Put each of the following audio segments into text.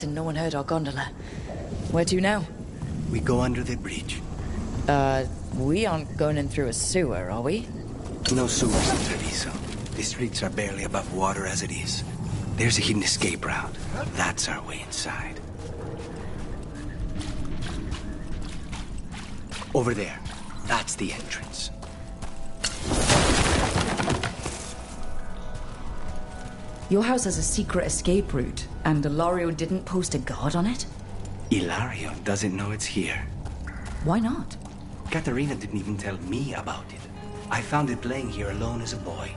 and no one heard our gondola. Where to now? We go under the bridge. We aren't going in through a sewer, are we? No sewers in Treviso. The streets are barely above water as it is. There's a hidden escape route. That's our way inside. Over there. That's the entrance. Your house has a secret escape route, and Ilario didn't post a guard on it? Ilario doesn't know it's here. Why not? Katerina didn't even tell me about it. I found it playing here alone as a boy.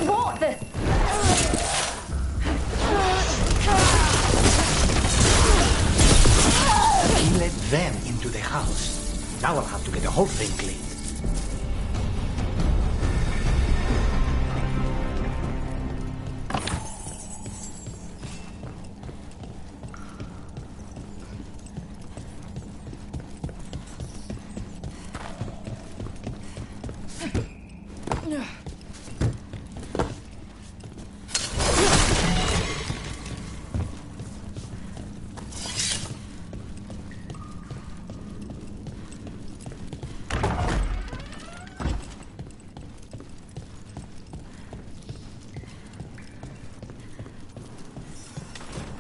What the? He let them into the house. Now I'll have to get the whole thing cleaned.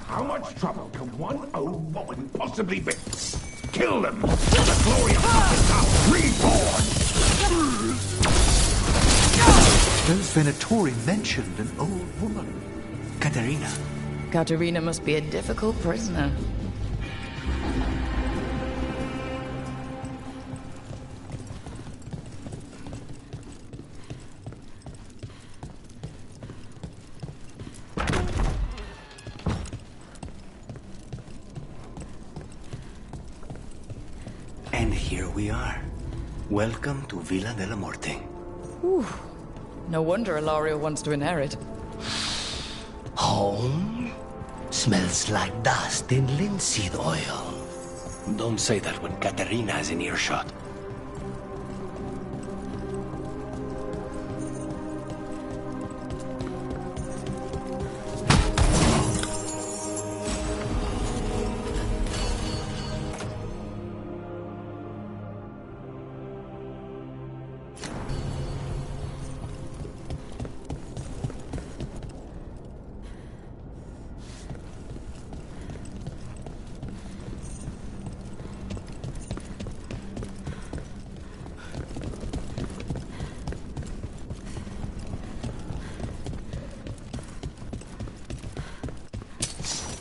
How much trouble can one old woman possibly be? Kill them! The glory of Pakistan reborn! Those Venatori mentioned an old woman. Katerina. Katerina must be a difficult prisoner. And here we are. Welcome to Villa della Morte. Whew. No wonder Ilario wants to inherit. Home? Smells like dust and linseed oil. Don't say that when Katerina is in earshot.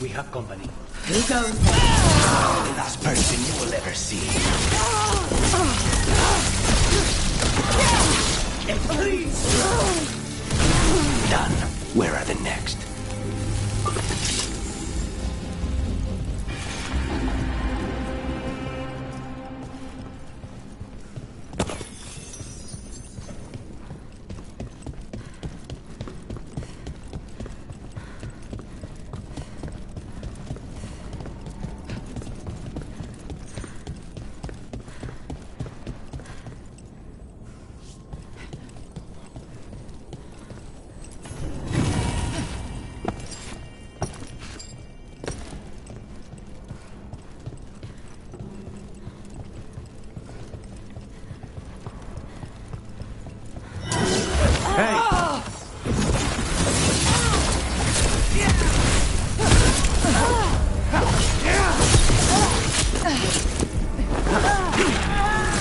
We have company. Who goes? The last person you will ever see. And please! Done. Where are the next?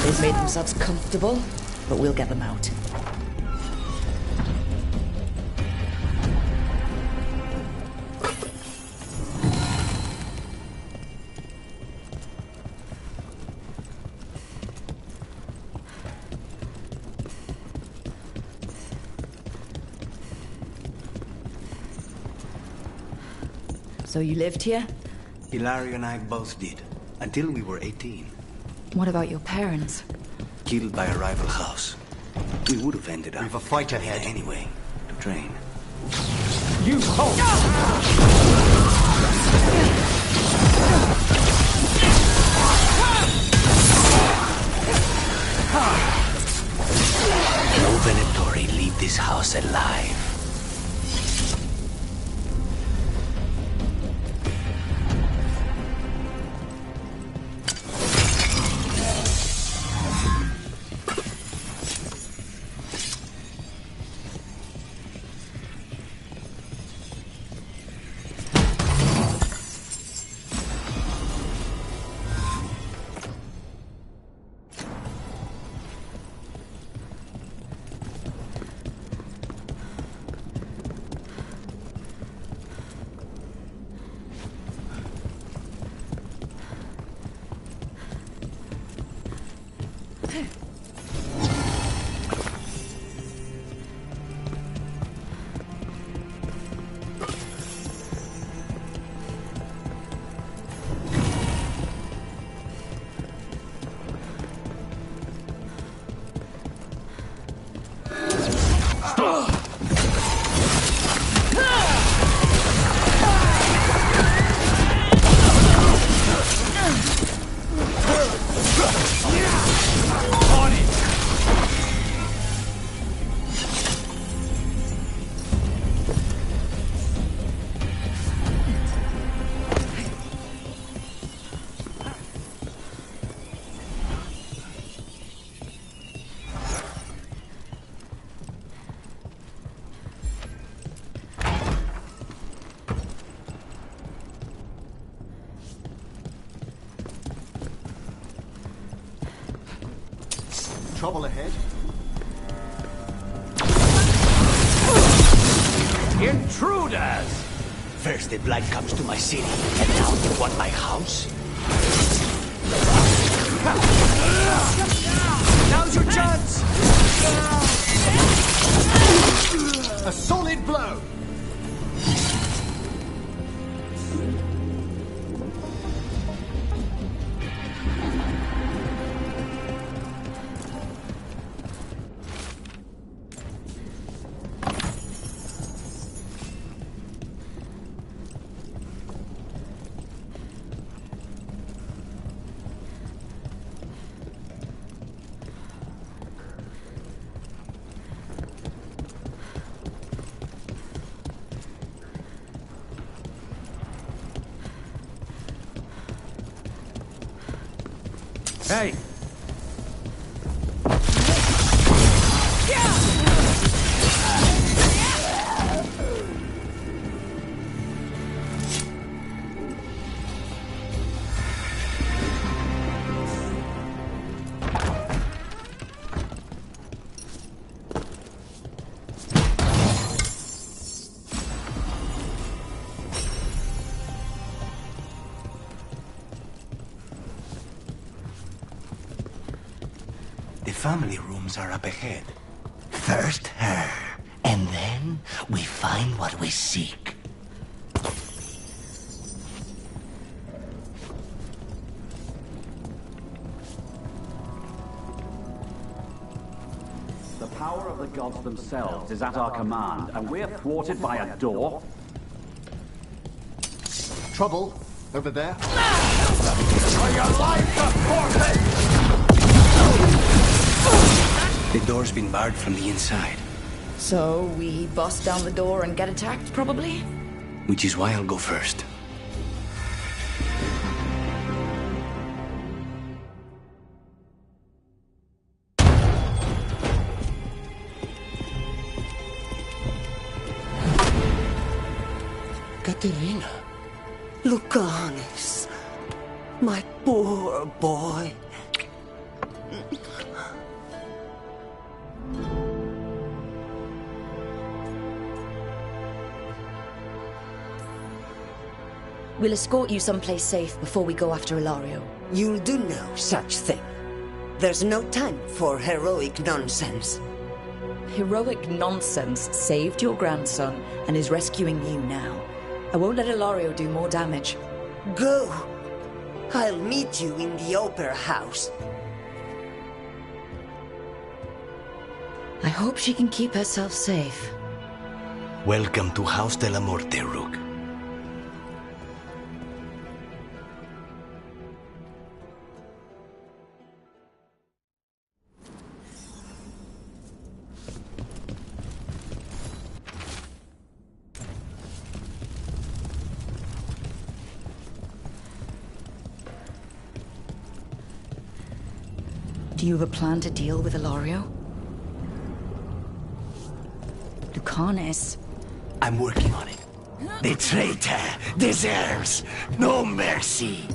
They've made themselves comfortable, but we'll get them out. So you lived here? Ilario and I both did, until we were 18. What about your parents? Killed by a rival house. We would have ended up... We've a fight ahead. Anyway, to train. You hold! No Venatori leave this house alive. Trouble ahead? Intruders! First the blight comes to my city, and now you want my house? Now's your chance! A solid blow! Hey! The family rooms are up ahead. First her, and then we find what we seek. The power of the gods themselves is at our command, and we're thwarted by a door? Trouble over there? For your life to forfeit! The door's been barred from the inside, So we bust down the door and get attacked, probably? which is why I'll go first. Katerina. Lucanis. My poor boy. We'll escort you someplace safe before we go after Ilario. You'll do no such thing. There's no time for heroic nonsense. Heroic nonsense saved your grandson and is rescuing you now. I won't let Ilario do more damage. Go! I'll meet you in the opera house. I hope she can keep herself safe. Welcome to House de la Morte, Rook. Do you have a plan to deal with Ilario? Lucanis? I'm working on it. The traitor deserves no mercy.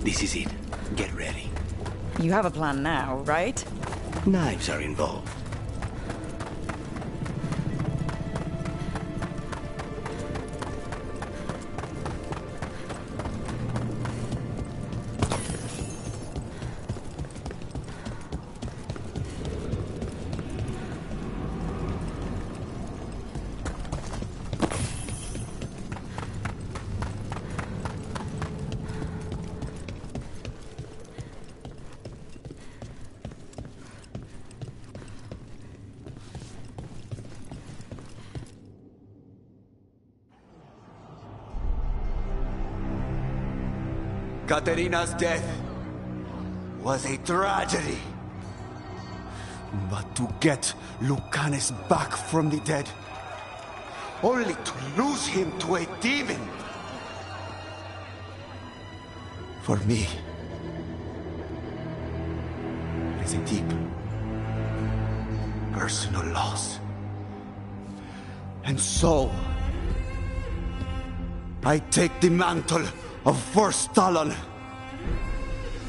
This is it. Get ready. You have a plan now, right? Knives are involved. Katerina's death was a tragedy. But to get Lucanis back from the dead, only to lose him to a demon. For me, it is a deep, personal loss. And so, I take the mantle of First Talon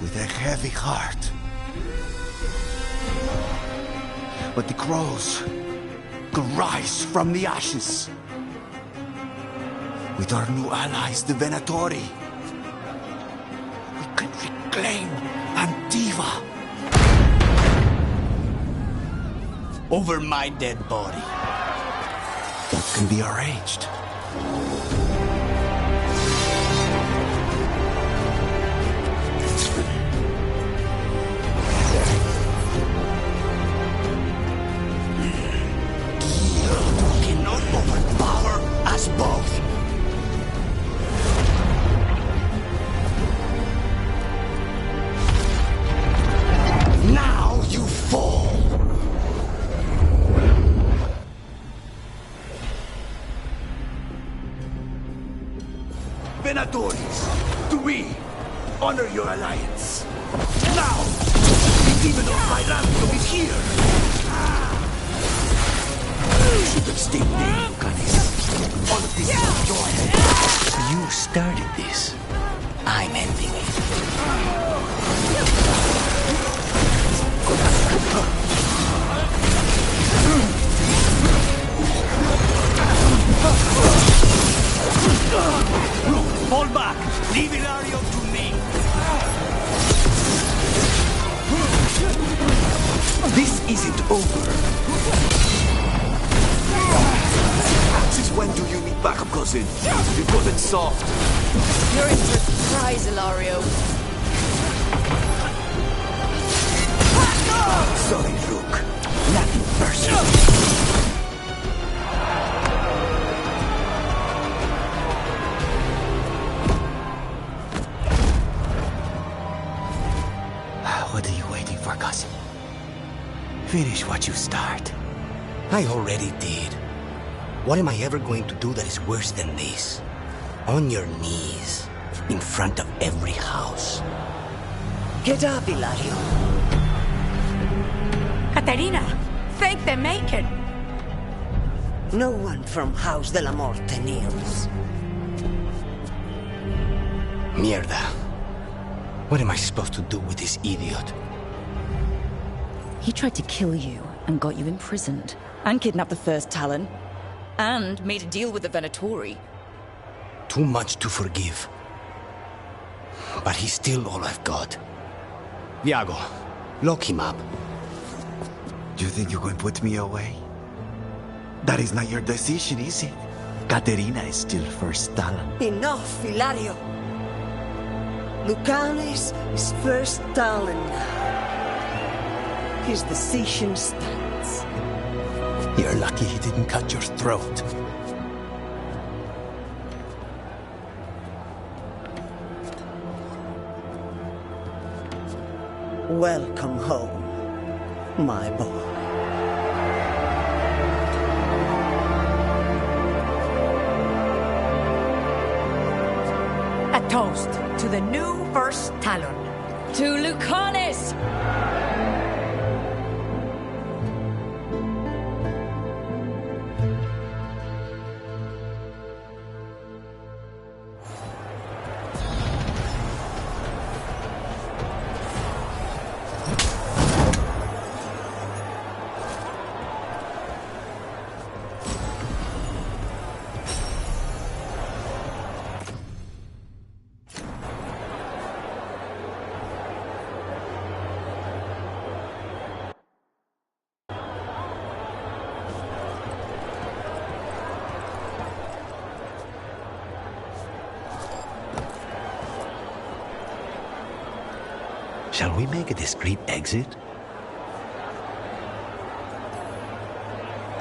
with a heavy heart. But the crows could rise from the ashes. With our new allies, the Venatori, we can reclaim Antiva. Over my dead body. That can be arranged. Both. Now you fall. Venatoris, do we honor your alliance? Now, the demon of my Ransom is here. You should have stayed there, Lucanis. All of this is joy. You started this. I'm ending it. Fall back! Leave Ilario to me! This isn't over. Since when do you need backup, cousin? It wasn't soft. You're in for a surprise, Ilario. Sorry, Rook. Nothing personal. Finish what you start. I already did. What am I ever going to do that is worse than this? On your knees, in front of every house. Get up, Ilario. Caterina, thank the Maker. No one from House de la Morte kneels. Mierda. What am I supposed to do with this idiot? He tried to kill you and got you imprisoned, and kidnapped the first Talon, and made a deal with the Venatori. Too much to forgive. But he's still all I've got. Viago, lock him up. You think you're going to put me away? That is not your decision, is it? Caterina is still first Talon. Enough, Ilario. Lucanes is first Talon now. His decision stands. You're lucky he didn't cut your throat. Welcome home, my boy. A toast to the new first Talon. To Lucanis! Shall we make a discreet exit?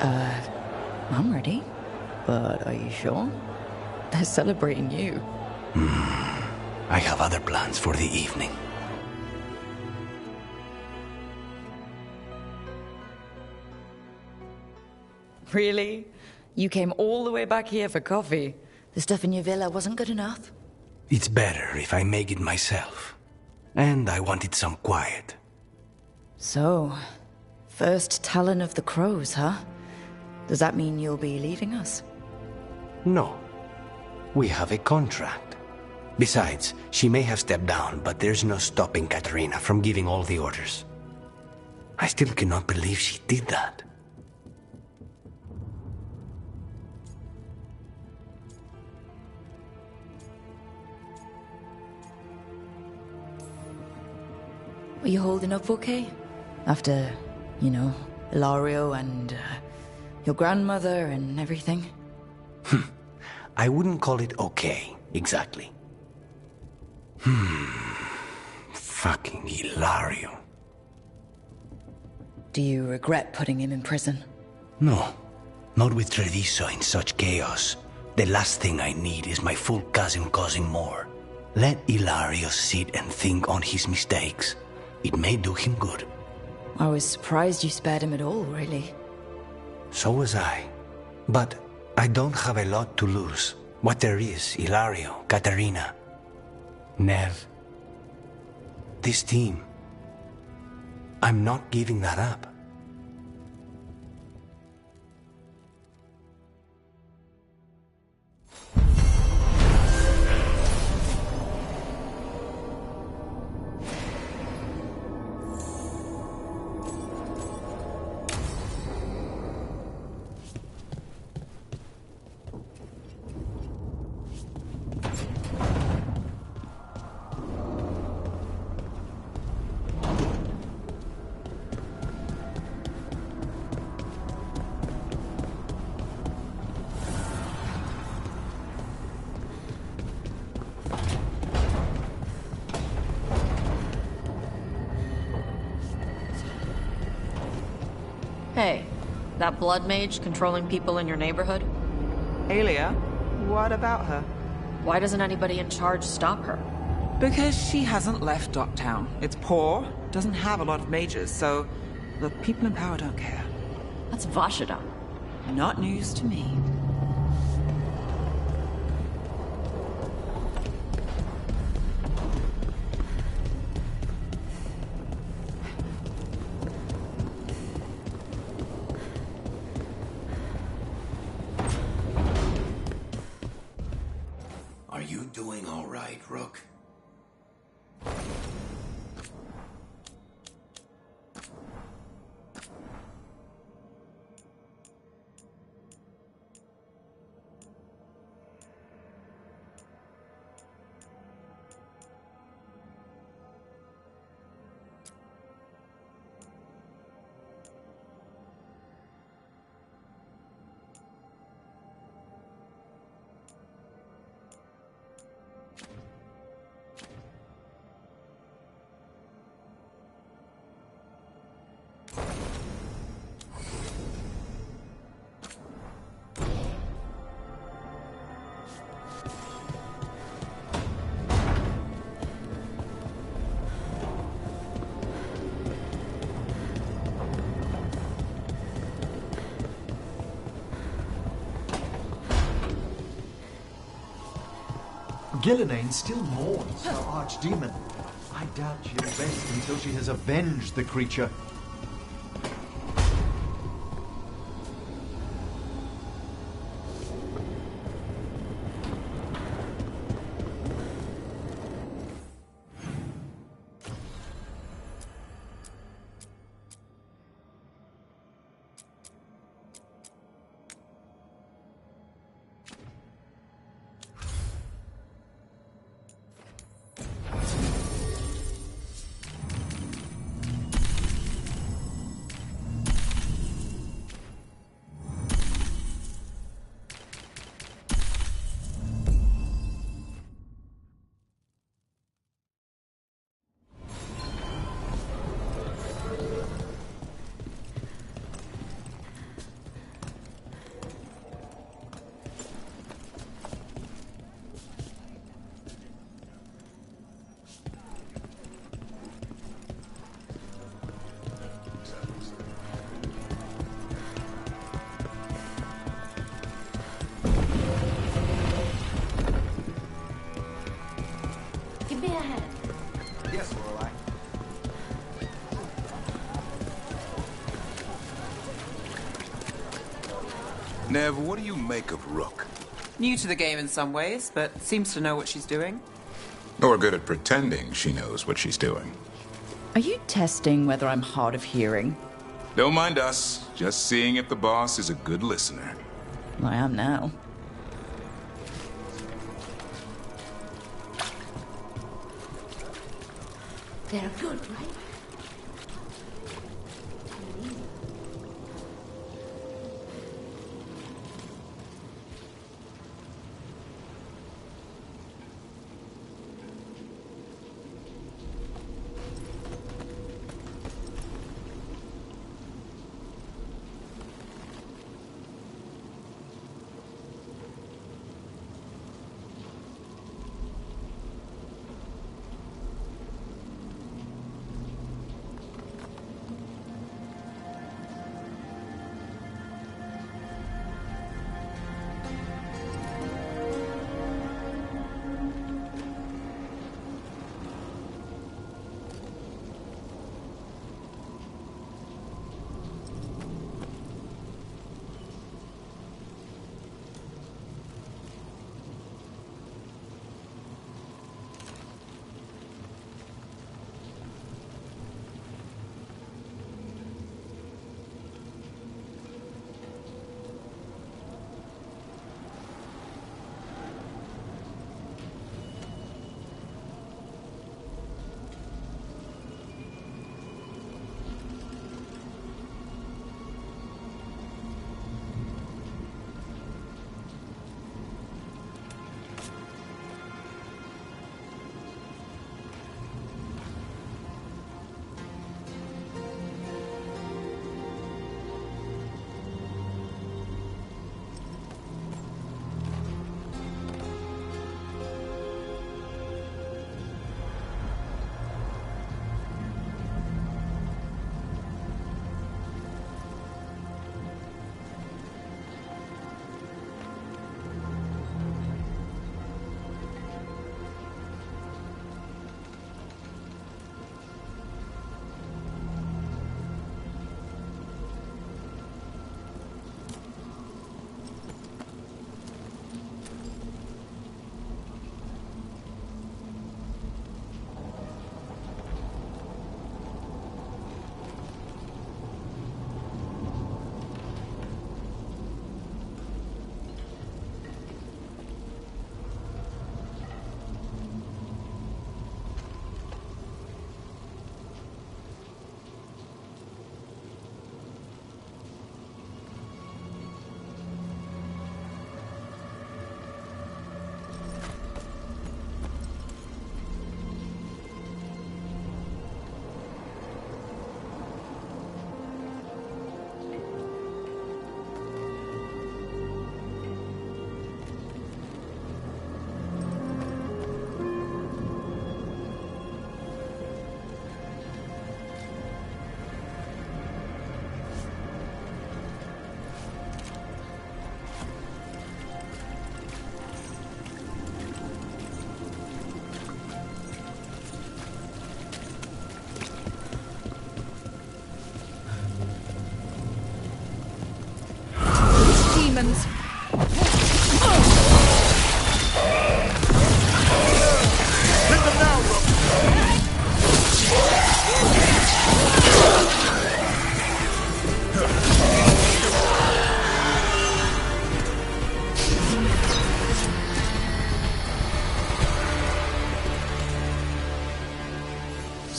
I'm ready. But are you sure? They're celebrating you. I have other plans for the evening. Really? You came all the way back here for coffee? The stuff in your villa wasn't good enough? It's better if I make it myself. And I wanted some quiet. So, first Talon of the Crows, huh? Does that mean you'll be leaving us? No. We have a contract. Besides, she may have stepped down, but there's no stopping Caterina from giving all the orders. I still cannot believe she did that. Are you holding up okay? After, you know, Ilario and your grandmother and everything? I wouldn't call it okay, exactly. Fucking Ilario. Do you regret putting him in prison? No, not with Treviso in such chaos. The last thing I need is my full cousin causing more. Let Ilario sit and think on his mistakes. It may do him good. I was surprised you spared him at all, really. So was I. But I don't have a lot to lose. What there is, Ilario, Caterina, Nev. This team. I'm not giving that up. Hey, that blood mage controlling people in your neighborhood? Alia, what about her? Why doesn't anybody in charge stop her? Because she hasn't left Docktown. It's poor, doesn't have a lot of mages, so The people in power don't care. That's Vashida. Not news to me. Are you doing all right, Rook? Gillenane still mourns her archdemon. I doubt she'll rest until she has avenged the creature. Give me a hand. Yes, Lorelei. Nev, what do you make of Rook? New to the game in some ways, but seems to know what she's doing. Or good at pretending she knows what she's doing. Are you testing whether I'm hard of hearing? Don't mind us, just seeing if the boss is a good listener. I am now. They're good, right?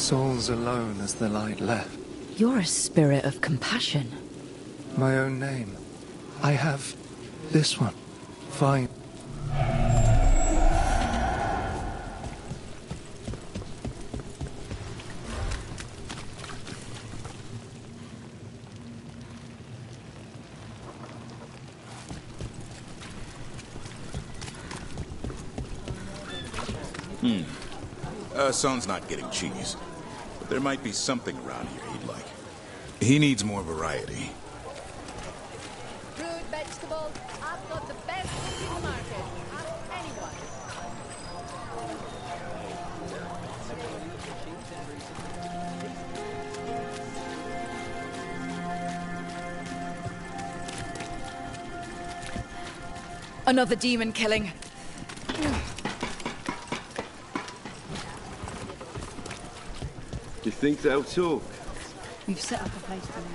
Souls alone as the light left. You're a spirit of compassion. My own name. I have this one. Fine. Son's not getting cheese, but there might be something around here he'd like. He needs more variety. Fruit, vegetables, I've got the best things in the market. Ask anyone. Another demon killing. You think they'll talk? We've set up a place for now.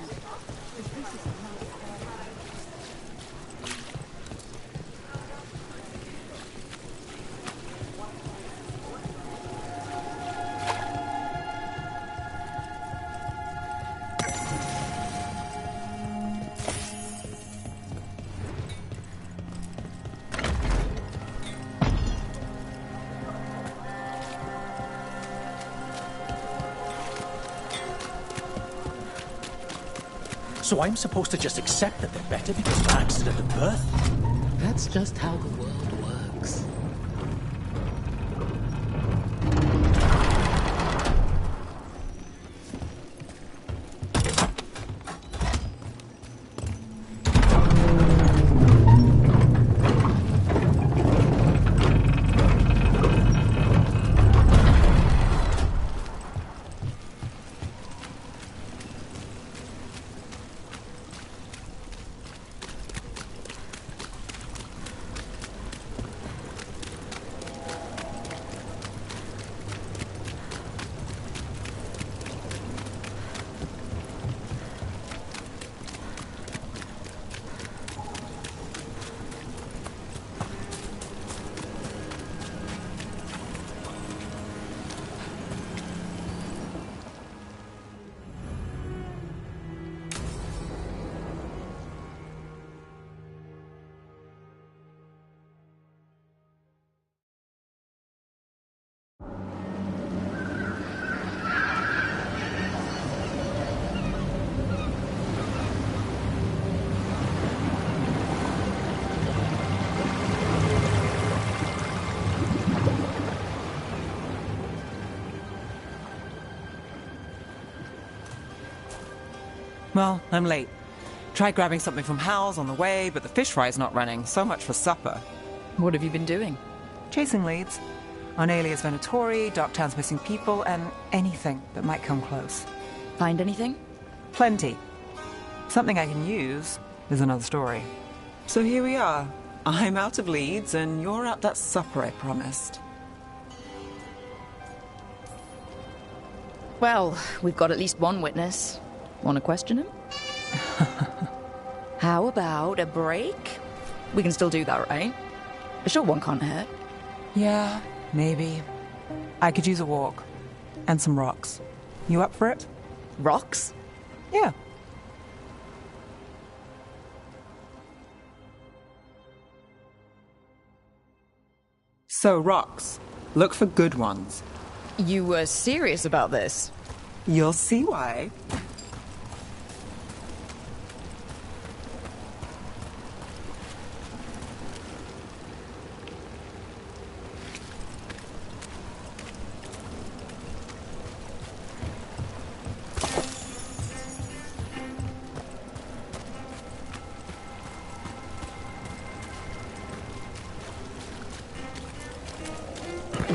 So I'm supposed to just accept that they're better because of accident at birth? That's just how the world works. Well, I'm late. Tried grabbing something from Hal's on the way, but the fish fry's not running. So much for supper. What have you been doing? Chasing leads. On alias Venatori, Darktown's missing people, and anything that might come close. Find anything? Plenty. Something I can use is another story. So here we are. I'm out of leads, and you're at that supper I promised. Well, we've got at least one witness. Want to question him? How about a break? We can still do that, right? A short one can't hurt. Yeah, maybe. I could use a walk. And some rocks. You up for it? Rocks? Yeah. So, rocks. Look for good ones. You were serious about this? You'll see why.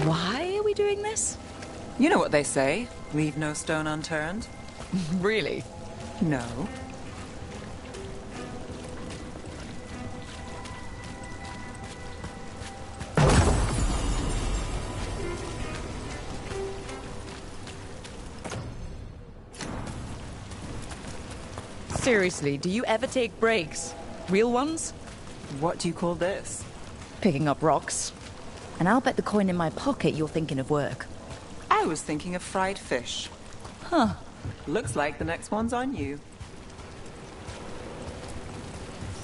Why are we doing this? You know what they say, leave no stone unturned. Really? No. Seriously, do you ever take breaks? Real ones? What do you call this? Picking up rocks. And I'll bet the coin in my pocket you're thinking of work. I was thinking of fried fish. Huh. Looks like the next one's on you.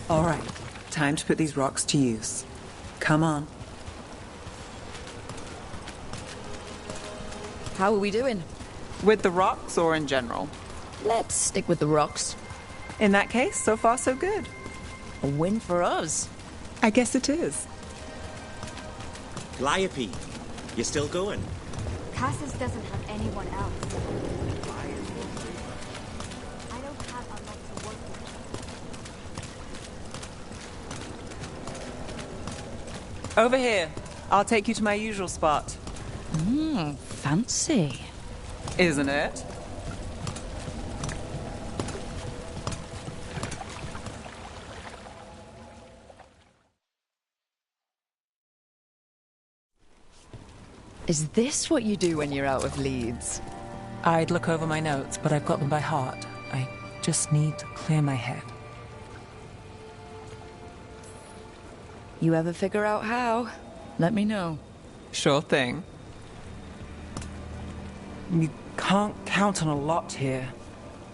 All right, time to put these rocks to use. Come on. How are we doing? With the rocks or in general? Let's stick with the rocks. In that case, so far so good. A win for us. I guess it is. Calliope, you still going? Cassis doesn't have anyone else. I don't have a lot to work with. Over here. I'll take you to my usual spot. Fancy. Isn't it? Is this what you do when you're out of Leeds? I'd look over my notes, but I've got them by heart. I just need to clear my head. You ever figure out how? Let me know. Sure thing. You can't count on a lot here.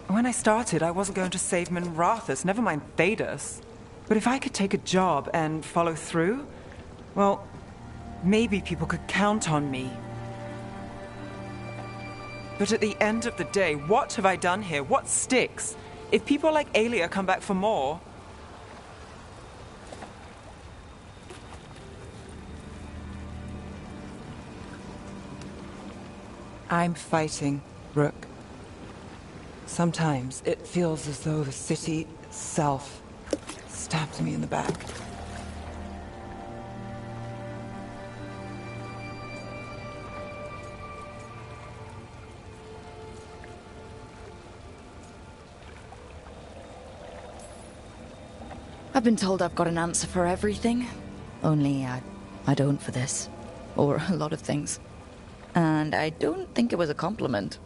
When I started, I wasn't going to save Minrathus, never mind Thedas. But if I could take a job and follow through, well, maybe people could count on me. But at the end of the day, what have I done here? What sticks? If people like Aelia come back for more... I'm fighting, Rook. Sometimes it feels as though the city itself stabbed me in the back. I've been told I've got an answer for everything. Only I don't for this. Or a lot of things. And I don't think it was a compliment.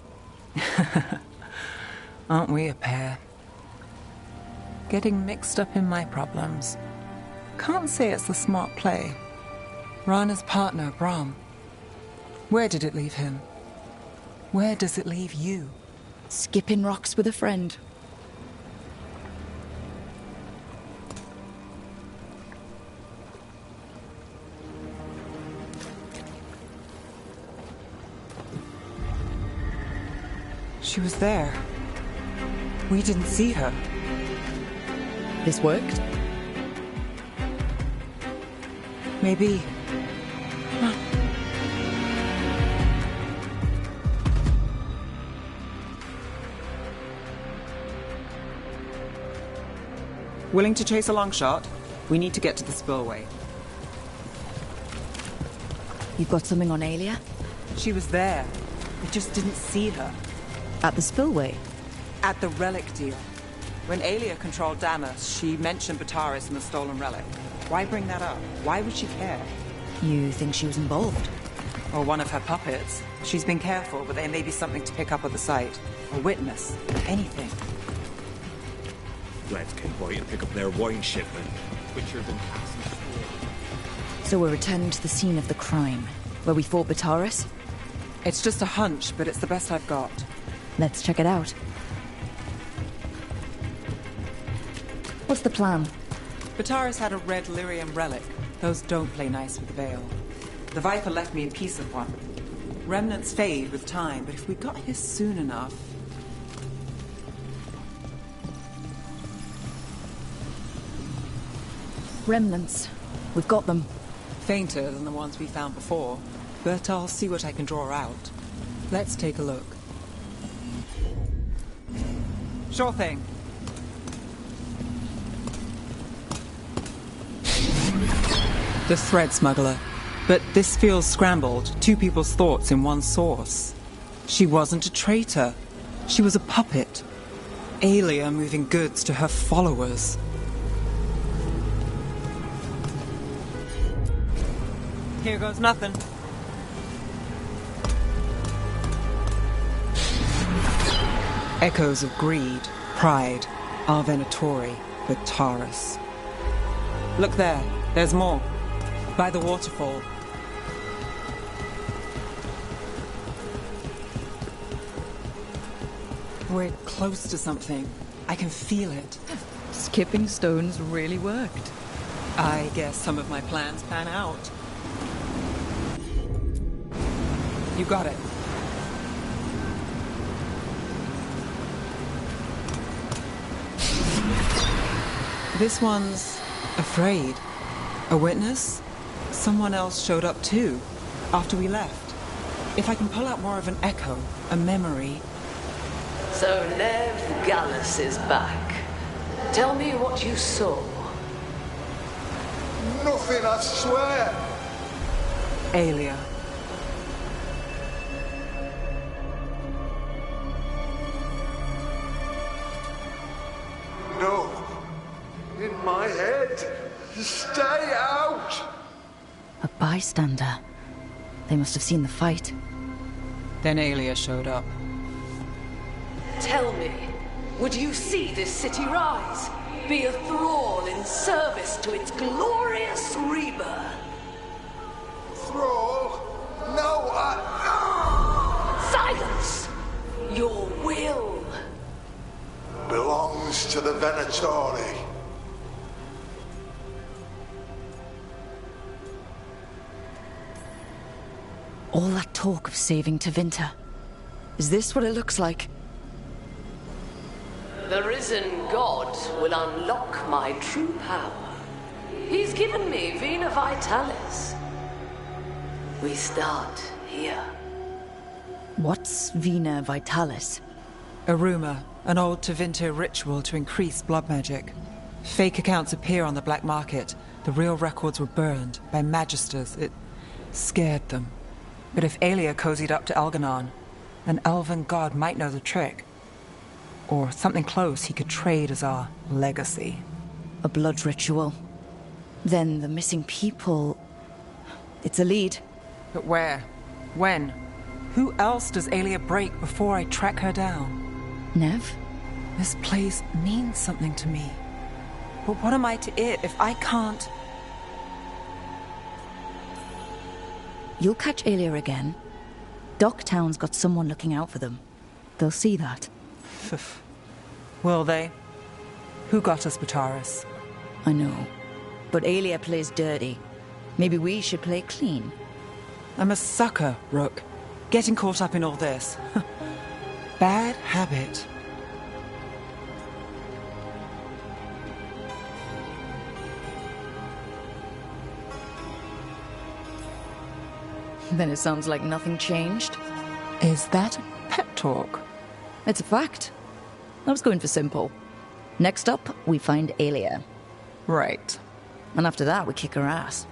Aren't we a pair? Getting mixed up in my problems. Can't say it's the smart play. Rana's partner, Brahm. Where did it leave him? Where does it leave you? Skipping rocks with a friend. She was there. We didn't see her. This worked? Maybe. Willing to chase a long shot? We need to get to the spillway. You've got something on Aelia? She was there. We just didn't see her. At the spillway? At the relic deal. When Aelia controlled Damas, she mentioned Bataris and the stolen relic. Why bring that up? Why would she care? You think she was involved? Or one of her puppets. She's been careful, but there may be something to pick up at the site. A witness. Anything. Lads came by and pick up their wine shipment. Butcher than Cass's. So we're returning to the scene of the crime, where we fought Bataris? It's just a hunch, but it's the best I've got. Let's check it out. What's the plan? Bataris had a red lyrium relic. Those don't play nice with the Veil. The Viper left me a piece of one. Remnants fade with time, but if we got here soon enough... Remnants. We've got them. Fainter than the ones we found before, but I'll see what I can draw out. Let's take a look. Sure thing. The thread smuggler. But this feels scrambled. Two people's thoughts in one source. She wasn't a traitor. She was a puppet. Aelia moving goods to her followers. Here goes nothing. Echoes of greed, pride, our Venatori, Bataris. Look there, there's more. By the waterfall. We're close to something. I can feel it. Skipping stones really worked. I guess some of my plans pan out. You got it. This one's afraid. A witness? Someone else showed up too, after we left. If I can pull out more of an echo, a memory. So Nev Gallus is back. Tell me what you saw. Nothing, I swear. Aelia. No. In my head. Stay out. A bystander. They must have seen the fight. Then Aelia showed up. Tell me, would you see this city rise? Be a thrall in service to its glorious rebirth? Thrall? No, Silence! Your will belongs to the Venatori. All that talk of saving Tevinter. Is this what it looks like? The risen god will unlock my true power. He's given me Vena Vitalis. We start here. What's Vena Vitalis? A rumor, an old Tevinter ritual to increase blood magic. Fake accounts appear on the black market. The real records were burned by magisters. It scared them. But if Aelia cozied up to Algernon, an elven god might know the trick. Or something close he could trade as our legacy. A blood ritual. Then the missing people... It's a lead. But where? When? Who else does Aelia break before I track her down? Nev? This place means something to me. But what am I to it if I can't... You'll catch Aelia again. Docktown's got someone looking out for them. They'll see that. Will they? Who got us Bataris? I know. But Aelia plays dirty. Maybe we should play clean. I'm a sucker, Rook. Getting caught up in all this. Bad habit. Then it sounds like nothing changed. Is that pep talk? It's a fact. I was going for simple. Next up, we find Aelia. Right. And after that, we kick her ass.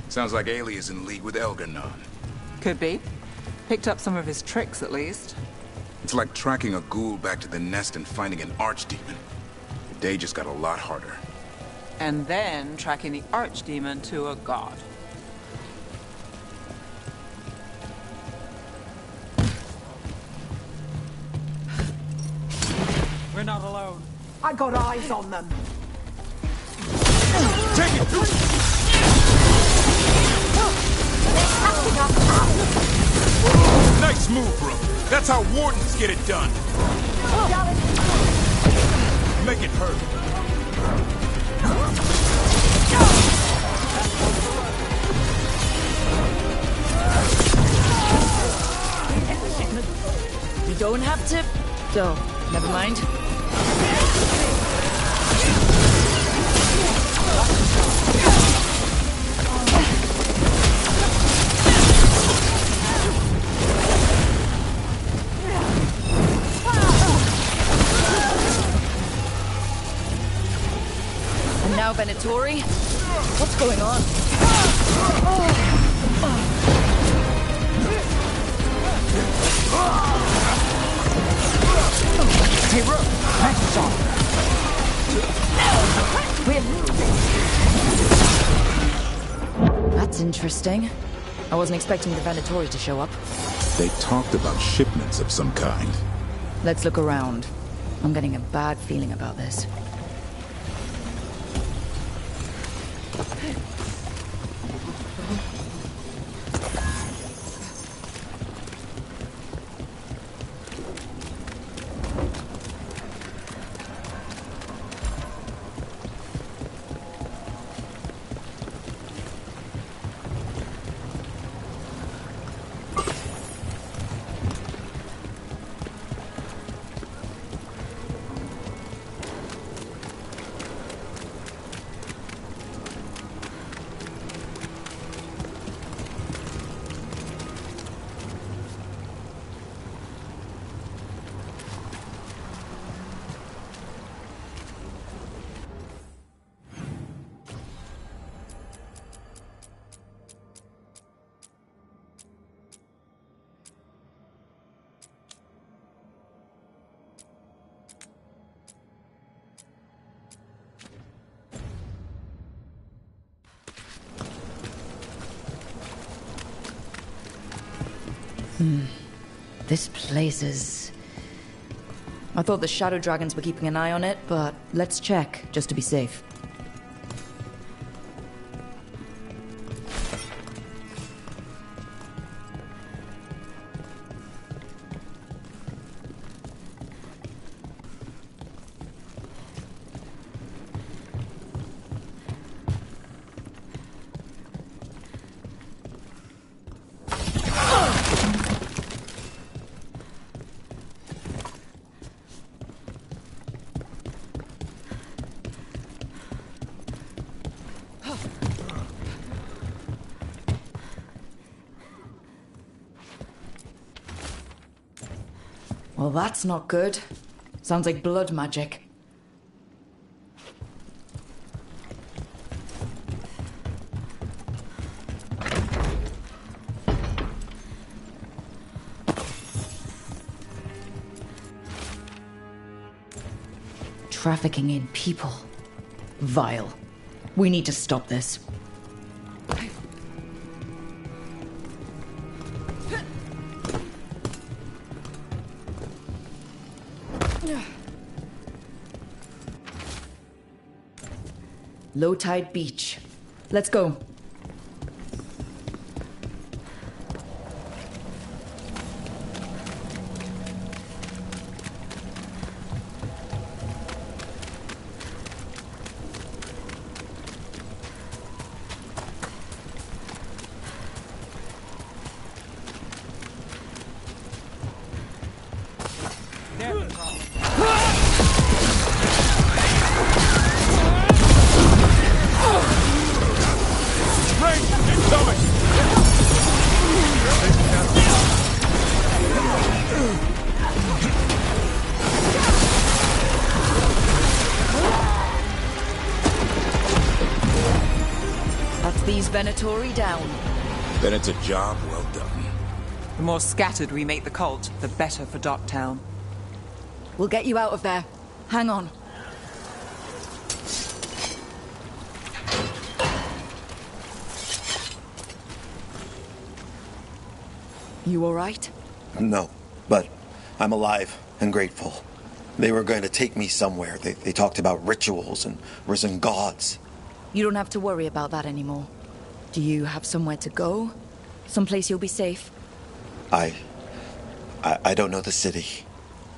Sounds like Aelia's in league with Elgarnon. Could be. Picked up some of his tricks, at least. It's like tracking a ghoul back to the nest and finding an archdemon. The day just got a lot harder. And then tracking the archdemon to a god. We're not alone. I got eyes on them. Take it! Nice move, bro. That's how wardens get it done. Make it hurt. You don't have to... Oh, never mind. now, Venatori. What's going on? Hey, Rook! Nice shot! That's interesting. I wasn't expecting the Venatori to show up. They talked about shipments of some kind. Let's look around. I'm getting a bad feeling about this. This place is... I thought the Shadow Dragons were keeping an eye on it, but let's check, just to be safe. Well, that's not good. Sounds like blood magic. Trafficking in people. Vile. We need to stop this. Low tide beach. Let's go. These Venatori down. Then it's a job well done. The more scattered we make the cult, the better for Docktown. We'll get you out of there. Hang on. You all right? No, but I'm alive and grateful. They were going to take me somewhere. They talked about rituals and risen gods. You don't have to worry about that anymore. Do you have somewhere to go? Someplace you'll be safe? I don't know the city.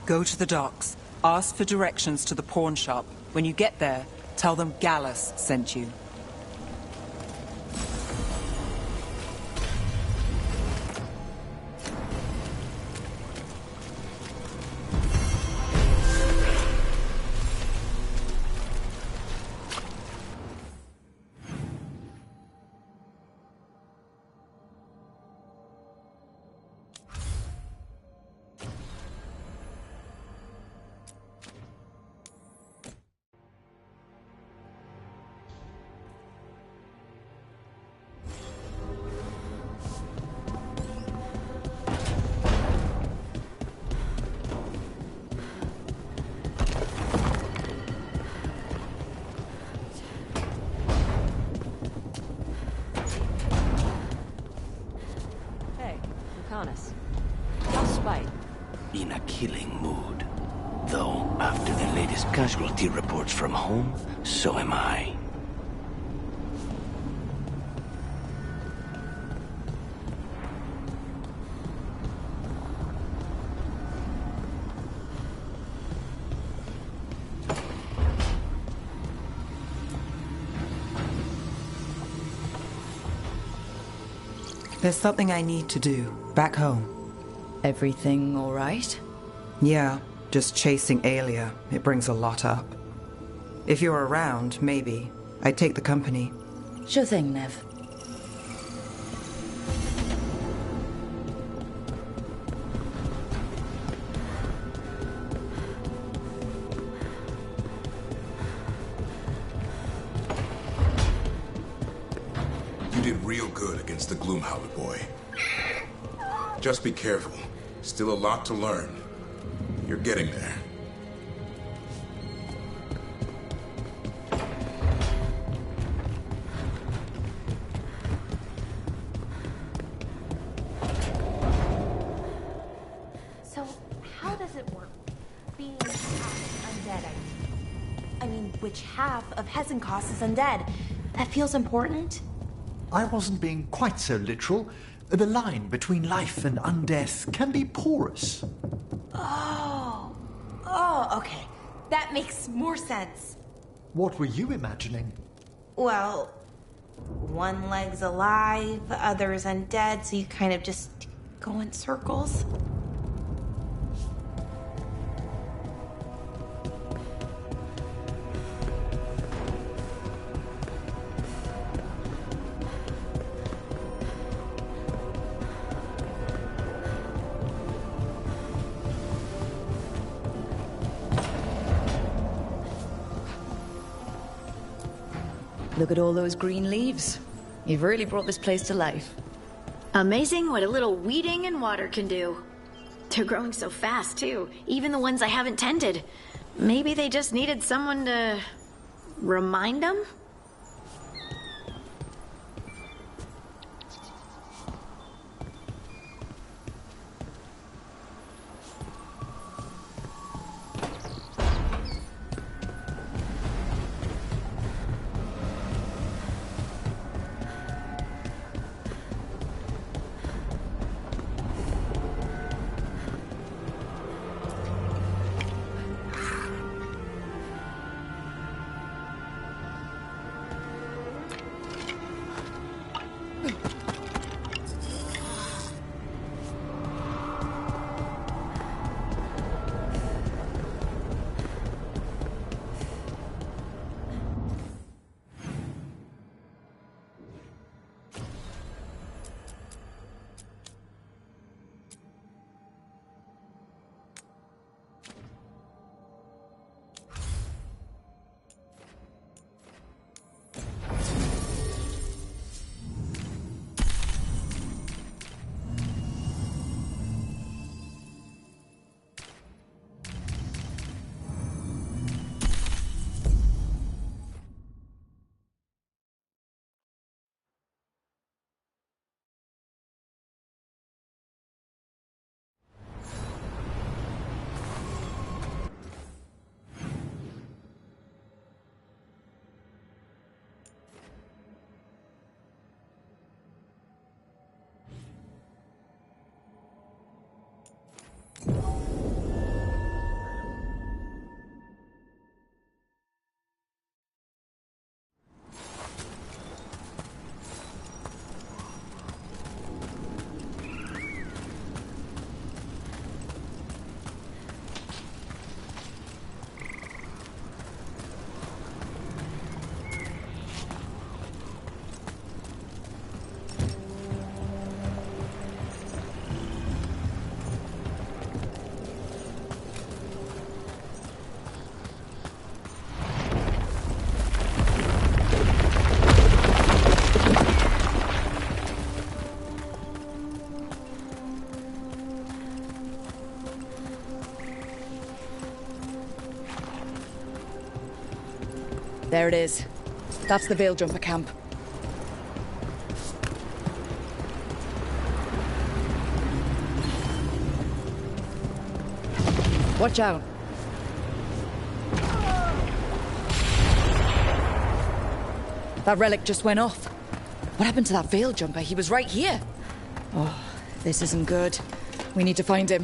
Go to the docks. Ask for directions to the pawn shop. When you get there, tell them Gallus sent you. though. After the latest casualty reports from home, so am I. There's something I need to do back home. Everything all right? Yeah, just chasing Aelia. It brings a lot up. If you're around, maybe. I'd take the company. Sure thing, Nev. You did real good against the Gloomhowler boy. Just be careful. Still a lot to learn. You're getting there. So, how does it work? Being half undead, I mean, which half of Hezenkos is undead? That feels important? I wasn't being quite so literal. The line between life and undeath can be porous. Oh, okay. That makes more sense. What were you imagining? Well, one leg's alive, the other is undead, so you kind of just go in circles. Look at all those green leaves. You've really brought this place to life. Amazing what a little weeding and water can do. They're growing so fast, too. Even the ones I haven't tended. Maybe they just needed someone to remind them? There it is. That's the Veil Jumper camp. Watch out. That relic just went off. What happened to that veil jumper? He was right here. Oh, this isn't good. We need to find him.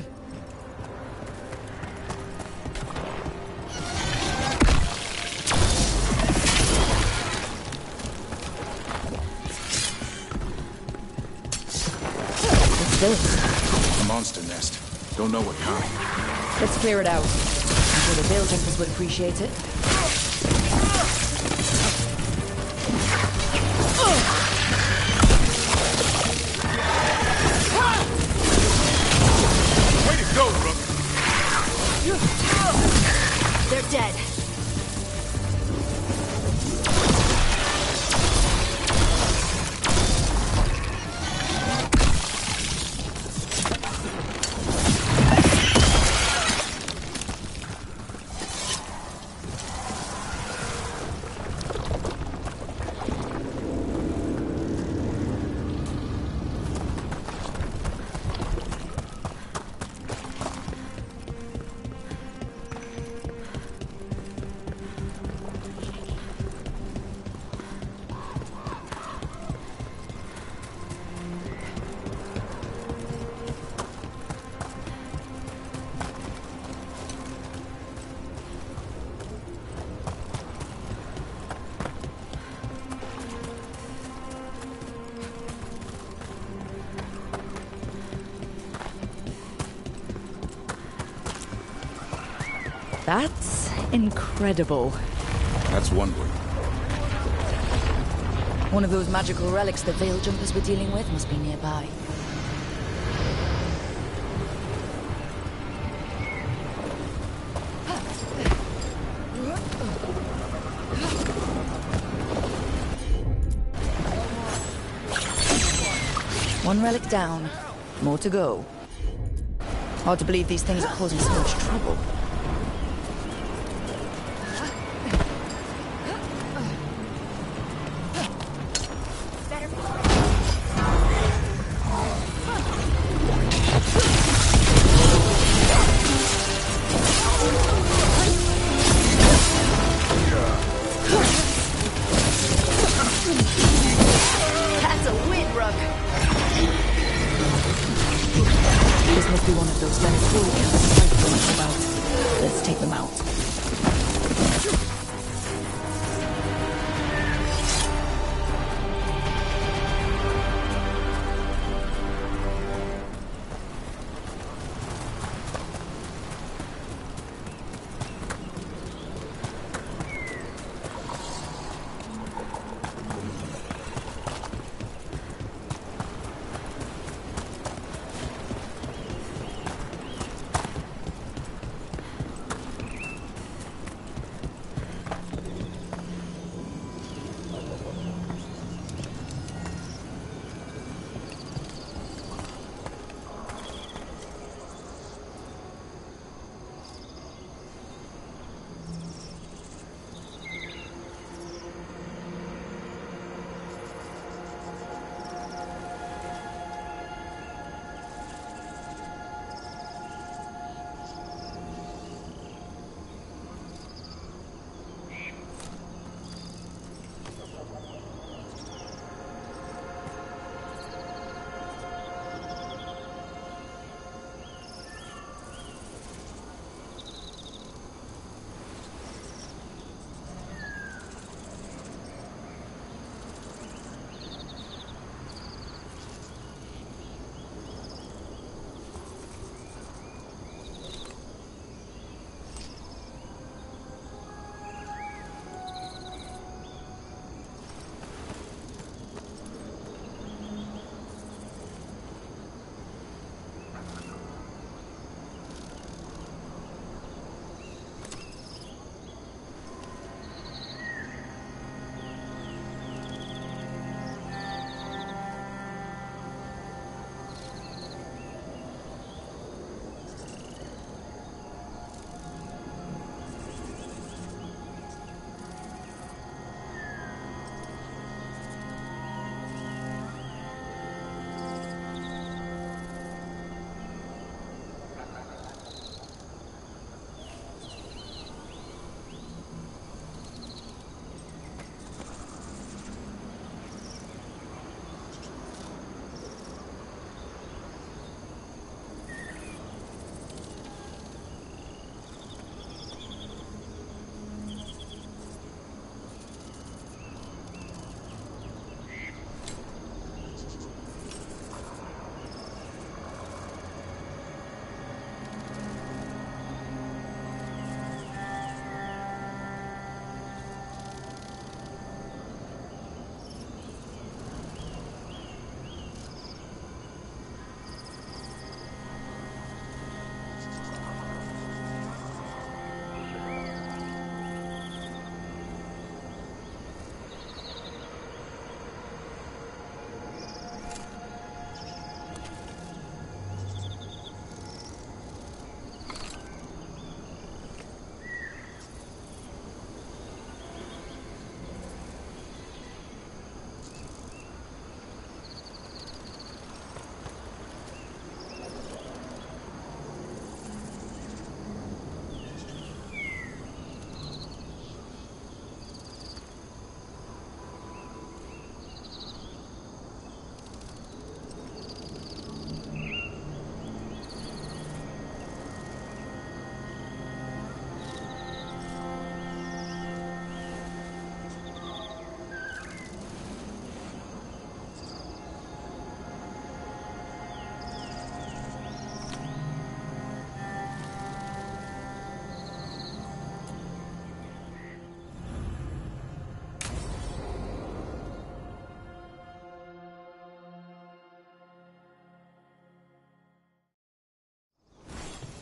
What's this? A monster nest. Don't know what kind. Let's clear it out. I'm sure the veil jumpers would appreciate it. Way to go, Rook! They're dead. That's incredible. That's one way. One of those magical relics the veil jumpers were dealing with must be nearby. One relic down. More to go. Hard to believe these things are causing so much trouble. That's a win, Rook. This must be one of those Venezuelans I've heard about. Let's take them out.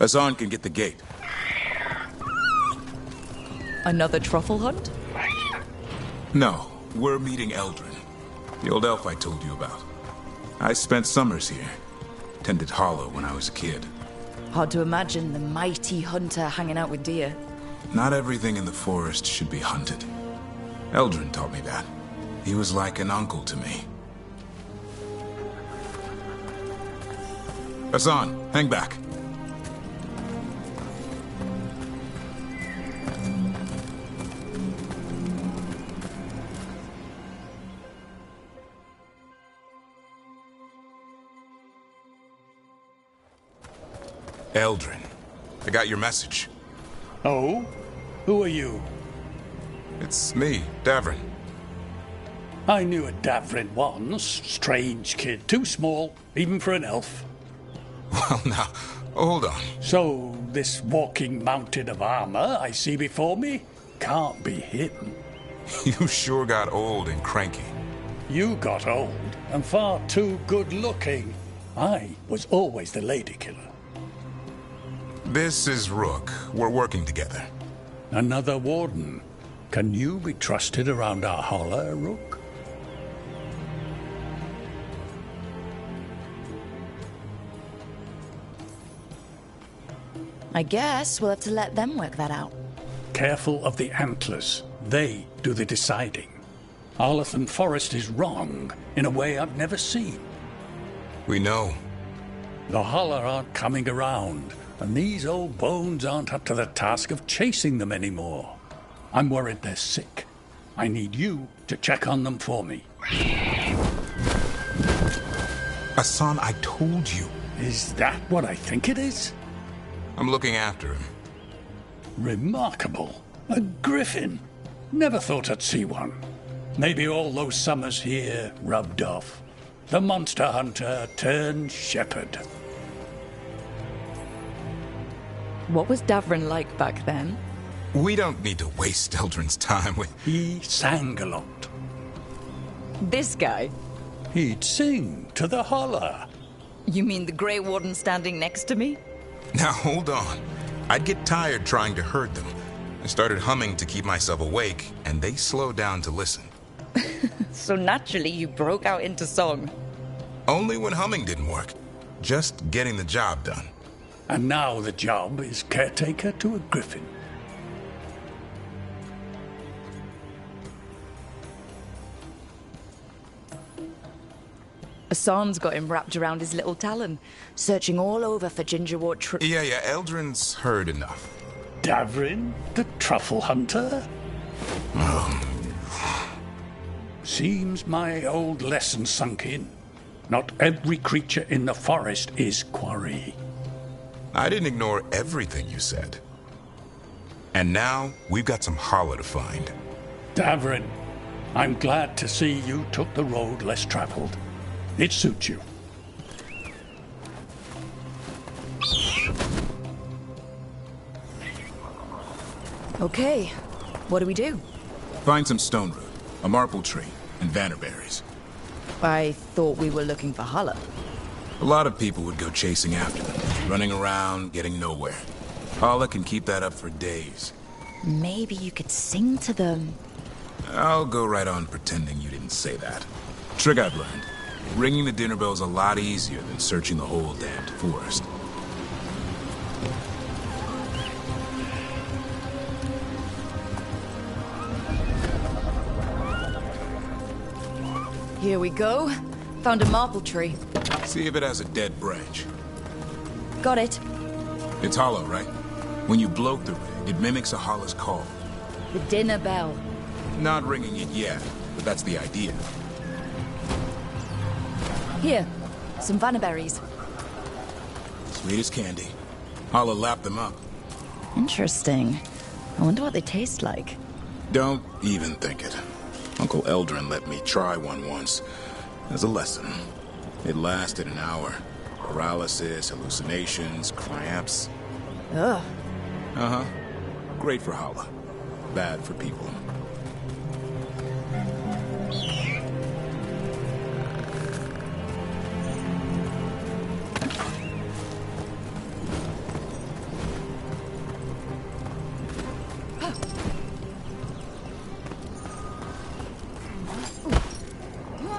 Hassan can get the gate. Another truffle hunt? No, we're meeting Eldrin, the old elf I told you about. I spent summers here. Tended Hollow when I was a kid. Hard to imagine the mighty hunter hanging out with deer. Not everything in the forest should be hunted. Eldrin taught me that. He was like an uncle to me. Hassan, hang back. Eldrin, I got your message. Oh? Who are you? It's me, Davrin. I knew a Davrin once. Strange kid. Too small, even for an elf. Well, now, hold on. So, this walking mountain of armor I see before me can't be him. You sure got old and cranky. You got old and far too good-looking. I was always the lady killer. This is Rook. We're working together. Another warden. Can you be trusted around our holler, Rook? I guess we'll have to let them work that out. Careful of the antlers. They do the deciding. Arlathan Forest is wrong in a way I've never seen. We know. The holler aren't coming around, and these old bones aren't up to the task of chasing them anymore. I'm worried they're sick. I need you to check on them for me. Hassan, I told you. Is that what I think it is? I'm looking after him. Remarkable. A griffin. Never thought I'd see one. Maybe all those summers here rubbed off. The monster hunter turned shepherd. What was Davrin like back then? We don't need to waste Eldrin's time with... He sang a lot. This guy? He'd sing to the holler. You mean the Grey Warden standing next to me? Now, hold on. I'd get tired trying to herd them. I started humming to keep myself awake, and they slowed down to listen. So naturally you broke out into song. Only when humming didn't work. Just getting the job done. And now the job is caretaker to a griffin. Hassan's got him wrapped around his little talon, searching all over for gingerwort Yeah, Eldrin's heard enough. Davrin, the truffle hunter? Seems my old lesson sunk in. Not every creature in the forest is quarry. I didn't ignore everything you said. And now, we've got some holler to find. Davrin, I'm glad to see you took the road less traveled. It suits you. Okay, what do we do? Find some stone root, a marple tree, and vannerberries. I thought we were looking for holler. A lot of people would go chasing after them, running around, getting nowhere. Holler can keep that up for days. Maybe you could sing to them. I'll go right on pretending you didn't say that. Trick I've learned. Ringing the dinner bell's a lot easier than searching the whole damned forest. Here we go. Found a marple tree. See if it has a dead branch. Got it. It's hollow, right? When you bloat the rig, it mimics a holler's call. The dinner bell. Not ringing it yet, but that's the idea. Here, some vannerberries. Sweet as candy. Holler lapped them up. Interesting. I wonder what they taste like. Don't even think it. Uncle Eldrin let me try one once. As a lesson. It lasted an hour. Paralysis, hallucinations, cramps. Ugh. Uh-huh. Great for holler. Bad for people.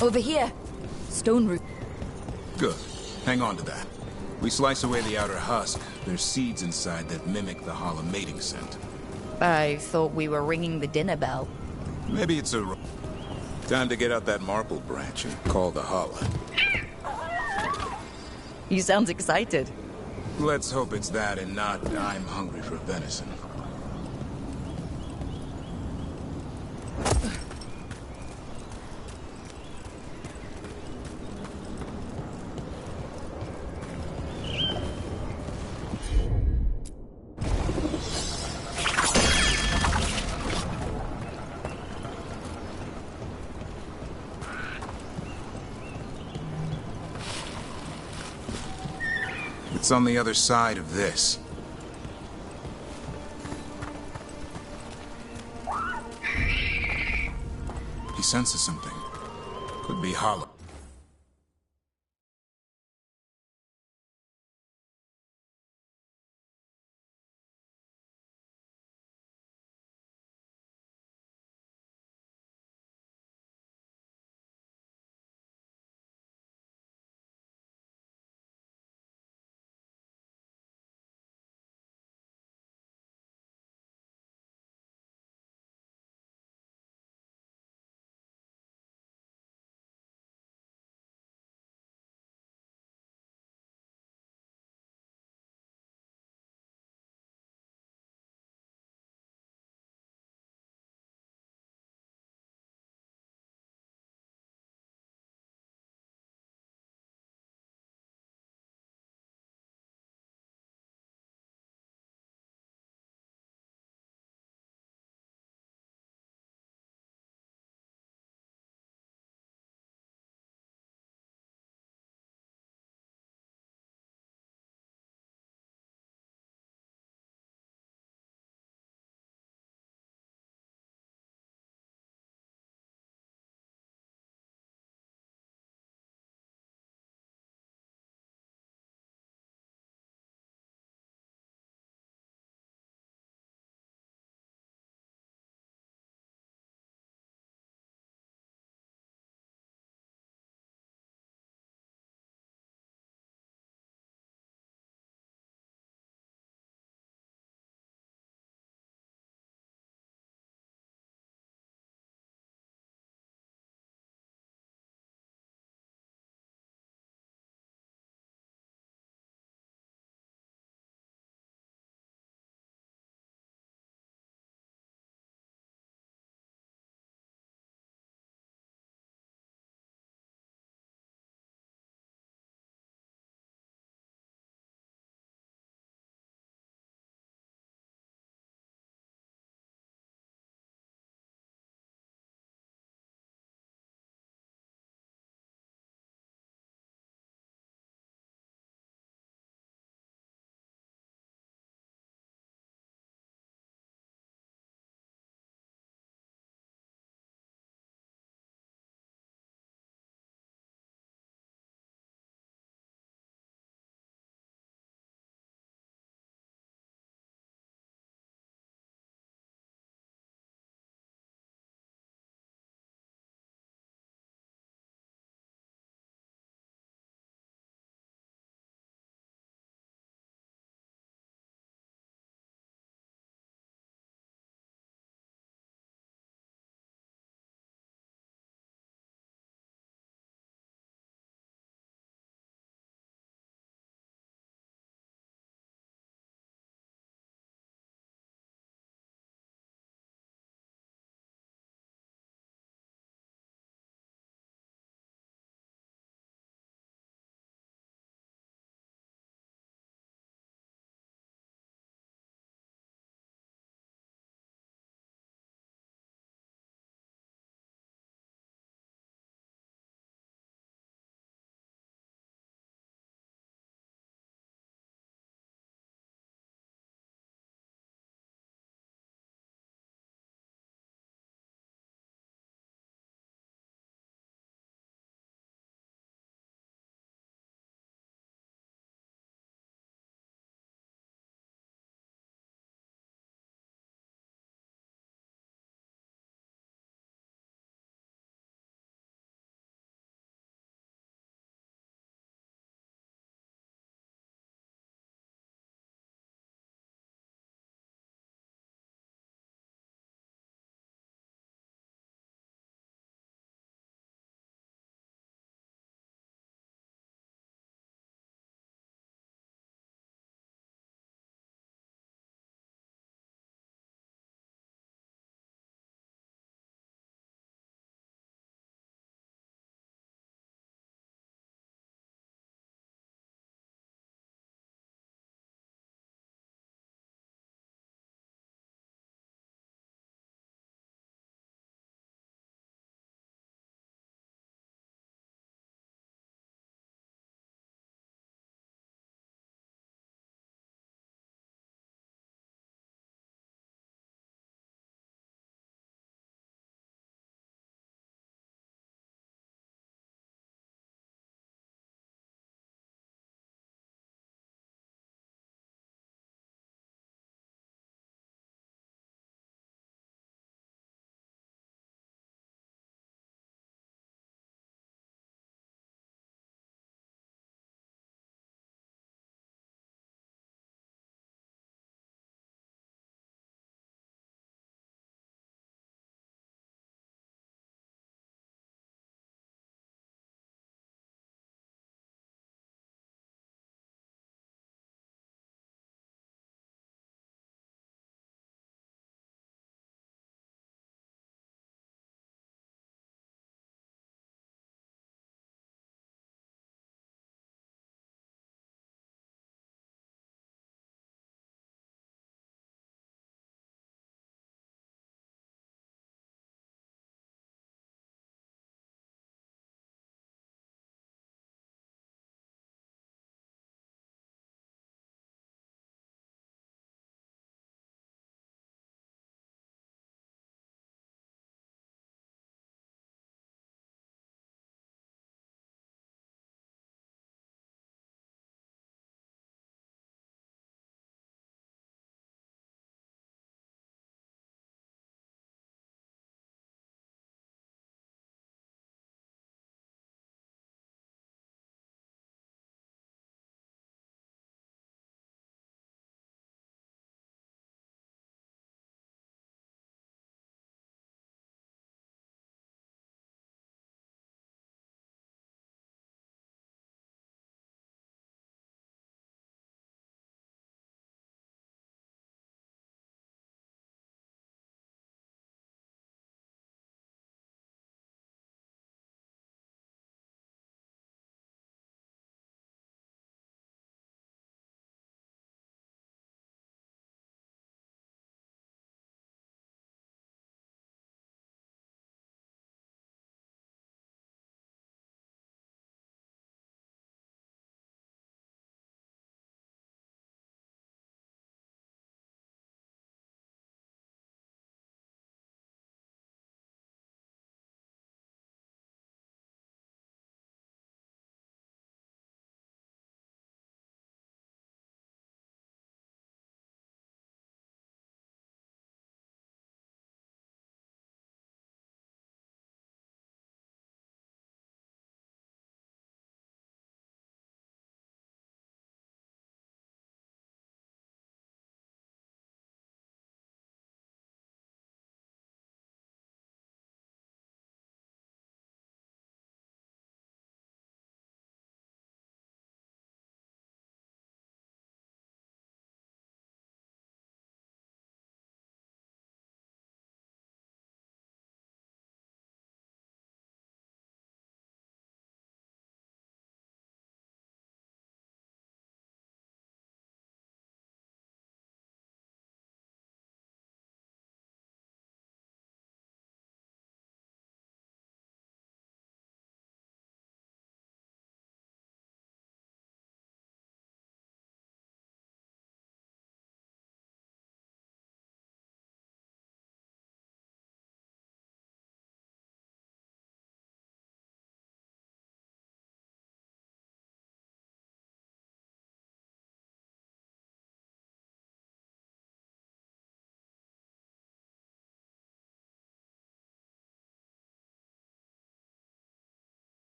Over here. Stone root. Good. Hang on to that. We slice away the outer husk. There's seeds inside that mimic the Hala mating scent. I thought we were ringing the dinner bell. Maybe it's a... Time to get out that marble branch and call the Hala. You sound excited. Let's hope it's that and not I'm hungry for venison. It's on the other side of this. He senses something. Could be Hala.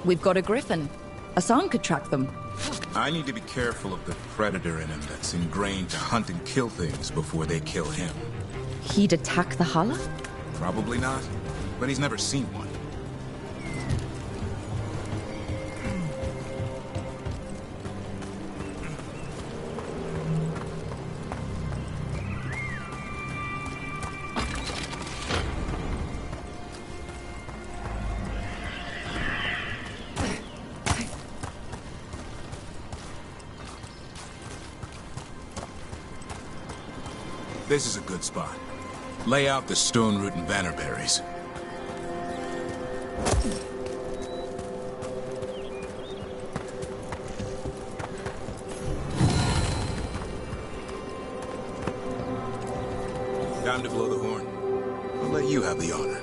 We've got a griffin. Hassan could track them. I need to be careful of the predator in him that's ingrained to hunt and kill things before they kill him. He'd attack the Hala? Probably not, but he's never seen one. This is a good spot. Lay out the stone root and vannerberries. Time to blow the horn. I'll let you have the honor.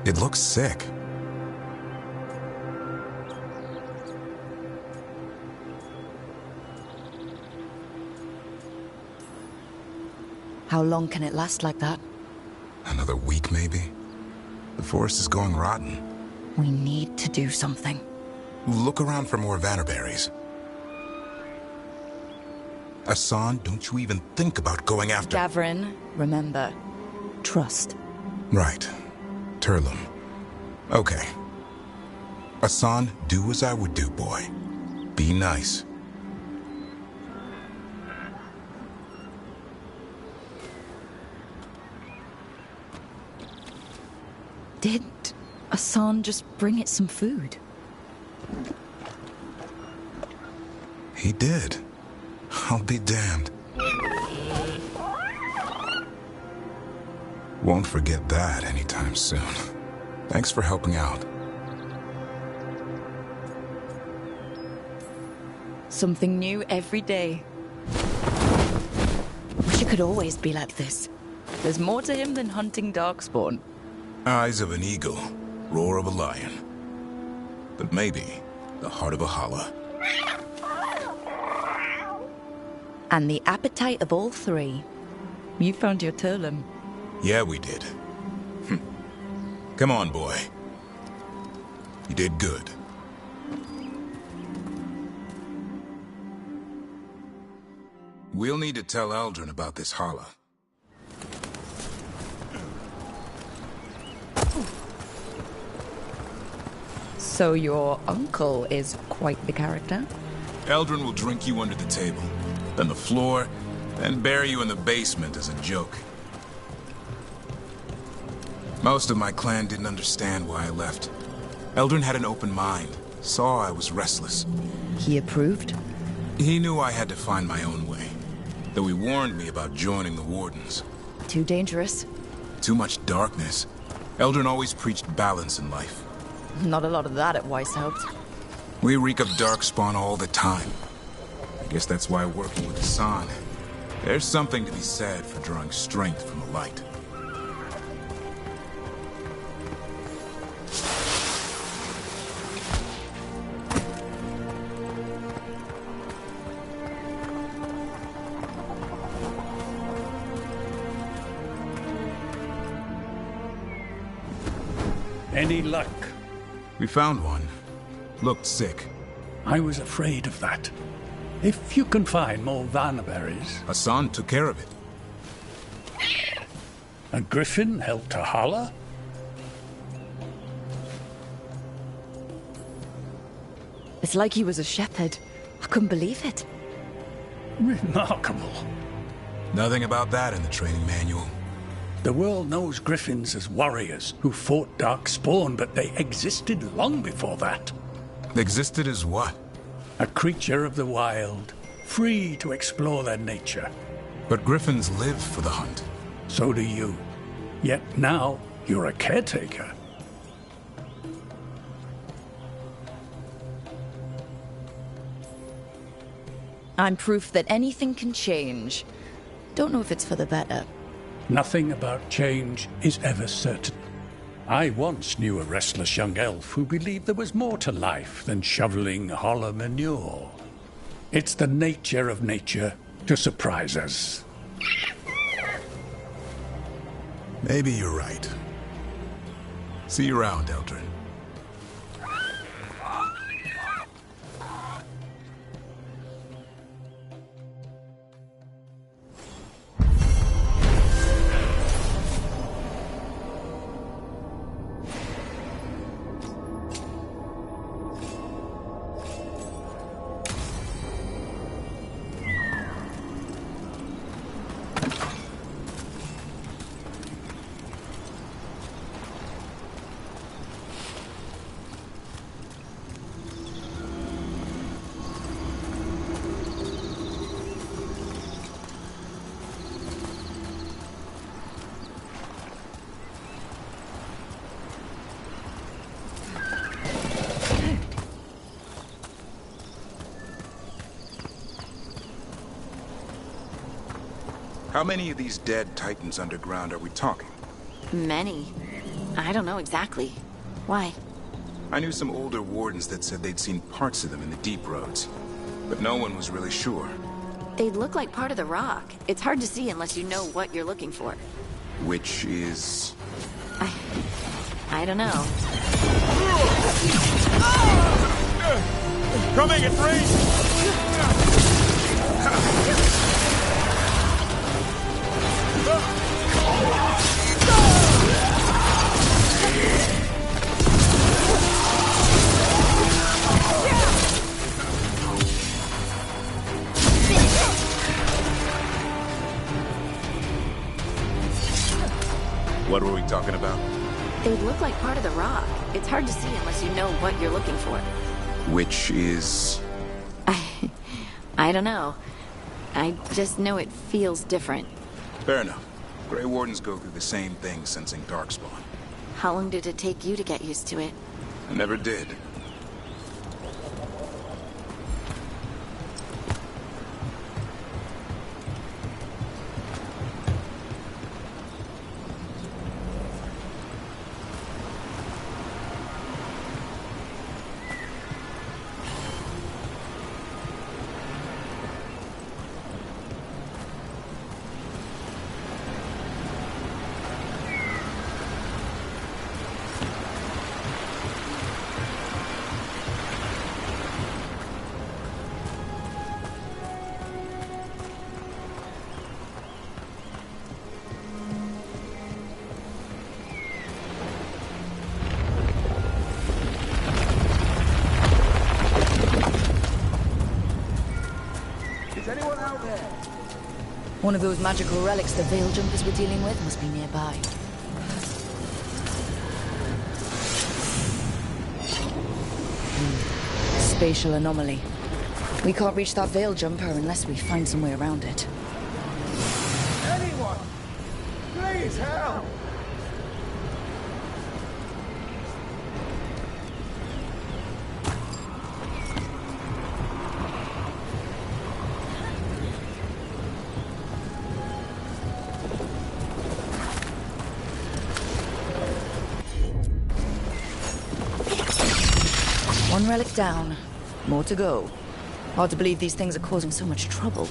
It looks sick. How long can it last like that? Another week, maybe? The forest is going rotten. We need to do something. Look around for more vannerberries. Hassan, don't you even think about going after... Gavrin, remember, trust. Right. Turlum. Okay. Hassan, do as I would do, boy. Be nice. Did Hassan just bring it some food? He did. I'll be damned. Won't forget that anytime soon. Thanks for helping out. Something new every day. Wish it could always be like this. There's more to him than hunting darkspawn. Eyes of an eagle, roar of a lion. But maybe the heart of a Hala. And the appetite of all three. You found your Turlum. Yeah, we did. Come on, boy. You did good. We'll need to tell Eldrin about this Hala. So your uncle is quite the character? Eldrin will drink you under the table, then the floor, then bury you in the basement as a joke. Most of my clan didn't understand why I left. Eldrin had an open mind, saw I was restless. He approved? He knew I had to find my own way, though he warned me about joining the Wardens. Too dangerous? Too much darkness. Eldrin always preached balance in life. Not a lot of that at Weishaupt. We reek of darkspawn all the time. I guess that's why working with Hassan, there's something to be said for drawing strength from the light. Any luck? We found one. Looked sick. I was afraid of that. If you can find more vannerberries... Hassan took care of it. A griffin helped a Hala? It's like he was a shepherd. I couldn't believe it. Remarkable. Nothing about that in the training manual. The world knows griffins as warriors who fought darkspawn, but they existed long before that. Existed as what? A creature of the wild, free to explore their nature. But griffins live for the hunt. So do you. Yet now, You're a caretaker. I'm proof that anything can change. Don't know if it's for the better. Nothing about change is ever certain. I once knew a restless young elf who believed there was more to life than shoveling holler manure. It's the nature of nature to surprise us. Maybe you're right. See you around, Eldrin. How many of these dead Titans underground are we talking? Many. I don't know exactly. Why? I knew some older wardens that said they'd seen parts of them in the deep roads, but no one was really sure. They'd look like part of the rock. It's hard to see unless you know what you're looking for. Which is... I don't know. Coming at range! What were we talking about? They look like part of the rock. It's hard to see unless you know what you're looking for. Which is... I don't know. I just know it feels different. Fair enough. Grey Wardens go through the same thing sensing Darkspawn. How long did it take you to get used to it? I never did. One of those magical relics the Veil Jumpers were dealing with must be nearby. Spatial anomaly. We can't reach that Veil Jumper unless we find some way around it. Anyone! Please help! One relic down. More to go. Hard to believe these things are causing so much trouble.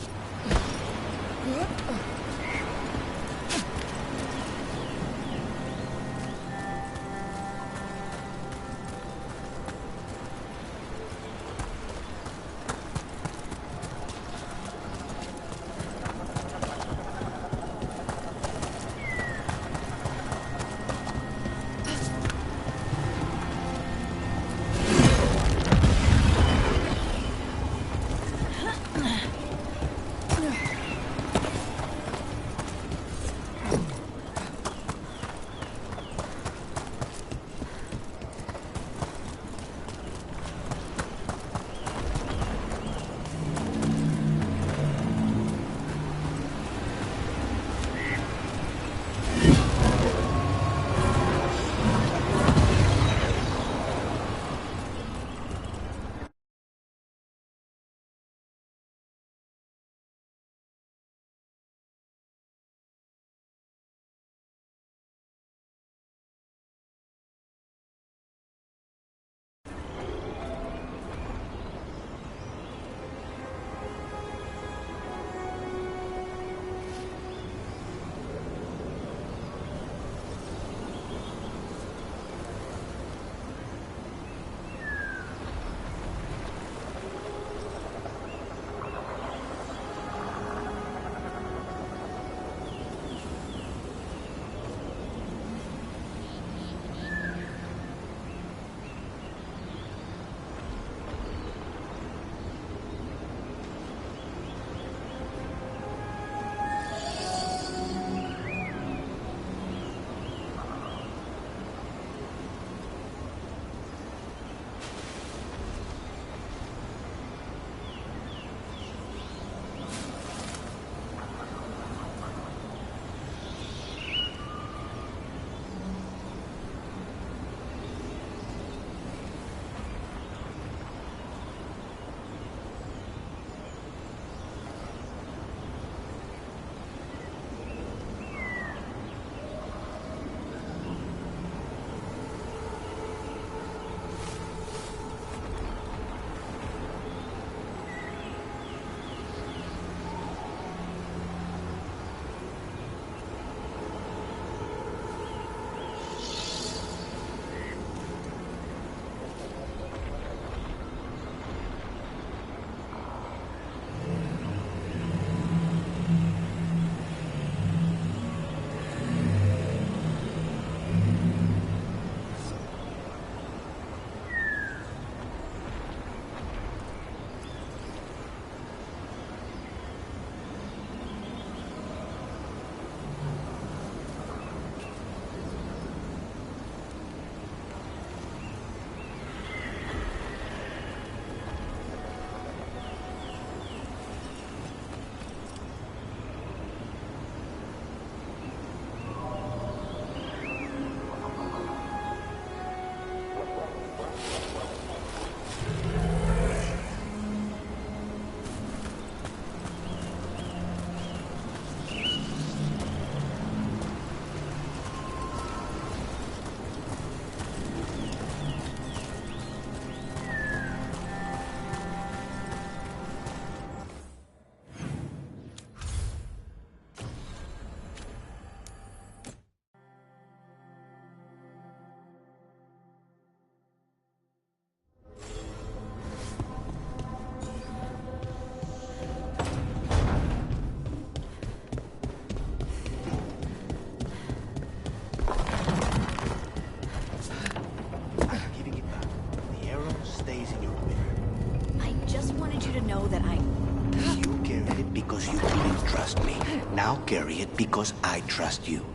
didn't trust me. Now carry it because I trust you.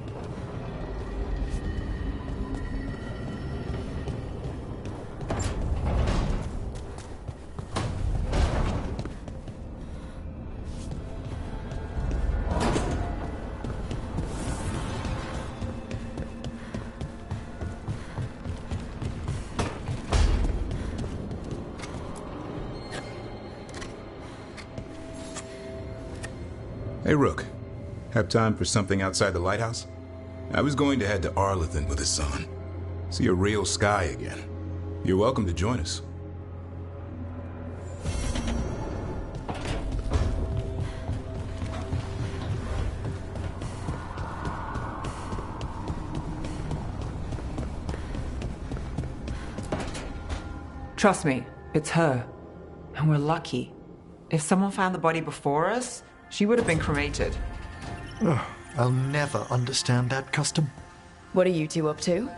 Hey, Rook. Have time for something outside the lighthouse? I was going to head to Arlington with Hassan. See a real sky again. You're welcome to join us. Trust me, it's her. And we're lucky. If someone found the body before us, she would have been cremated. Ugh, I'll never understand that custom. What are you two up to?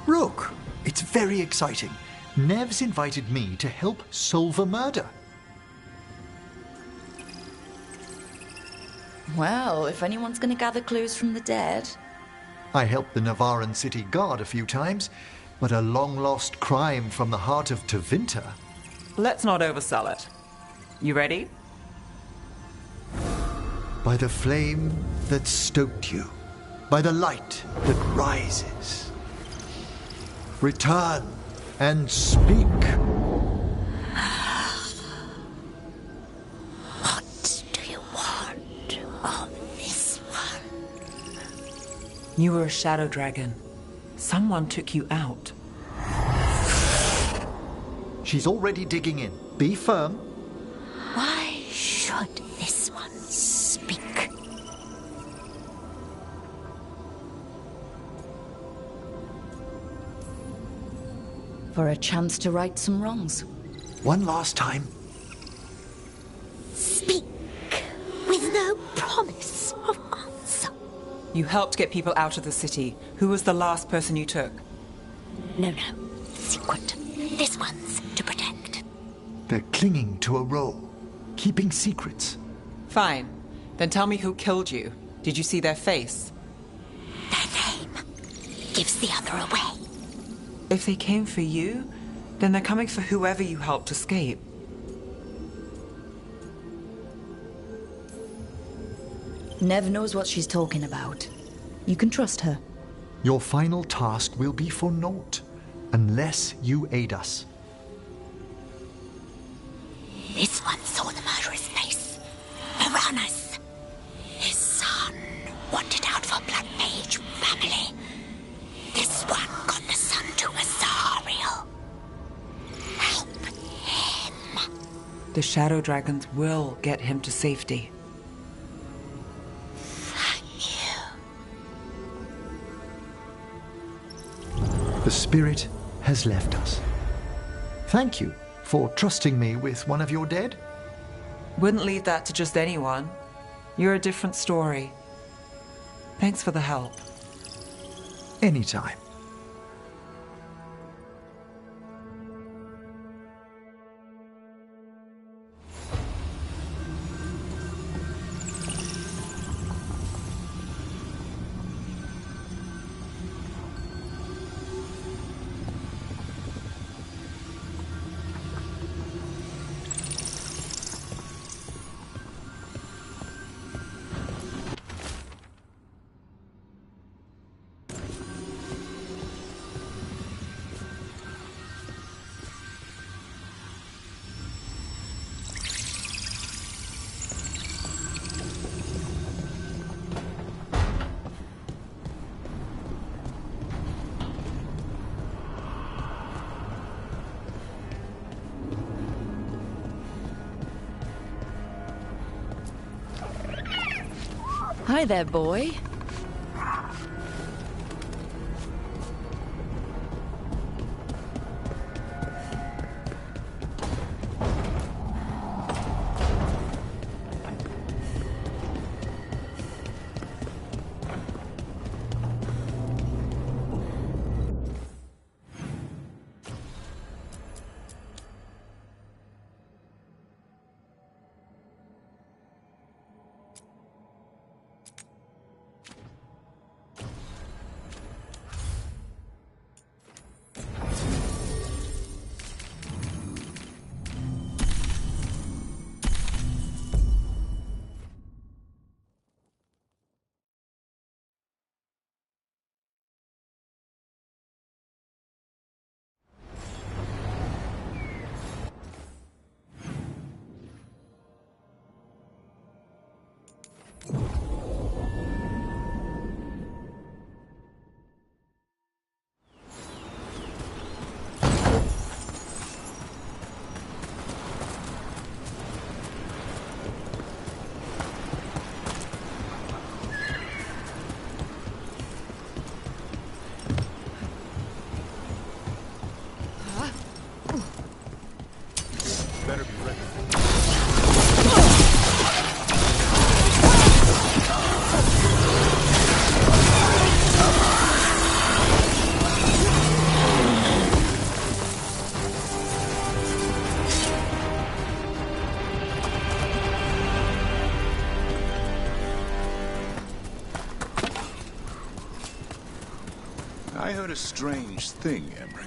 Rook, it's very exciting. Nev's invited me to help solve a murder. Well, if anyone's going to gather clues from the dead... I helped the Navaran city guard a few times, but a long-lost crime from the heart of Tevinter. Let's not oversell it. You ready? By the flame that stoked you, by the light that rises. Return and speak. What do you want of this one? You were a shadow dragon. Someone took you out. She's already digging in. Be firm. Why should this one speak? For a chance to right some wrongs. One last time. Speak with no promise of answer. You helped get people out of the city. Who was the last person you took? No. Secret. This one's to protect. They're clinging to a role, keeping secrets. Fine. Then tell me who killed you. Did you see their face? Their name gives the other away. If they came for you, then they're coming for whoever you helped escape. Nev knows what she's talking about. You can trust her. Your final task will be for naught, unless you aid us. This one saw the murderer's face. Uranus. His son wanted out for blood mage family. This one got the son to Azariel. Help him. The shadow dragons will get him to safety. The spirit has left us. Thank you for trusting me with one of your dead. Wouldn't leave that to just anyone. You're a different story. Thanks for the help. Anytime. Hi there, boy. I heard a strange thing, Emmerich.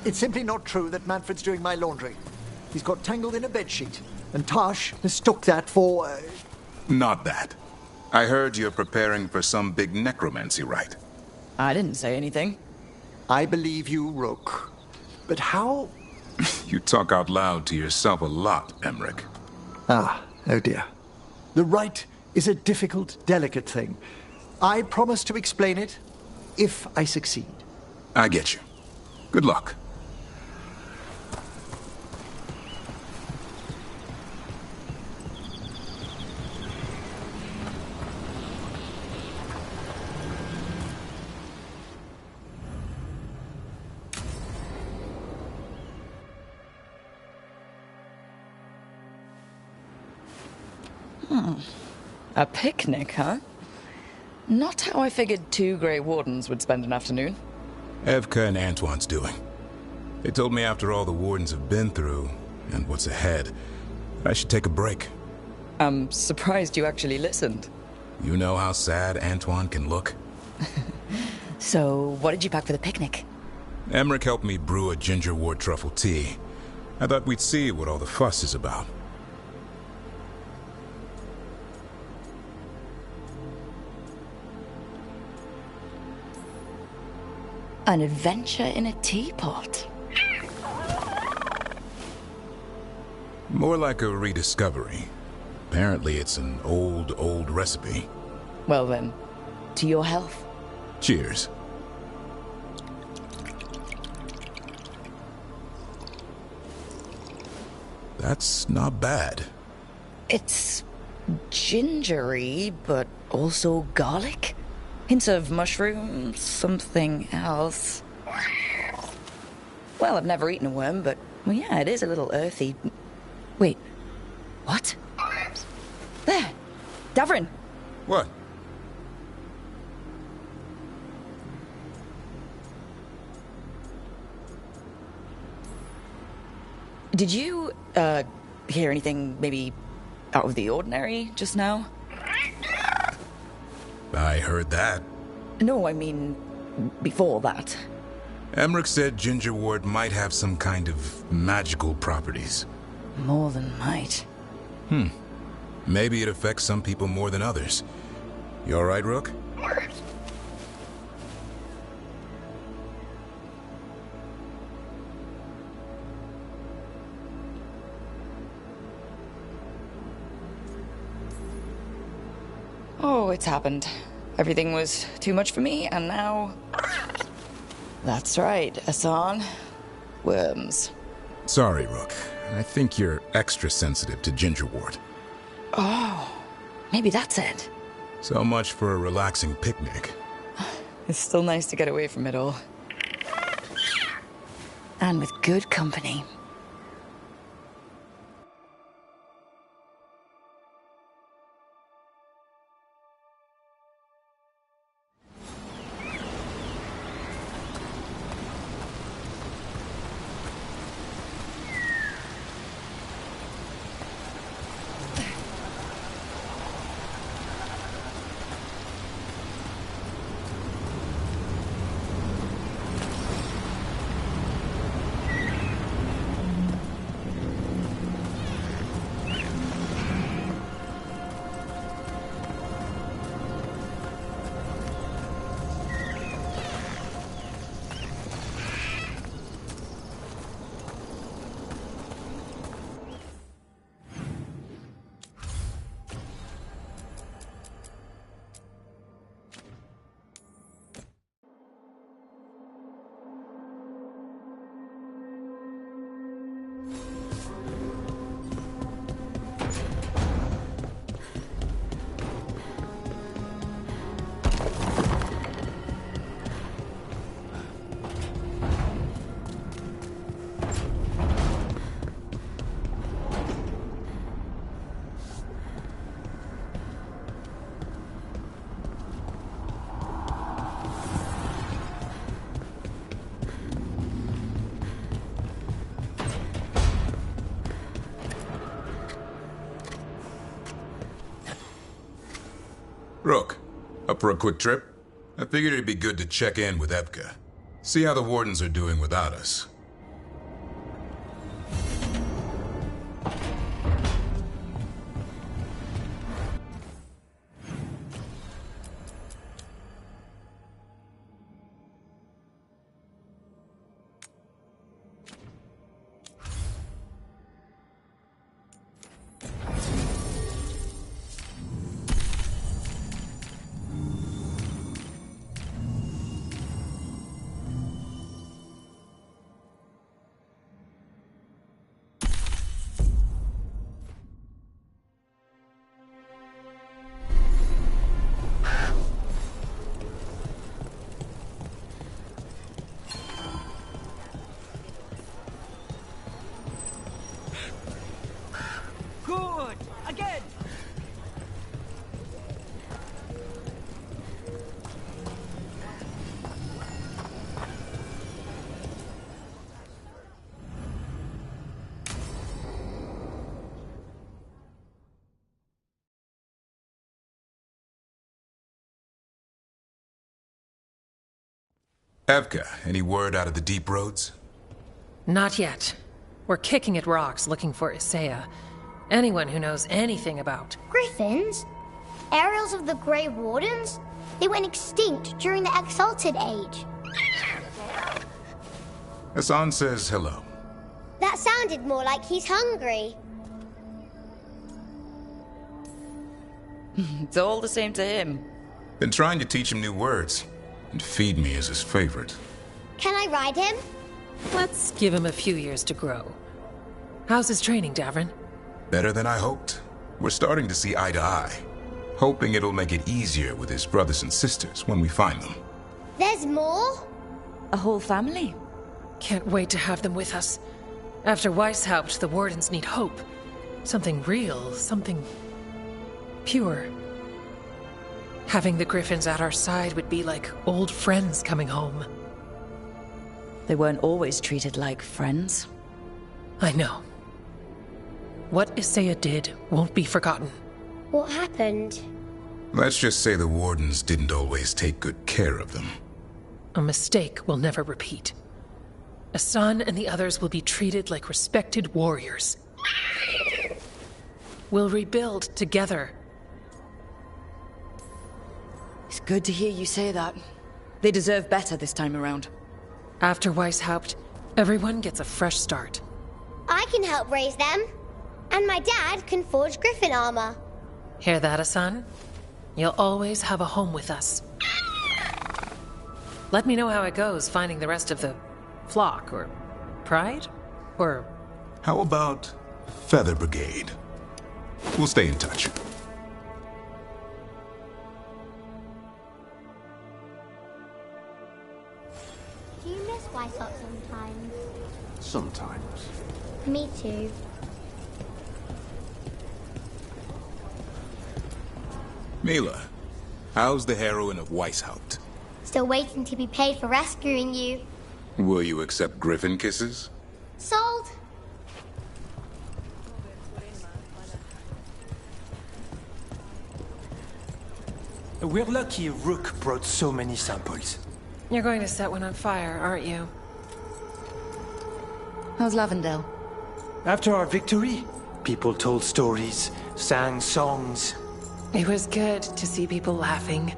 It's simply not true that Manfred's doing my laundry. He's got tangled in a bedsheet, and Tash mistook that for... Not that. I heard you're preparing for some big necromancy rite. I didn't say anything. I believe you, Rook. But how... You talk out loud to yourself a lot, Emmerich. Ah, oh dear. The rite is a difficult, delicate thing. I promise to explain it if I succeed. I get you. Good luck. A picnic, huh? Not how I figured 2 Grey Wardens would spend an afternoon. Evka and Antoine's doing. They told me after all the Wardens have been through, and what's ahead, I should take a break. I'm surprised you actually listened. You know how sad Antoine can look? So, what did you pack for the picnic? Emmerich helped me brew a ginger wort truffle tea. I thought we'd see what all the fuss is about. An adventure in a teapot. More like a rediscovery. Apparently it's an old recipe. Well then, to your health. Cheers. That's not bad. It's gingery, but also garlic. Hints of mushroom, something else. Well, I've never eaten a worm, but well, yeah, it is a little earthy. Wait, what? There, Davrin. What? Did you, hear anything maybe out of the ordinary just now? I heard that. No, I mean, before that. Emmerich said ginger wort might have some kind of magical properties. More than might. Maybe it affects some people more than others. You all right, Rook? Oh, it's happened. Everything was too much for me, and now... That's right, Hassan. Worms. Sorry, Rook. I think you're extra sensitive to ginger wort. Oh, maybe that's it. So much for a relaxing picnic. It's still nice to get away from it all. And with good company. Rook, up for a quick trip? I figured it'd be good to check in with Evka. See how the Wardens are doing without us. Good! Again! Evka, any word out of the deep roads? Not yet. We're kicking at rocks looking for Isaiah. Anyone who knows anything about... Griffins? Aerials of the Grey Wardens? They went extinct during the Exalted Age. Hassan says hello. That sounded more like he's hungry. It's all the same to him. Been trying to teach him new words, and feed me is his favorite. Can I ride him? Let's give him a few years to grow. How's his training, Davrin? Better than I hoped. We're starting to see eye to eye. Hoping it'll make it easier with his brothers and sisters when we find them. There's more? A whole family? Can't wait to have them with us. After Weishaupt, the Wardens need hope. Something real, something... pure. Having the Griffins at our side would be like old friends coming home. They weren't always treated like friends. I know. What Isaiah did won't be forgotten. What happened? Let's just say the Wardens didn't always take good care of them. A mistake will never repeat. Asan and the others will be treated like respected warriors. We'll rebuild together. It's good to hear you say that. They deserve better this time around. After Weishaupt, everyone gets a fresh start. I can help raise them. And my dad can forge Griffin armor. Hear that, Asan? You'll always have a home with us. Let me know how it goes finding the rest of the flock, or pride, or... How about Feather Brigade? We'll stay in touch. Do you miss Weishaupt sometimes? Sometimes. Me too. Mila, how's the heroine of Weishaupt? Still waiting to be paid for rescuing you. Will you accept Griffin kisses? Sold. We're lucky Rook brought so many samples. You're going to set one on fire, aren't you? How's Lavendale? After our victory, people told stories, sang songs. It was good to see people laughing.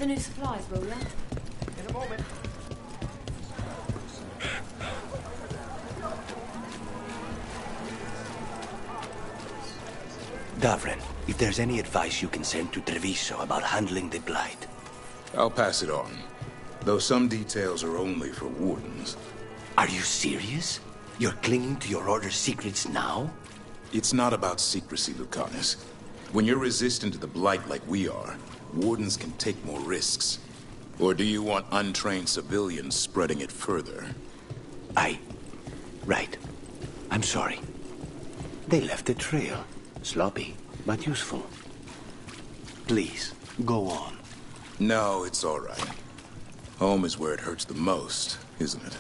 the new supplies, will ya? In a moment. Davren, if there's any advice you can send to Treviso about handling the Blight. I'll pass it on. Though some details are only for wardens. Are you serious? You're clinging to your order's secrets now? It's not about secrecy, Lucanus. When you're resistant to the Blight like we are, wardens can take more risks. Or do you want untrained civilians spreading it further? Right. I'm sorry. They left a trail. Sloppy, but useful. Please, go on. No, it's all right. Home is where it hurts the most, isn't it?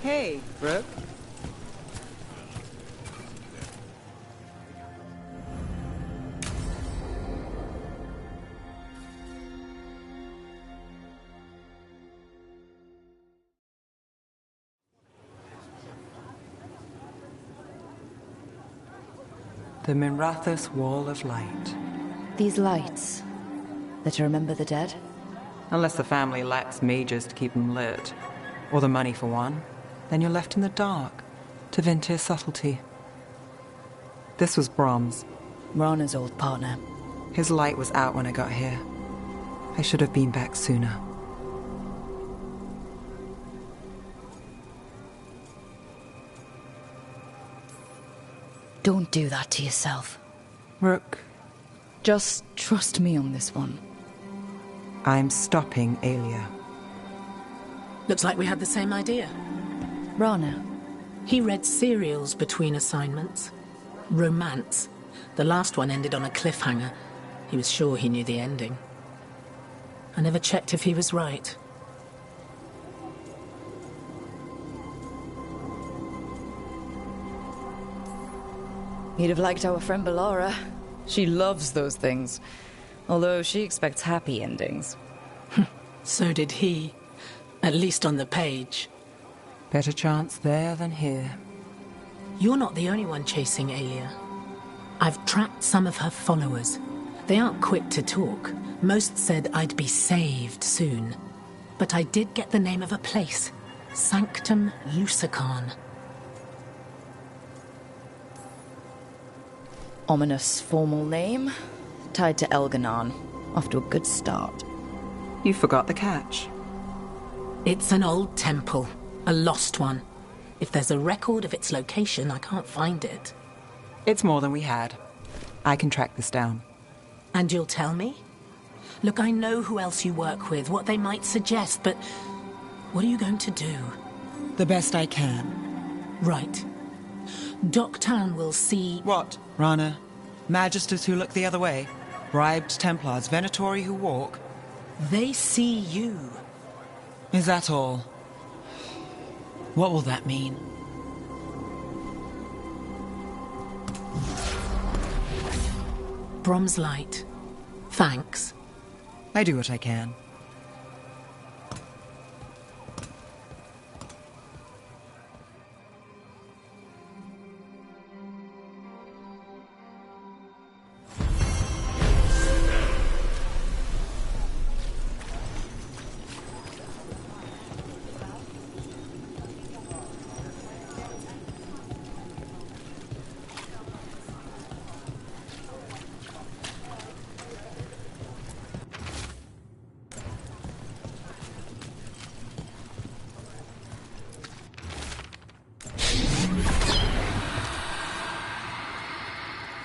Hey, Brooke. The Minrathous Wall of Light. These lights, they're to remember the dead? Unless the family lacks mages to keep them lit, or the money for one, then you're left in the dark to Ventir's subtlety. This was Brom's. Rana's old partner. His light was out when I got here. I should have been back sooner. Don't do that to yourself. Rook. Just trust me on this one. I'm stopping Aelia. Looks like we had the same idea. Rana. He read serials between assignments. Romance. The last one ended on a cliffhanger. He was sure he knew the ending. I never checked if he was right. You'd have liked our friend Bellara. She loves those things. Although she expects happy endings. So did he. At least on the page. Better chance there than here. You're not the only one chasing Aelia. I've tracked some of her followers. They aren't quick to talk. Most said I'd be saved soon. But I did get the name of a place. Sanctum Lusican. Ominous formal name. Tied to Elganon. Off to a good start. You forgot the catch. It's an old temple. A lost one. If there's a record of its location, I can't find it. It's more than we had. I can track this down. And you'll tell me? Look, I know who else you work with, what they might suggest, but what are you going to do? The best I can. Right. Docktown will see... What, Rana? Magisters who look the other way? Bribed Templars, Venatori who walk? They see you. Is that all? What will that mean? Brom's light. Thanks. I do what I can.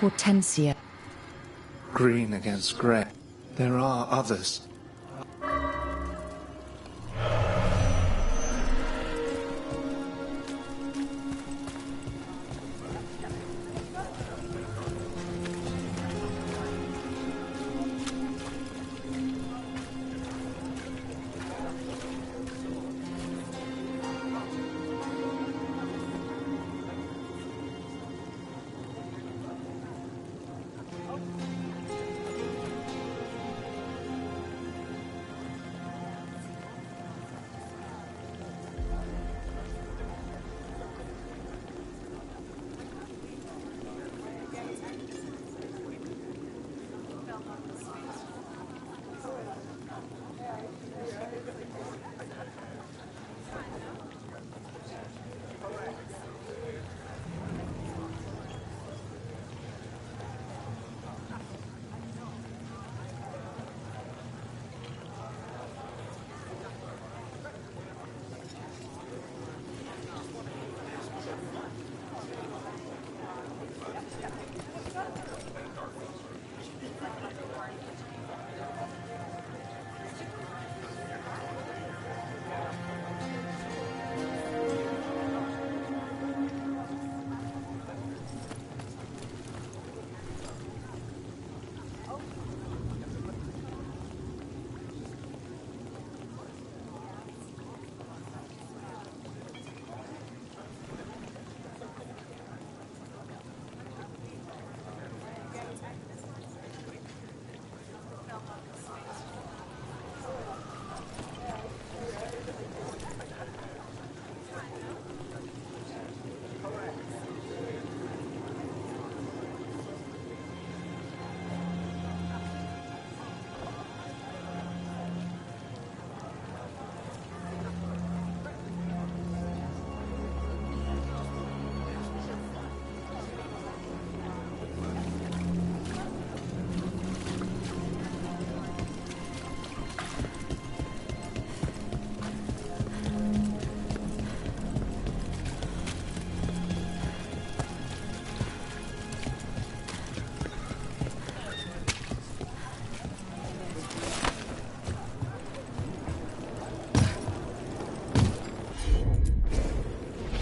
Hortensia. Green against grey. There are others.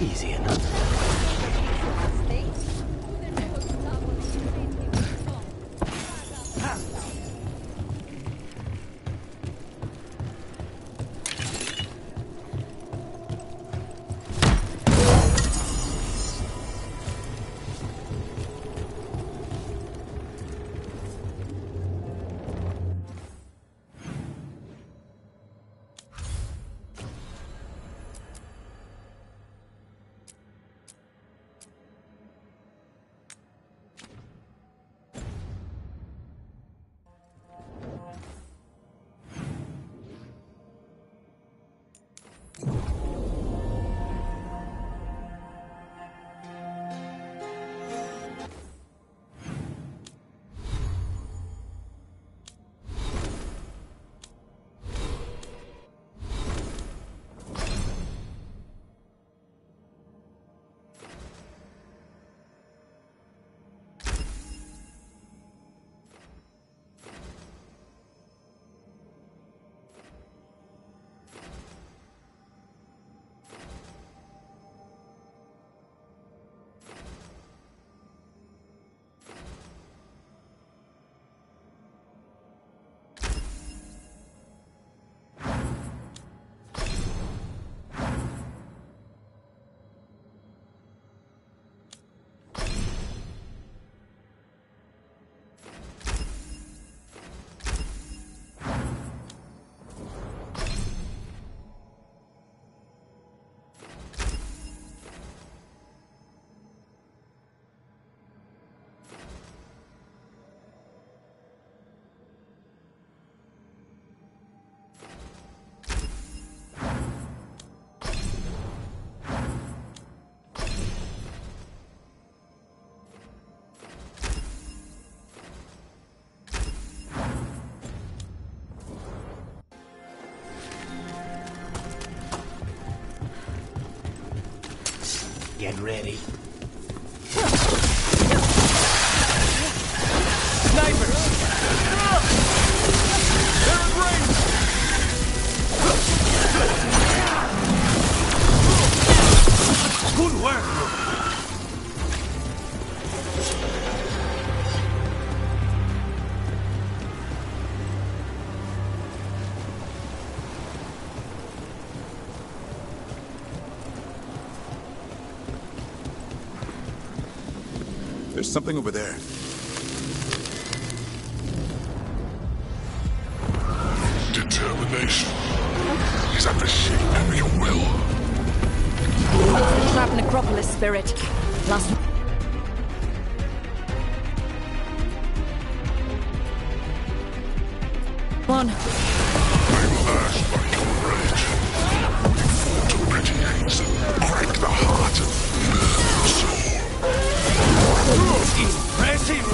Easy enough. Get ready. Snipers! They're in range! Good work! There's something over there. Determination is at the shape of your will. The trap necropolis spirit. Last one. I will ask by your rage. You fought to pretty things and break the heart of the soul. Impressive!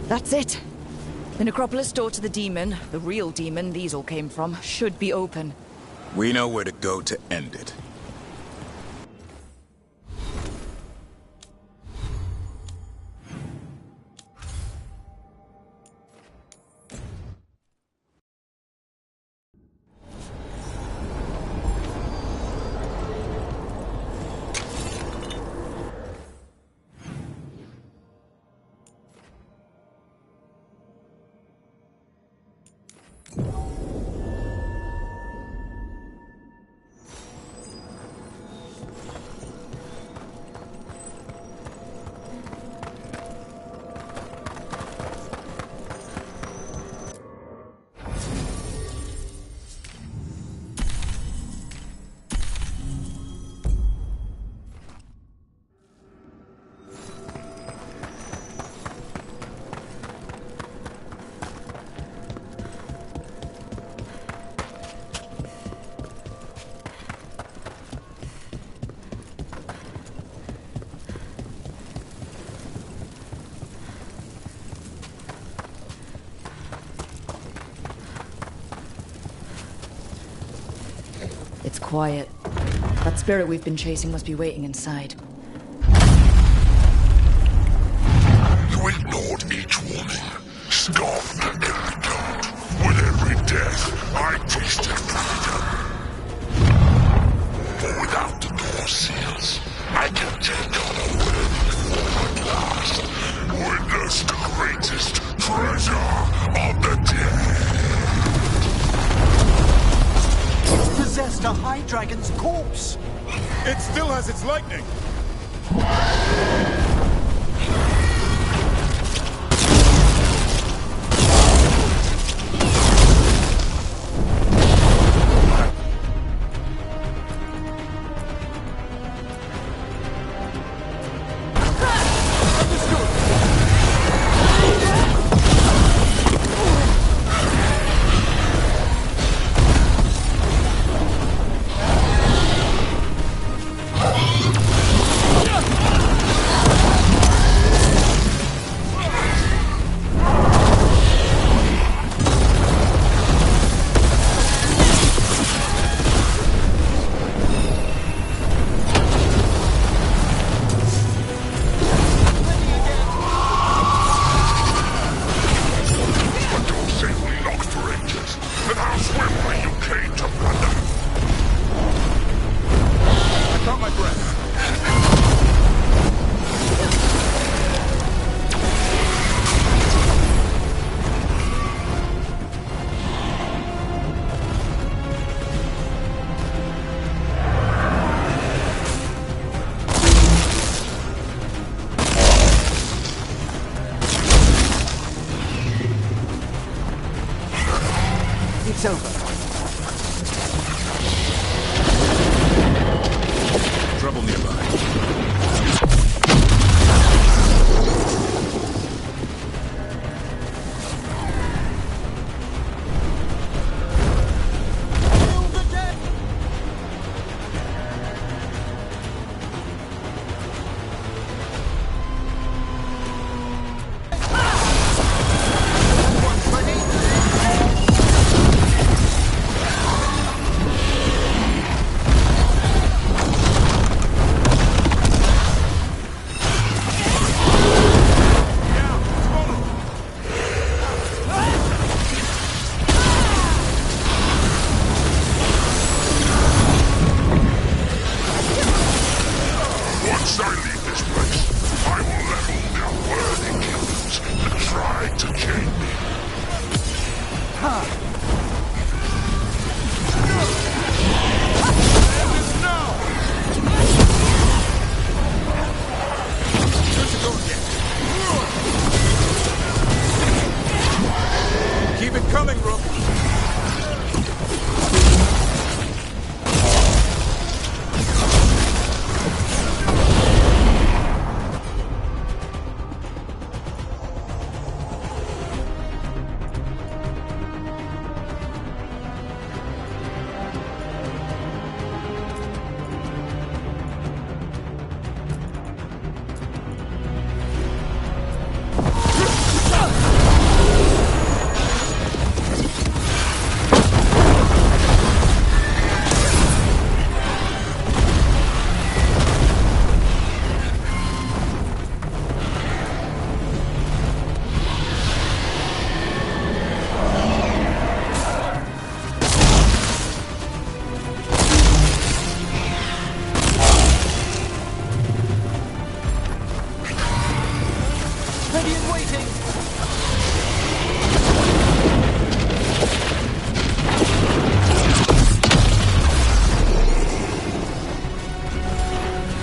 That's it. The necropolis door to the demon, the real demon these all came from, should be open. We know where to go to end it. It's quiet. That spirit we've been chasing must be waiting inside. You ignored each warning. Scoffed and cant. With every death, I tasted freedom. But without the door seals, I can take on a worthy form at last. Witness the greatest treasure of the dead. Possessed a high dragon's corpse. It still has its lightning. It's over. Trouble nearby. Once I leave this place, I will level their worthy killers that try to chain me. Keep it coming, Rook.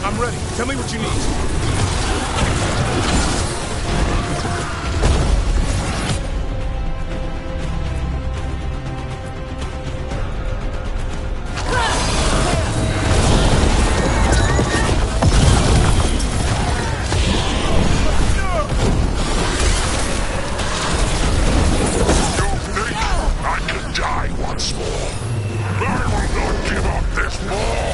I'm ready. Tell me what you need. I can die once more. I will not give up this war.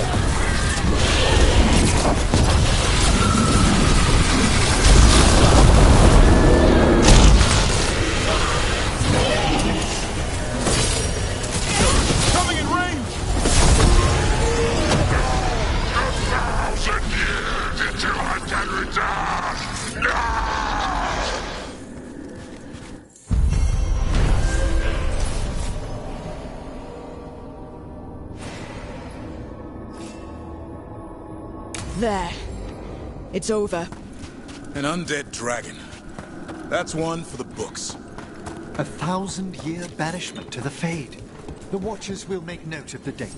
There. It's over. An undead dragon. That's one for the books. 1,000-year banishment to the Fade. The Watchers will make note of the date.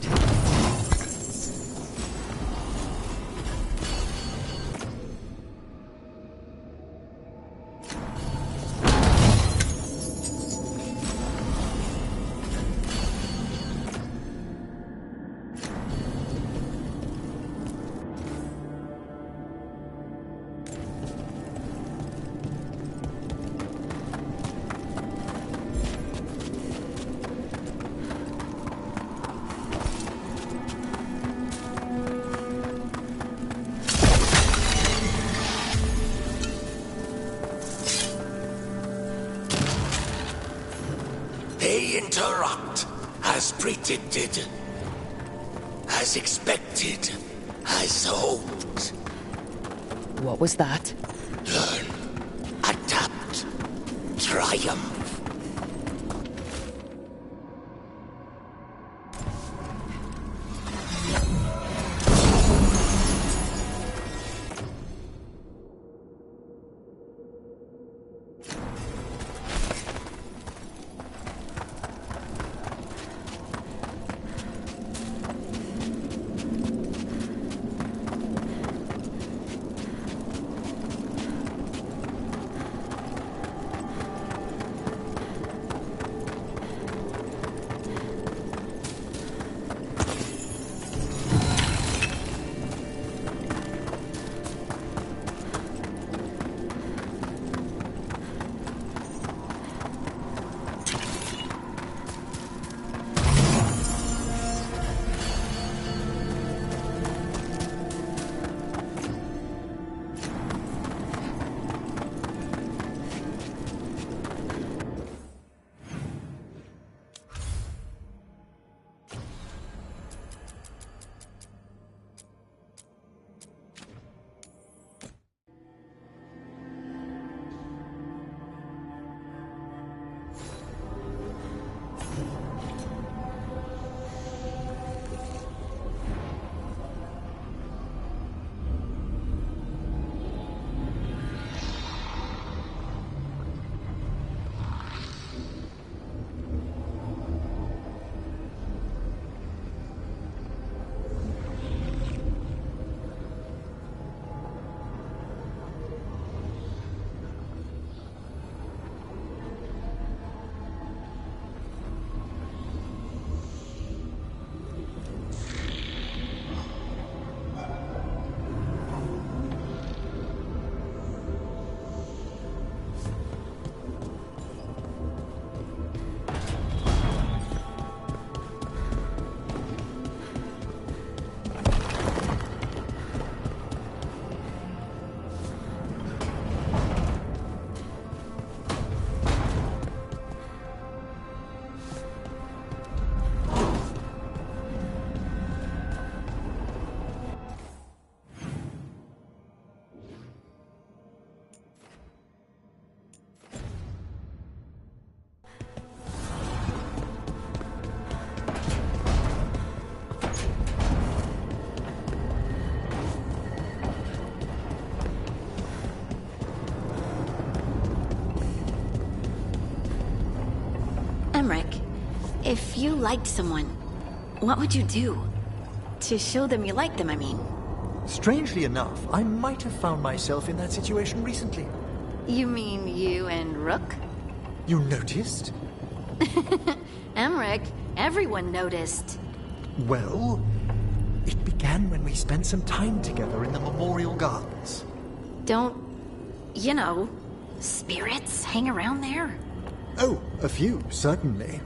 They interrupt, as predicted, as expected, as hoped. What was that? Learn, adapt, triumph. Emmerich, if you liked someone, what would you do? To show them you like them, I mean. Strangely enough, I might have found myself in that situation recently. You mean you and Rook? You noticed? Emmerich, everyone noticed. Well, it began when we spent some time together in the Memorial Gardens. Don't, you know, spirits hang around there? Oh, a few, certainly.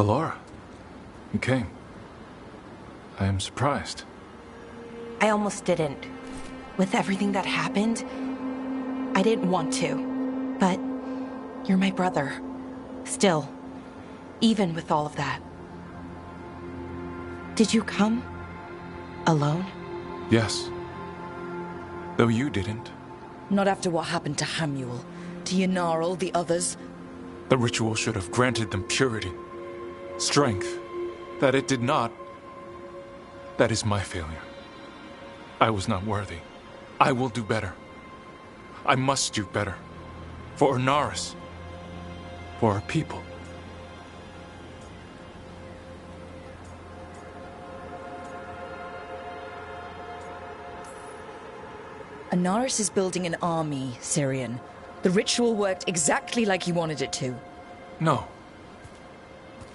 Ballora, you came. I am surprised. I almost didn't. With everything that happened, I didn't want to. But you're my brother. Still, even with all of that. Did you come? Alone? Yes. Though you didn't. Not after what happened to Hamuel, to Yanarl, the others. The ritual should have granted them purity, strength. That it did not. That is my failure. I was not worthy. I will do better. I must do better. For Ornaris. For our people. Ornaris is building an army, Syrian. The ritual worked exactly like he wanted it to. No.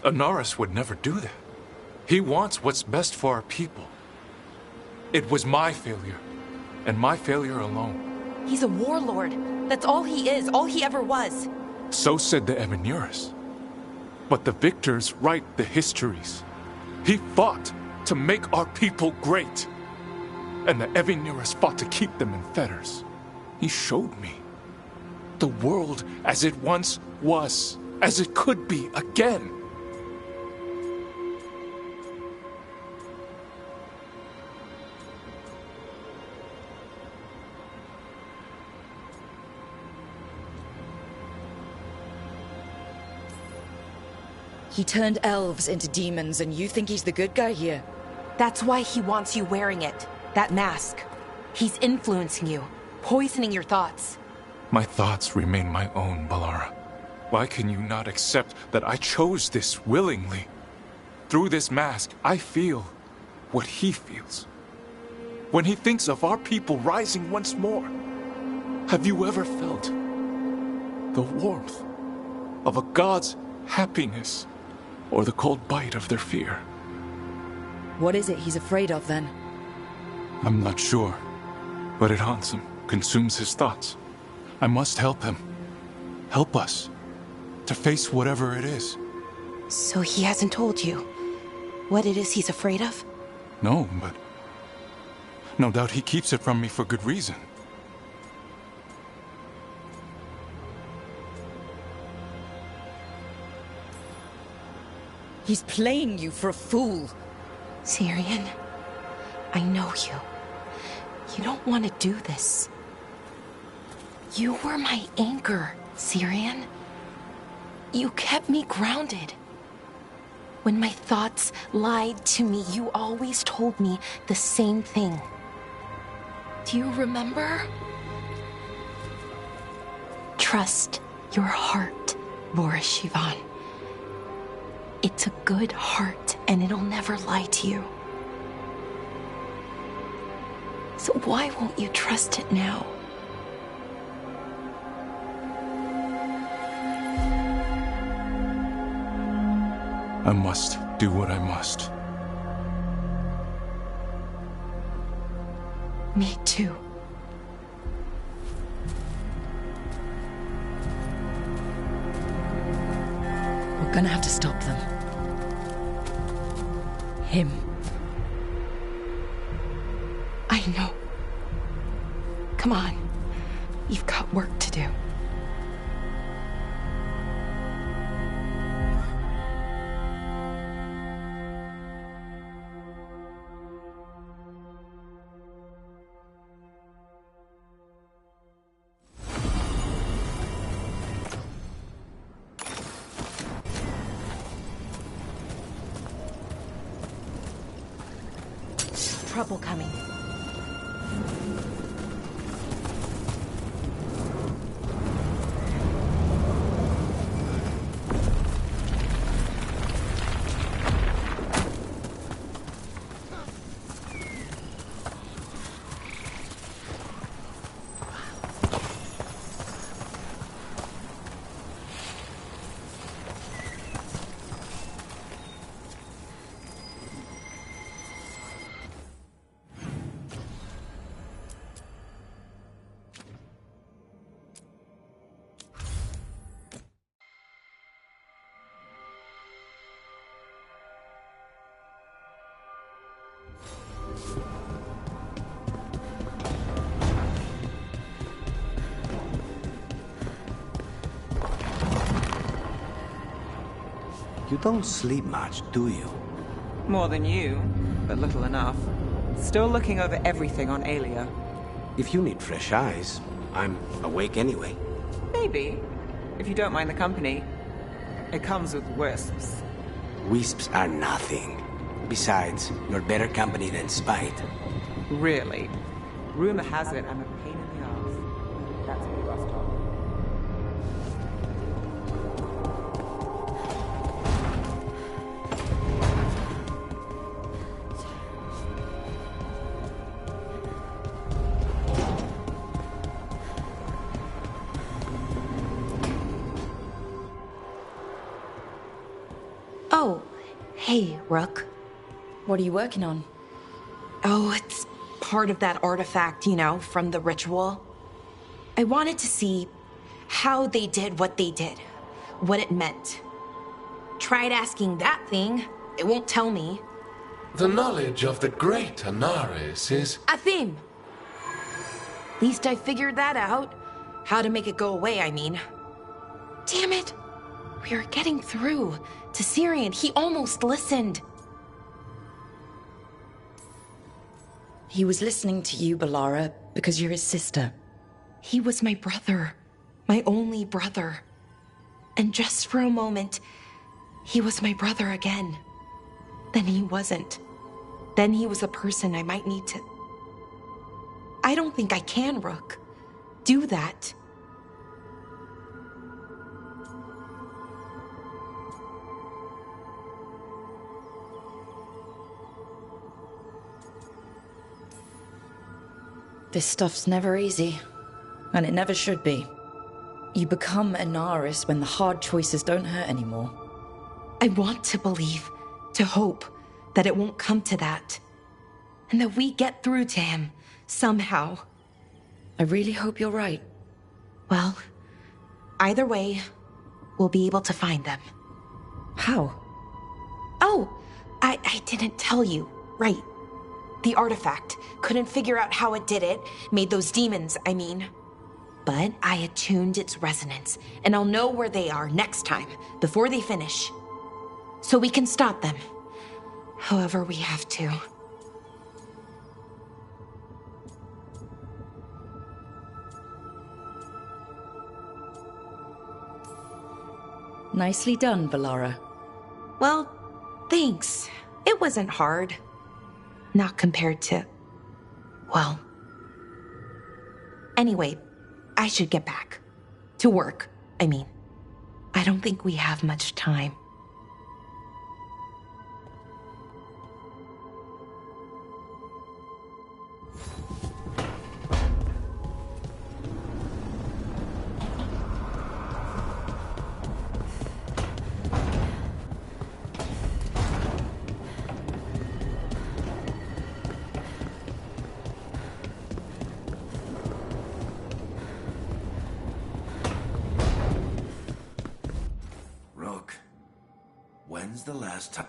Ornaris would never do that. He wants what's best for our people. It was my failure, and my failure alone. He's a warlord. That's all he is, all he ever was. So said the Evinuris. But the victors write the histories. He fought to make our people great. And the Evinuris fought to keep them in fetters. He showed me the world as it once was, as it could be again. He turned elves into demons, and you think he's the good guy here? That's why he wants you wearing it. That mask. He's influencing you, poisoning your thoughts. My thoughts remain my own, Ballora. Why can you not accept that I chose this willingly? Through this mask, I feel what he feels. When he thinks of our people rising once more, have you ever felt the warmth of a god's happiness or the cold bite of their fear? What is it he's afraid of, then? I'm not sure, but it haunts him, consumes his thoughts. I must help him. Help us to face whatever it is. So he hasn't told you what it is he's afraid of? No, but no doubt he keeps it from me for good reason. He's playing you for a fool. Syrian, I know you. You don't want to do this. You were my anchor, Syrian. You kept me grounded. When my thoughts lied to me, you always told me the same thing. Do you remember? Trust your heart, Boris Shivan. It's a good heart, and it'll never lie to you. So why won't you trust it now? I must do what I must. Me too. We're gonna have to stop them. Him. I know. Come on. You've got work to do. Trouble coming. You don't sleep much, do you? More than you, but little enough. Still looking over everything on Aelia. If you need fresh eyes, I'm awake anyway. Maybe, if you don't mind the company. It comes with wisps. Wisps are nothing. Besides, you're better company than spite. Really? Rumor has it I'm a pain in the ass. That's what you asked Tom. Oh, hey, Rook. What are you working on? Oh, it's part of that artifact, you know, from the ritual. I wanted to see how they did what they did, what it meant. Tried asking that thing, it won't tell me. The knowledge of the great Anaris is... A theme! Least I figured that out. How to make it go away, I mean. Damn it! We are getting through to Syrian. He almost listened. He was listening to you, Balara, because you're his sister. He was my brother. My only brother. And just for a moment, he was my brother again. Then he wasn't. Then he was a person I might need to... I don't think I can, Rook. Do that. This stuff's never easy, and it never should be. You become Anaris when the hard choices don't hurt anymore. I want to believe, to hope, that it won't come to that. And that we get through to him, somehow. I really hope you're right. Well, either way, we'll be able to find them. How? Oh, I didn't tell you. Right. The artifact. Couldn't figure out how it did it. Made those demons, I mean. But I attuned its resonance, and I'll know where they are next time, before they finish. So we can stop them. However we have to. Nicely done, Balara. Well, thanks. It wasn't hard. Not compared to... well... Anyway, I should get back. To work, I mean. I don't think we have much time. When's the last time?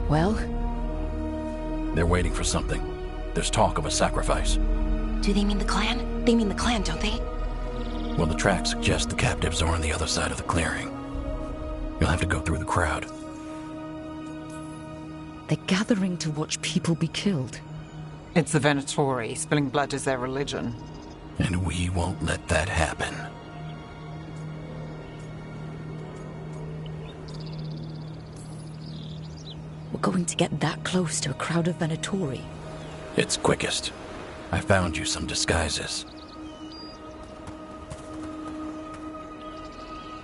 Well? They're waiting for something. There's talk of a sacrifice. Do they mean the clan? They mean the clan, don't they? Well, the tracks suggest the captives are on the other side of the clearing. You'll have to go through the crowd. They're gathering to watch people be killed. It's the Venatori. Spilling blood is their religion. And we won't let that happen. We're going to get that close to a crowd of Venatori. It's quickest. I found you some disguises.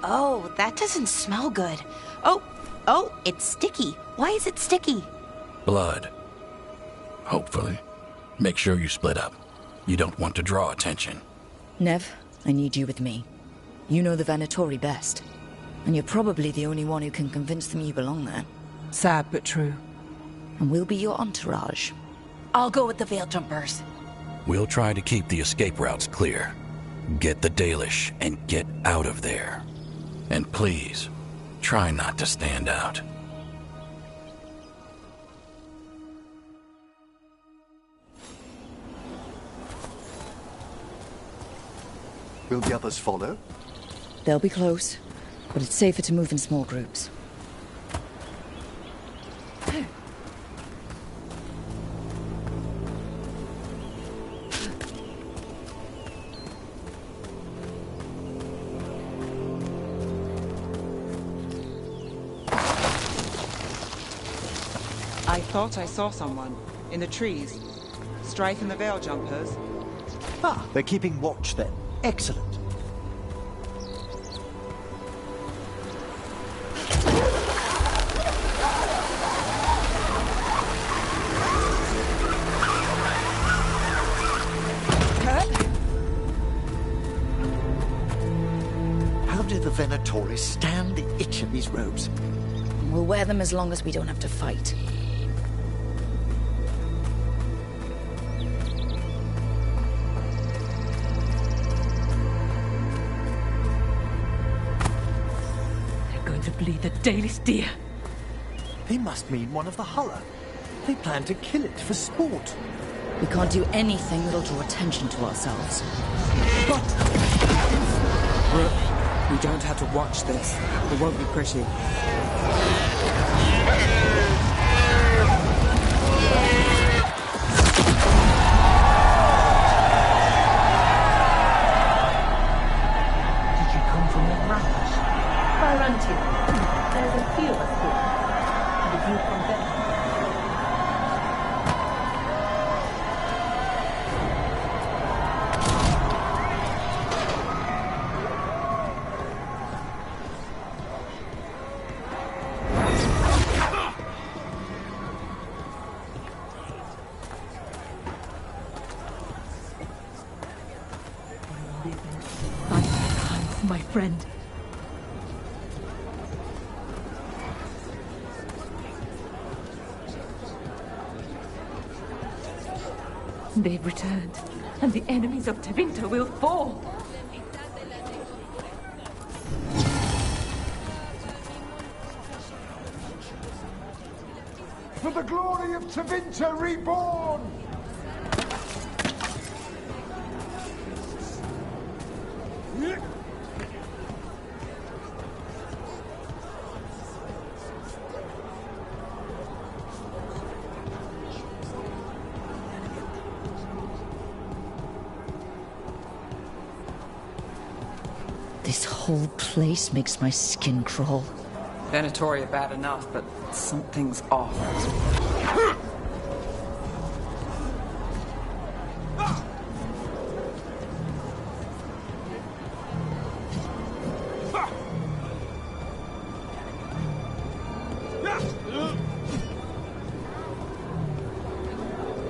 Oh, that doesn't smell good. Oh, it's sticky. Why is it sticky? Blood. Hopefully. Make sure you split up. You don't want to draw attention. Nev, I need you with me. You know the Venatori best. And you're probably the only one who can convince them you belong there. Sad but true. And we'll be your entourage. I'll go with the Veil Jumpers. We'll try to keep the escape routes clear. Get the Dalish and get out of there. And please, try not to stand out. Will the others follow? They'll be close, but it's safer to move in small groups. I thought I saw someone. In the trees. Strafing the Veil Jumpers. Ah, they're keeping watch then. Excellent. How do the Venatori stand the itch of these robes? We'll wear them as long as we don't have to fight. To bleed the Dalish deer. They must mean one of the Hulla. They plan to kill it for sport. We can't do anything that'll draw attention to ourselves. But... we don't have to watch this. It won't be pretty. Did you come from the ranch? There's a few of us here. Did you from them? My friend. They've returned, and the enemies of Tevinter will fall. For the glory of Tevinter reborn! This whole place makes my skin crawl. Venatori are bad enough, but something's off.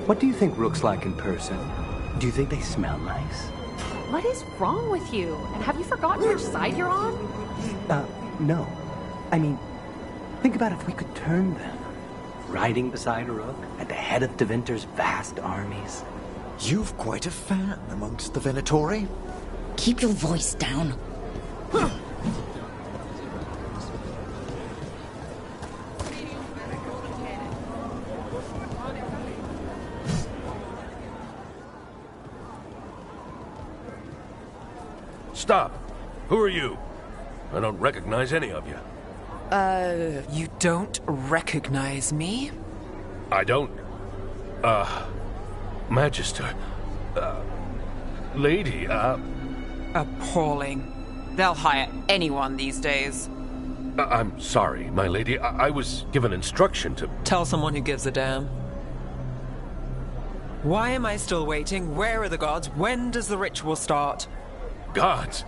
What do you think Rook's like in person? Do you think they smell nice? What is wrong with you? And have you forgotten which side you're on? No. I mean, think about if we could turn them. Riding beside Rook, at the head of Tevinter's vast armies. You've quite a fan amongst the Venatori. Keep your voice down. Stop! Who are you? I don't recognize any of you. You don't recognize me? I don't... Magister... Lady, Appalling. They'll hire anyone these days. I'm sorry, my lady. I was given instruction to... Tell someone who gives a damn. Why am I still waiting? Where are the gods? When does the ritual start? Gods?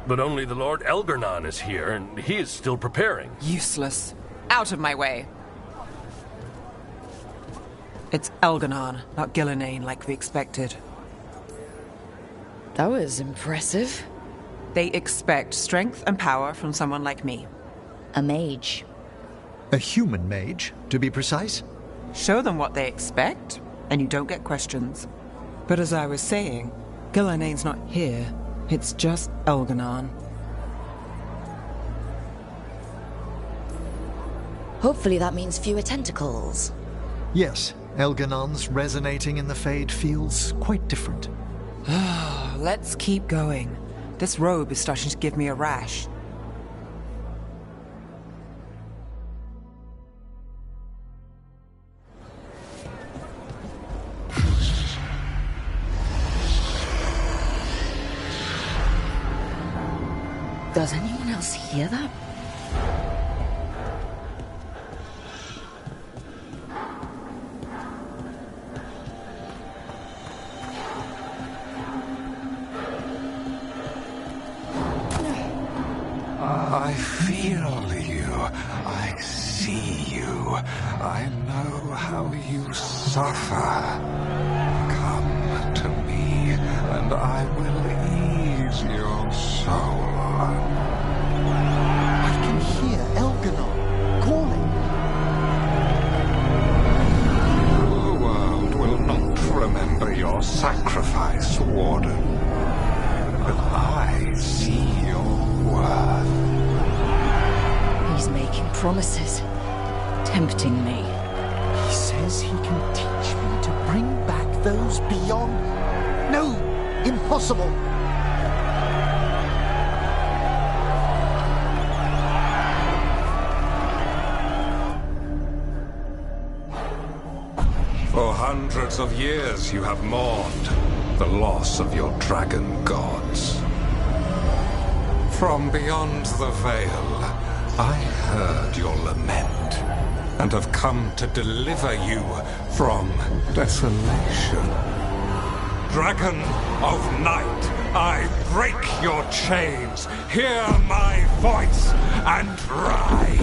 But only the Lord Elgarnon is here, and he is still preparing. Useless. Out of my way. It's Elgarnon, not Gillenane, like we expected. That was impressive. They expect strength and power from someone like me. A mage. A human mage, to be precise. Show them what they expect, and you don't get questions. But as I was saying, Gillenane's not here. It's just Elgarnon. Hopefully that means fewer tentacles. Yes, Elgarnon's resonating in the Fade feels quite different. Let's keep going. This robe is starting to give me a rash. Does anyone else hear that? I feel you. I see you. I know how you suffer. Come to me, and I will ease your soul. I can hear Elgarnon calling. The world will not remember your sacrifice, Warden. But I see your worth. He's making promises, tempting me. He says he can teach me to bring back those beyond. No! Impossible! For hundreds of years you have mourned the loss of your dragon gods. From beyond the veil, I heard your lament, and have come to deliver you from desolation. Dragon of night, I break your chains. Hear my voice and rise.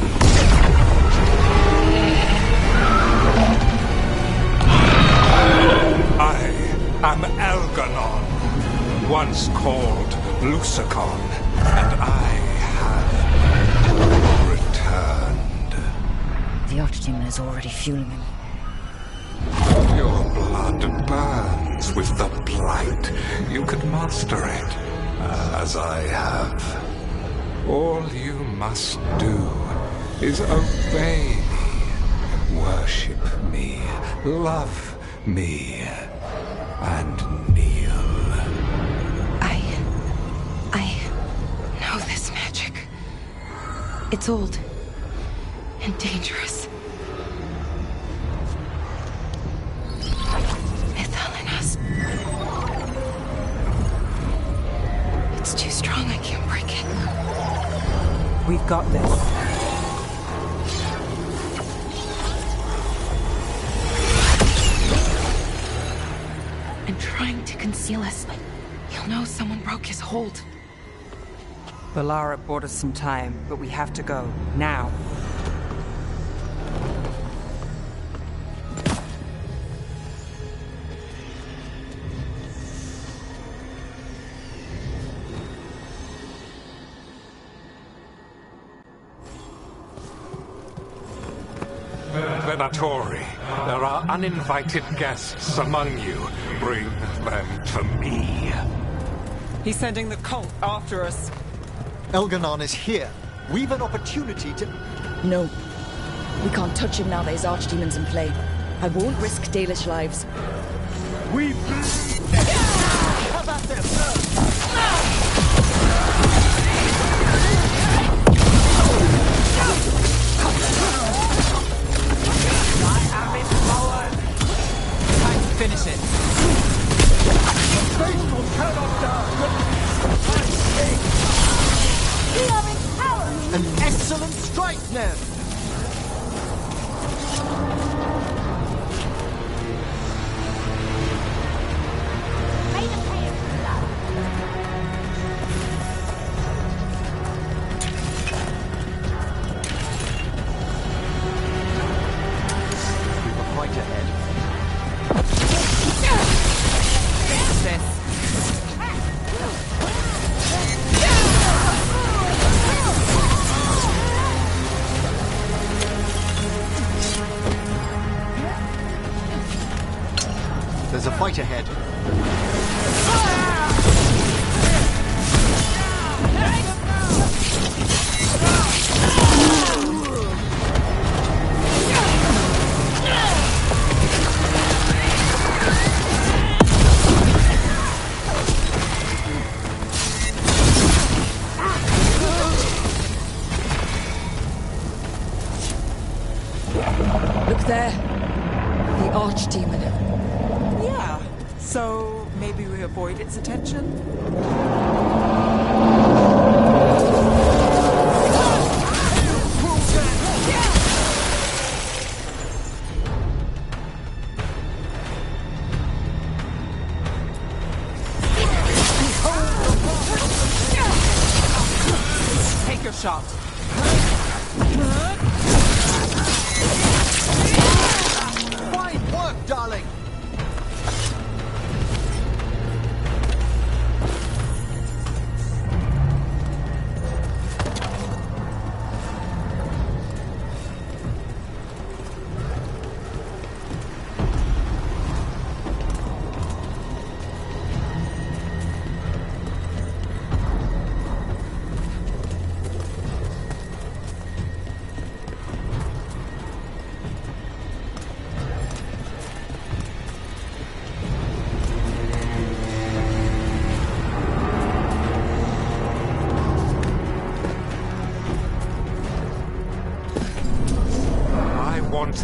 I am Elgarnon, once called Lucicon, and I have returned. The Archdemon is already fueling him. Your blood burns with the blight. You could master it, as I have. All you must do is obey me, worship me, love me, and kneel. I know this magic. It's old and dangerous. Mythalinas. It's too strong, I can't break it. We've got this. I'm trying to conceal us. He'll know someone broke his hold. Balara bought us some time, but we have to go. Now. Venatori, there are uninvited guests among you. Bring them to me. He's sending the cult after us. Elgarnon is here. We've an opportunity to... No. We can't touch him now that his archdemons in play. I won't risk Dalish lives. How about this? fight ahead. There's a fight ahead. Look there. The archdemon. Yeah. So maybe we avoid its attention? Take your shot. Fine work, darling!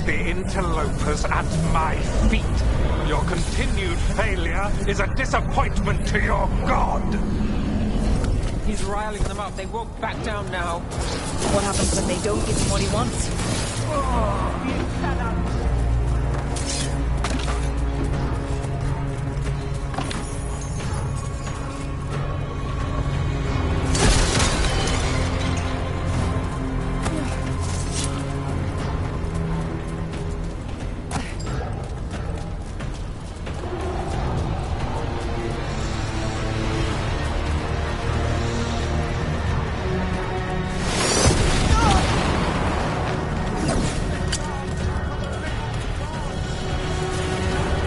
The interlopers at my feet. Your continued failure is a disappointment to your god. He's riling them up. They won't back down now. What happens when they don't give him what he wants?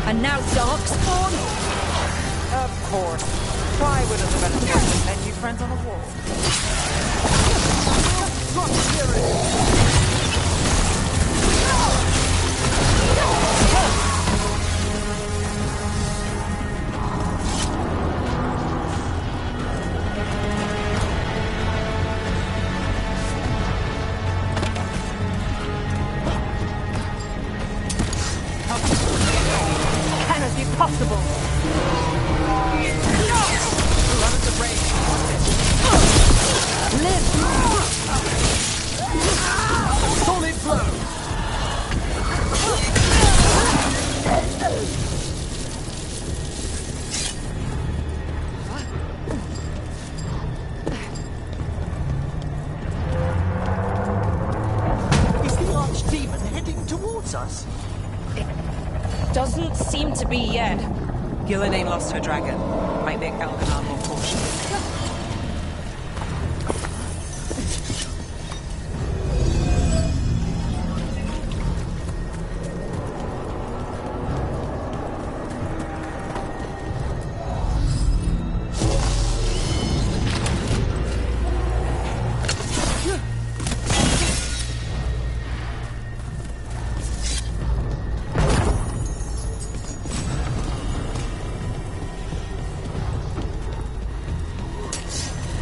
And now Darkspawn? Of course. Try Widows of Entertainment and new friends on the wall. Can it be possible? Run at the range. Solid blow! Is the archdemon heading towards us? Doesn't seem to be yet. Gillian lost her dragon. Might make Elganon more cautious.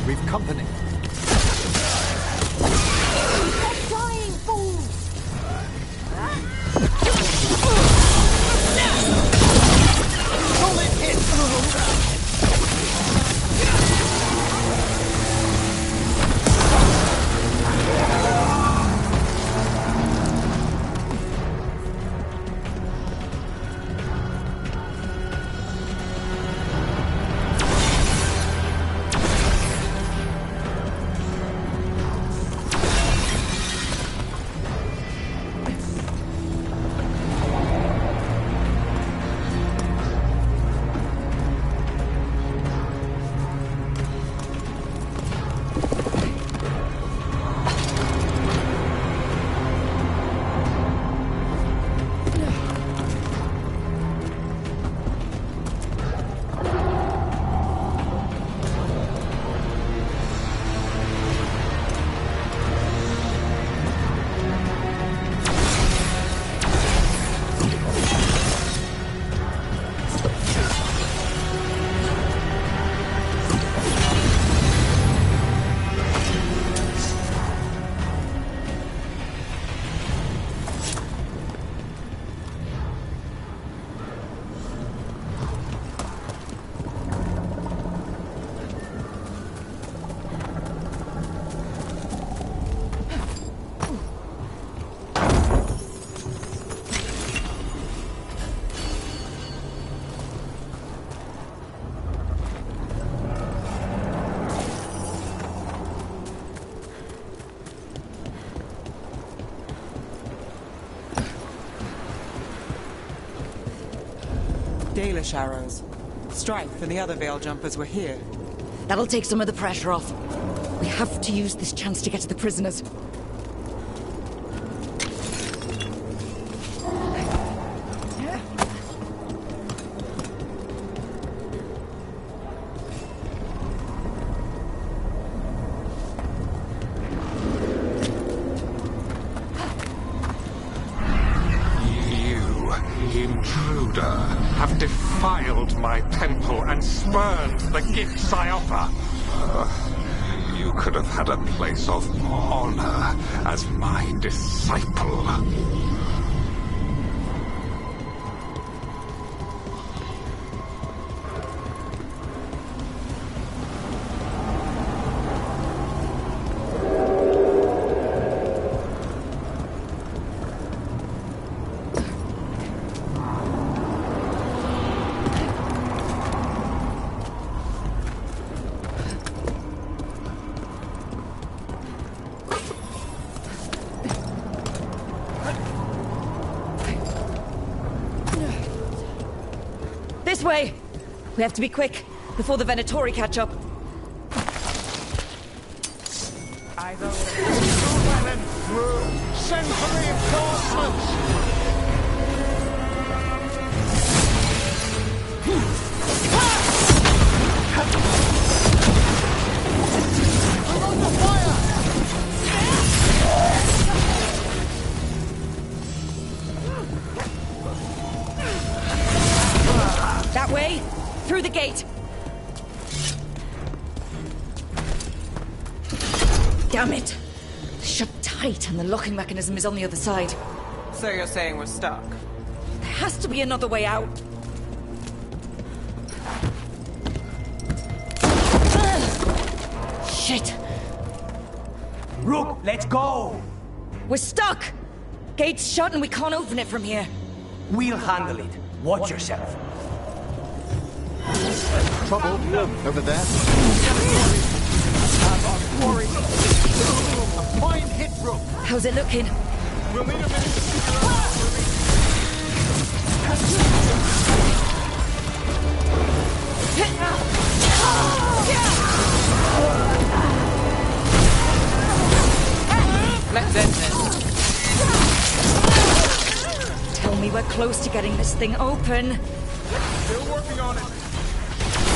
We've company. Dying fools! Solid hit! Dalish arrows. Strife and the other Veil Jumpers were here. That'll take some of the pressure off. We have to use this chance to get to the prisoners. Have defiled my temple and spurned the gifts I offer. You could have had a place of honor as my disciple. This way! We have to be quick, before the Venatori catch up. Send for reinforcements! That way, through the gate. Damn it! Shut tight, and the locking mechanism is on the other side. So you're saying we're stuck? There has to be another way out. Shit! Rook, let's go! We're stuck! Gate's shut and we can't open it from here. We'll handle it. Watch yourself. Trouble over there. A fine hit, Rook. How's it looking? We'll need a minute to figure out Let's end this. Tell me we're close to getting this thing open. Still working on it.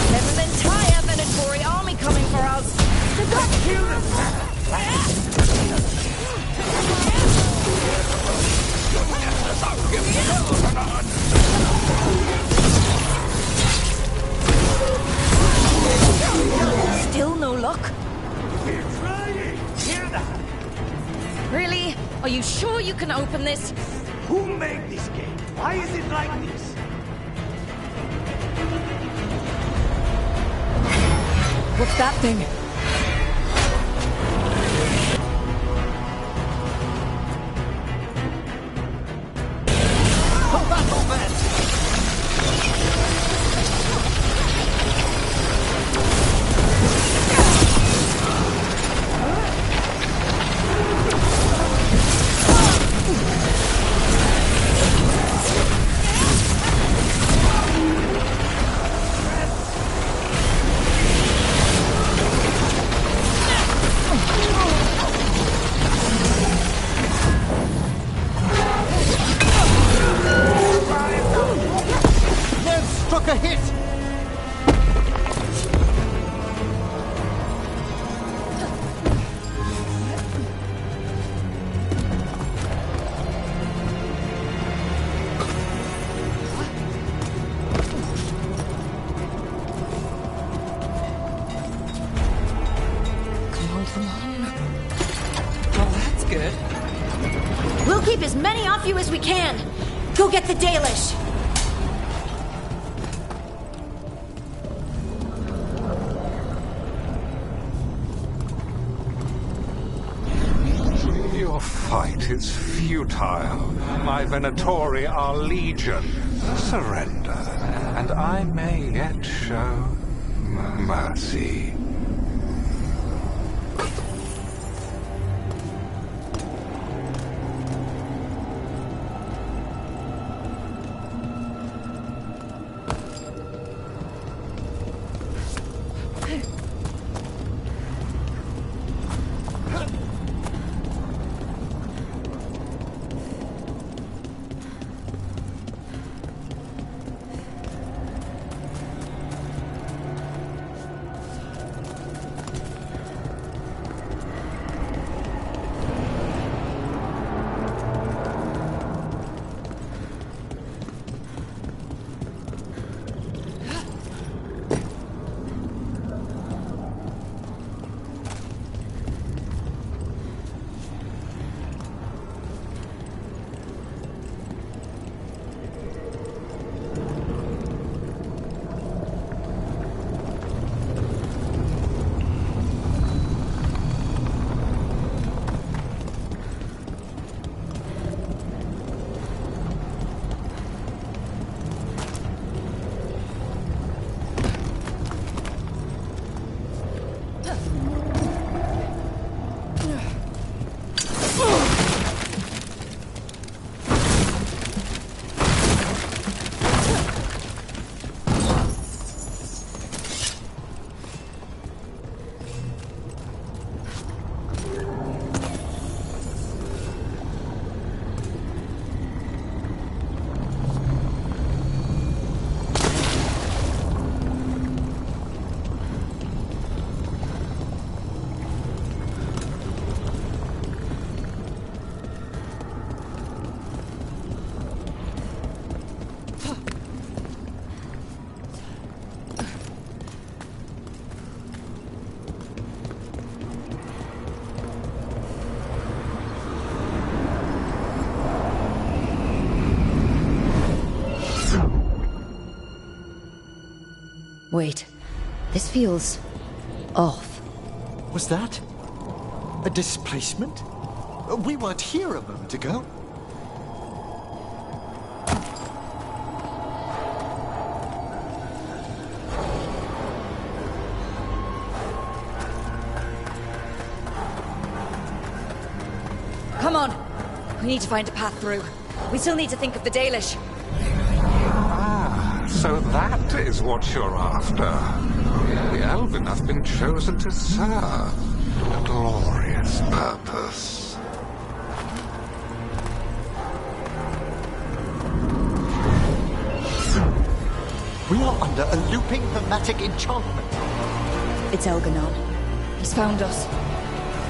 There's an entire Venatori army coming for us. They've got to kill us. Still no luck? We're trying. Hear that? Really? Are you sure you can open this? Who made this game? Why is it like this? What's that thing? Hold back on that! Struck a hit! Come on. Well, that's good. We'll keep as many off you as we can. Go get the Dalish. Your fight is futile. My Venatori are legion. Surrender, and I may yet show mercy. Wait. This feels off. Was that a displacement? We weren't here a moment ago. Come on! We need to find a path through. We still need to think of the Dalish. Ah, so that is what you're after. The Elven have been chosen to serve a glorious purpose. We are under a looping hermetic enchantment. It's Elganon. He's found us.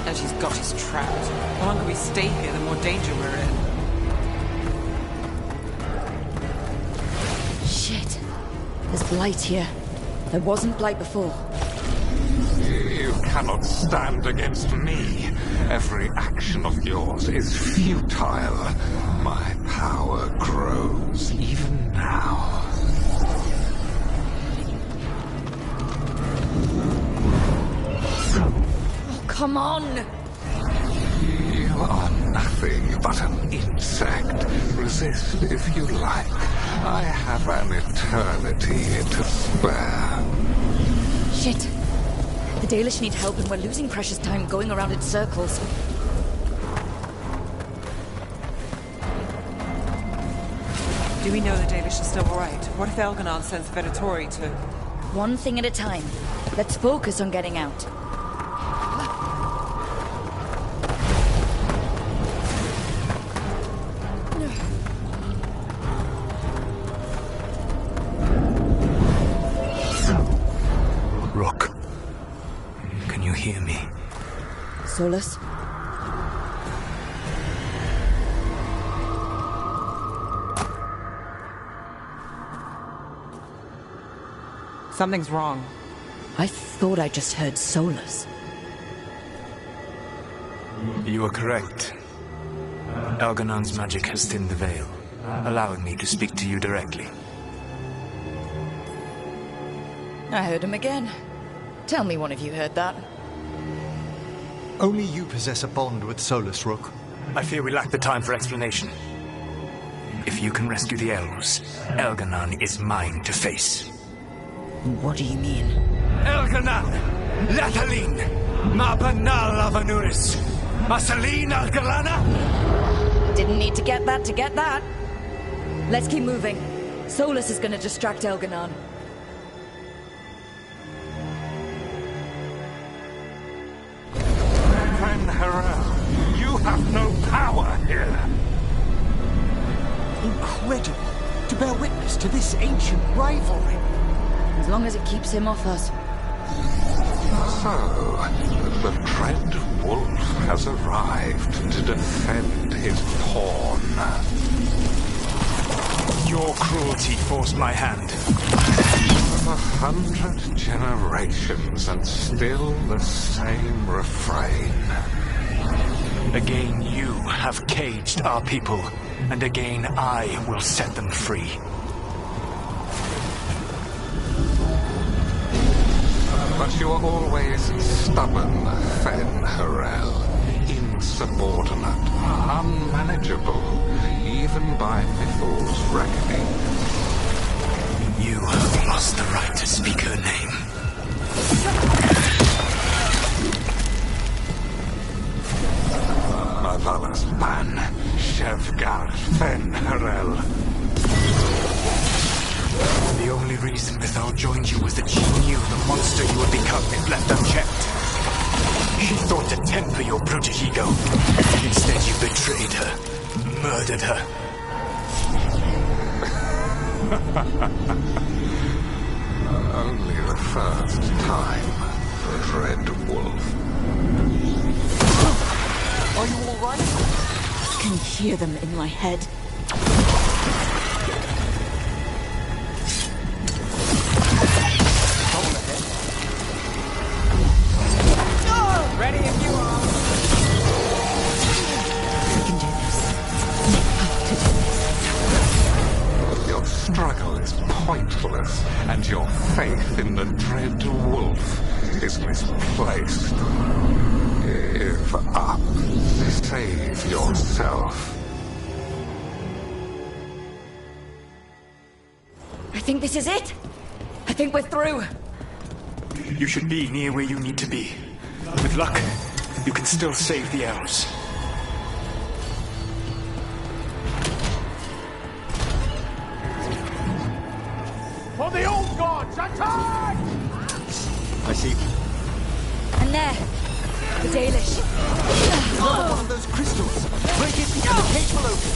And she's got us trapped. The longer we stay here, the more danger we're in. Shit. There's blight here. There wasn't blight before. You cannot stand against me. Every action of yours is futile. My power grows even now. Oh, come on! You are nothing but an insect. Resist if you like. I have an eternity to spare. Shit. The Dalish need help and we're losing precious time going around in circles. Do we know the Dalish are still alright? What if Elganon sends Venatori to... One thing at a time. Let's focus on getting out. Rook, can you hear me? Solus? Something's wrong. I thought I just heard Solus. You are correct. Elganon's magic has thinned the veil, allowing me to speak to you directly. I heard him again. Tell me one of you heard that. Only you possess a bond with Solus, Rook. I fear we lack the time for explanation. If you can rescue the elves, Elganon is mine to face. What do you mean? Elganon! Lathaline! Mabanal Avanuris! Masaline Algalana! Didn't need to get that. Let's keep moving. Solus is gonna distract Elganon. Van Harel, you have no power here. Incredible to bear witness to this ancient rivalry. As long as it keeps him off us. So, the Dread Wolf has arrived to defend his pawn. Your cruelty forced my hand. 100 generations and still the same refrain. Again you have caged our people, and again I will set them free. But you are always stubborn, Fen Harel. Insubordinate, unmanageable, even by Mythal's reckoning. You have lost the right to speak her name. Mavalas Ban, Shevgar Fen Harel. The only reason Mythal joined you was that she knew the monster you would become if left unchecked. She thought to temper your brutish ego. Instead you betrayed her, murdered her. Only the first time, Dread Wolf. Are you all right? I can hear them in my head. Ready if you are. We can do this. We have to do this. Your struggle is pointless, and your faith in the dread wolf is misplaced. Give up. Save yourself. I think this is it. I think we're through. You should be near where you need to be. With luck, you can still save the elves. For the old gods, attack! I see. And there, the Dalish. Another one of those crystals. Break it, and the cage will open.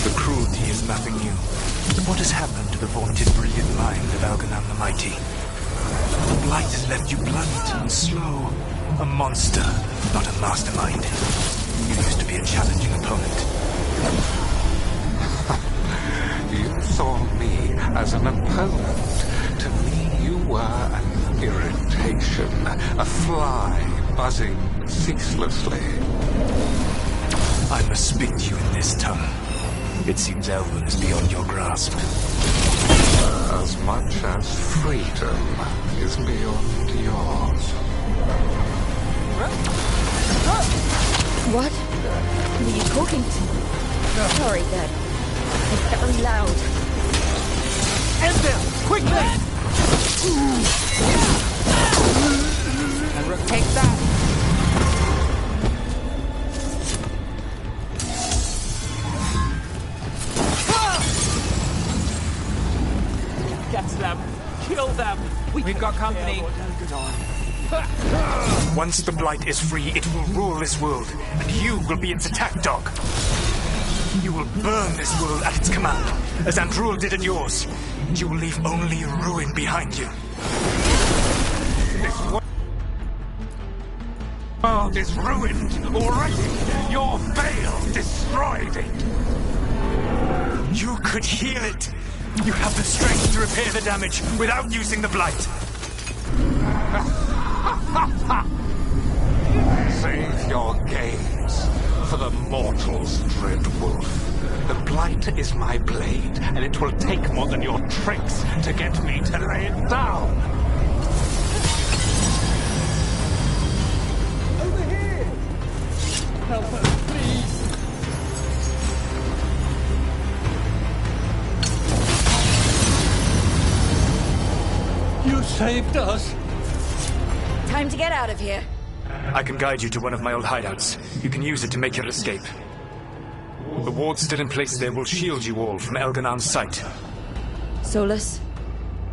The cruelty is nothing new. What has happened to the vaunted brilliant mind of Elganon the Mighty? The blight has left you blunt and slow. A monster, not a mastermind. You used to be a challenging opponent. You saw me as an opponent. To me, you were an irritation, a fly buzzing ceaselessly. I must speak to you in this tongue. It seems Elven is beyond your grasp. As much as freedom is beyond yours. What? Who are you talking to? Sorry, Dad. It's very loud. End them! Quickly! And Rook, take that. Get them! Kill them! We've got company. Once the blight is free, it will rule this world, and you will be its attack dog. You will burn this world at its command, as Andrul did at yours. You will leave only ruin behind you. This world is ruined already. Your veil destroyed it. You could heal it. You have the strength to repair the damage without using the blight. Save your games for the mortal's dread wolf. The blight is my blade, and it will take more than your tricks to get me to lay it down. Over here! Help us, please! You saved us! Time to get out of here. I can guide you to one of my old hideouts. You can use it to make your escape. The wards still in place there will shield you all from Elganon's sight. Solus,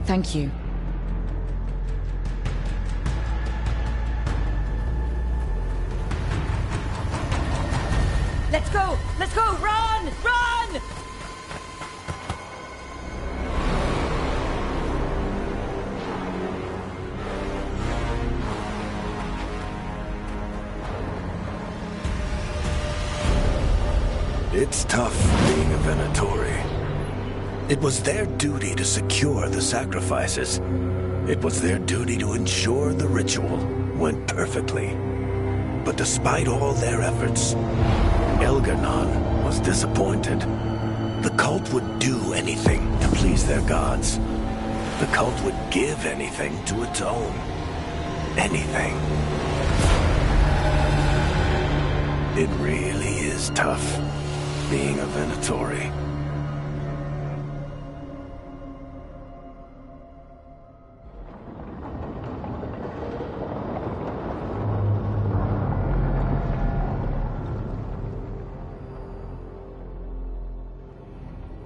thank you. Let's go! Let's go! Run! Run! It's tough being a Venatori. It was their duty to secure the sacrifices. It was their duty to ensure the ritual went perfectly. But despite all their efforts, Elganon was disappointed. The cult would do anything to please their gods. The cult would give anything to atone. Anything. It really is tough being a Venatori.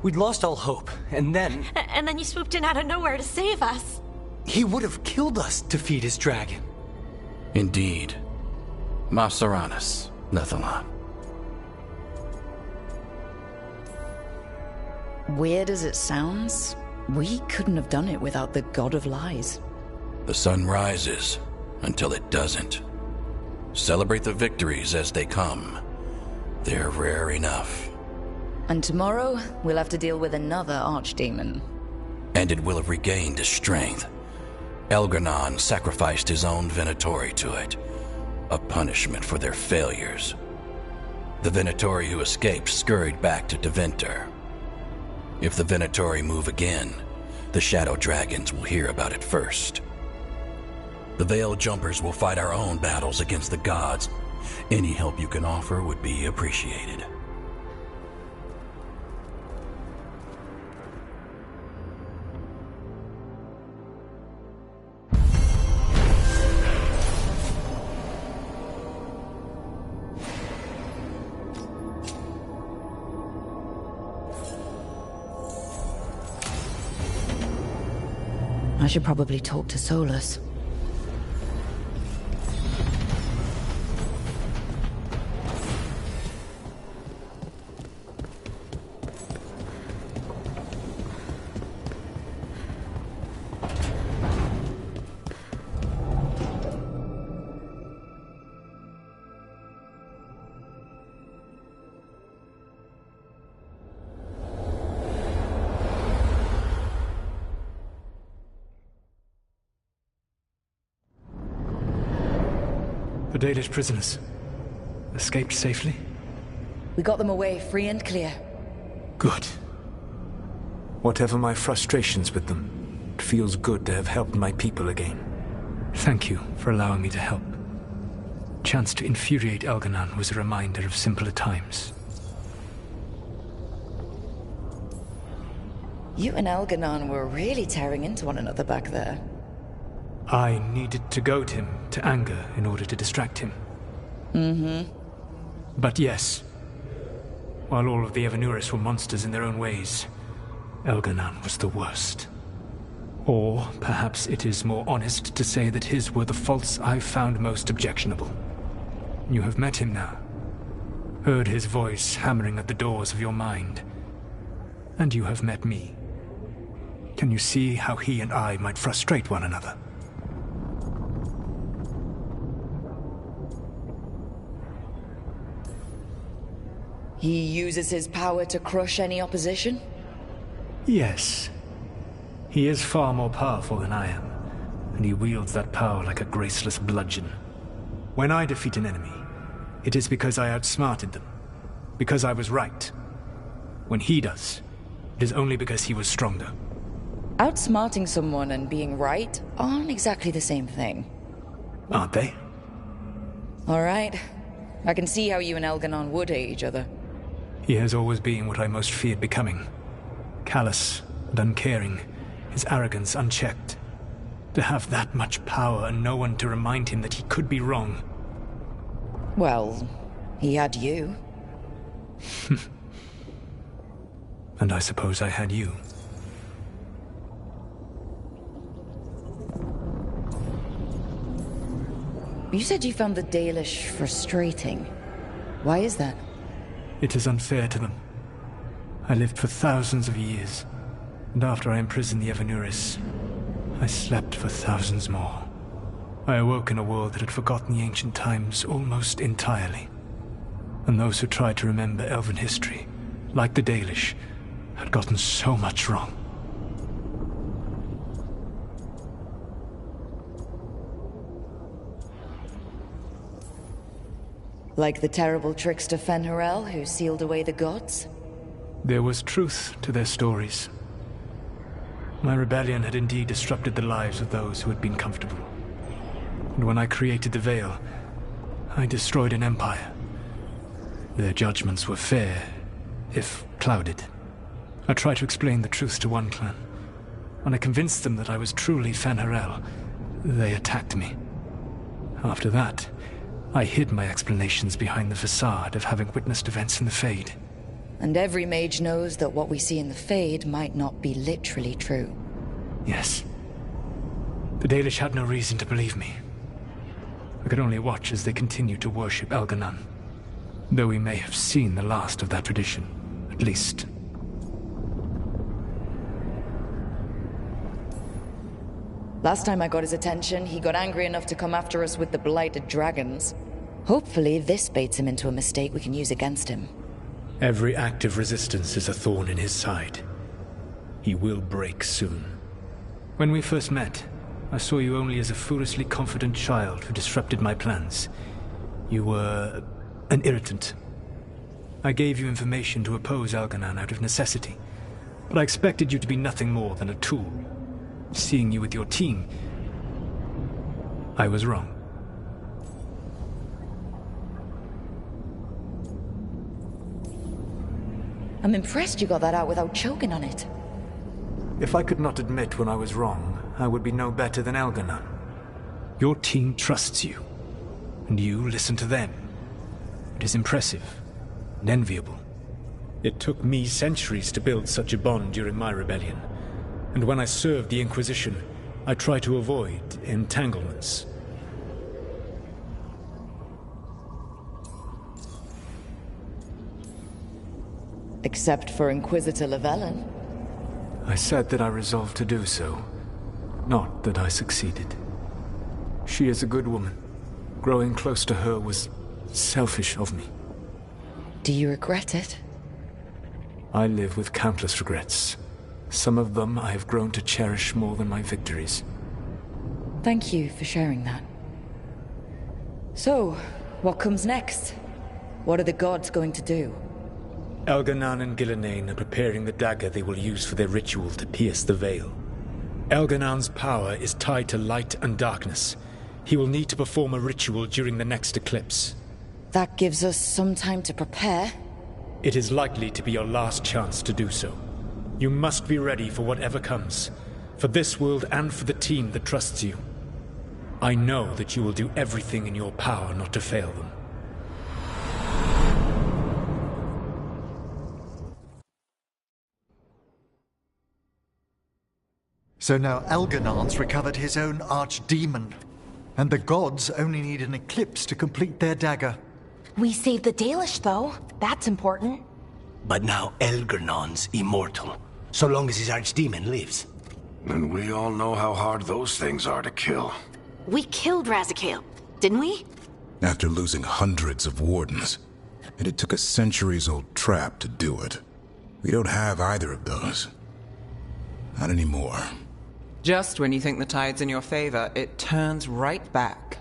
We'd lost all hope, and then... And then you swooped in out of nowhere to save us. He would have killed us to feed his dragon. Indeed. Masaranus, Lethalon. Weird as it sounds, we couldn't have done it without the God of Lies. The sun rises until it doesn't. Celebrate the victories as they come. They're rare enough. And tomorrow, we'll have to deal with another archdemon. And it will have regained its strength. Elganon sacrificed his own Venatori to it. A punishment for their failures. The Venatori who escaped scurried back to Deventer. If the Venatori move again, the Shadow Dragons will hear about it first. The Veil Jumpers will fight our own battles against the gods. Any help you can offer would be appreciated. I should probably talk to Solus. The Dalish prisoners escaped safely? We got them away free and clear. Good. Whatever my frustrations with them, it feels good to have helped my people again. Thank you for allowing me to help. Chance to infuriate Elganon was a reminder of simpler times. You and Elganon were really tearing into one another back there. I needed to goad him to anger in order to distract him. Mm-hmm. But yes, while all of the Evanuris were monsters in their own ways, Elganon was the worst. Or perhaps it is more honest to say that his were the faults I found most objectionable. You have met him now, heard his voice hammering at the doors of your mind, and you have met me. Can you see how he and I might frustrate one another? He uses his power to crush any opposition? Yes. He is far more powerful than I am, and he wields that power like a graceless bludgeon. When I defeat an enemy, it is because I outsmarted them, because I was right. When he does, it is only because he was stronger. Outsmarting someone and being right aren't exactly the same thing. Aren't they? All right. I can see how you and Elganon would hate each other. He has always been what I most feared becoming. Callous and uncaring, his arrogance unchecked. To have that much power and no one to remind him that he could be wrong. Well, he had you. And I suppose I had you. You said you found the Dalish frustrating. Why is that? It is unfair to them. I lived for thousands of years, and after I imprisoned the Evanuris, I slept for thousands more. I awoke in a world that had forgotten the ancient times almost entirely. And those who tried to remember Elven history, like the Dalish, had gotten so much wrong. Like the terrible trickster Fen'Harel who sealed away the gods? There was truth to their stories. My rebellion had indeed disrupted the lives of those who had been comfortable. And when I created the Veil, I destroyed an empire. Their judgments were fair, if clouded. I tried to explain the truth to one clan. When I convinced them that I was truly Fen'Harel, they attacked me. After that, I hid my explanations behind the facade of having witnessed events in the Fade. And every mage knows that what we see in the Fade might not be literally true. Yes. The Dalish had no reason to believe me. I could only watch as they continued to worship Elganon, though we may have seen the last of that tradition, at least. Last time I got his attention, he got angry enough to come after us with the blighted dragons. Hopefully this baits him into a mistake we can use against him. Every act of resistance is a thorn in his side. He will break soon. When we first met, I saw you only as a foolishly confident child who disrupted my plans. You were an irritant, I gave you information to oppose Elganon out of necessity, but I expected you to be nothing more than a tool. Seeing you with your team, I was wrong. I'm impressed you got that out without choking on it. If I could not admit when I was wrong, I would be no better than Elganon. Your team trusts you, and you listen to them. It is impressive and enviable. It took me centuries to build such a bond during my rebellion, and when I served the Inquisition, I tried to avoid entanglements. Except for Inquisitor Llewellyn. I said that I resolved to do so, not that I succeeded. She is a good woman. Growing close to her was selfish of me. Do you regret it? I live with countless regrets. Some of them I have grown to cherish more than my victories. Thank you for sharing that. So, what comes next? What are the gods going to do? Elganon and Gillenane are preparing the dagger they will use for their ritual to pierce the veil. Elganon's power is tied to light and darkness. He will need to perform a ritual during the next eclipse. That gives us some time to prepare. It is likely to be your last chance to do so. You must be ready for whatever comes, for this world and for the team that trusts you. I know that you will do everything in your power not to fail them. So now Elganon's recovered his own archdemon, and the gods only need an eclipse to complete their dagger. We saved the Dalish, though. That's important. But now Elganon's immortal, so long as his archdemon lives. And we all know how hard those things are to kill. We killed Razikale, didn't we? After losing hundreds of wardens. And it took a centuries-old trap to do it. We don't have either of those. Not anymore. Just when you think the tide's in your favor, it turns right back.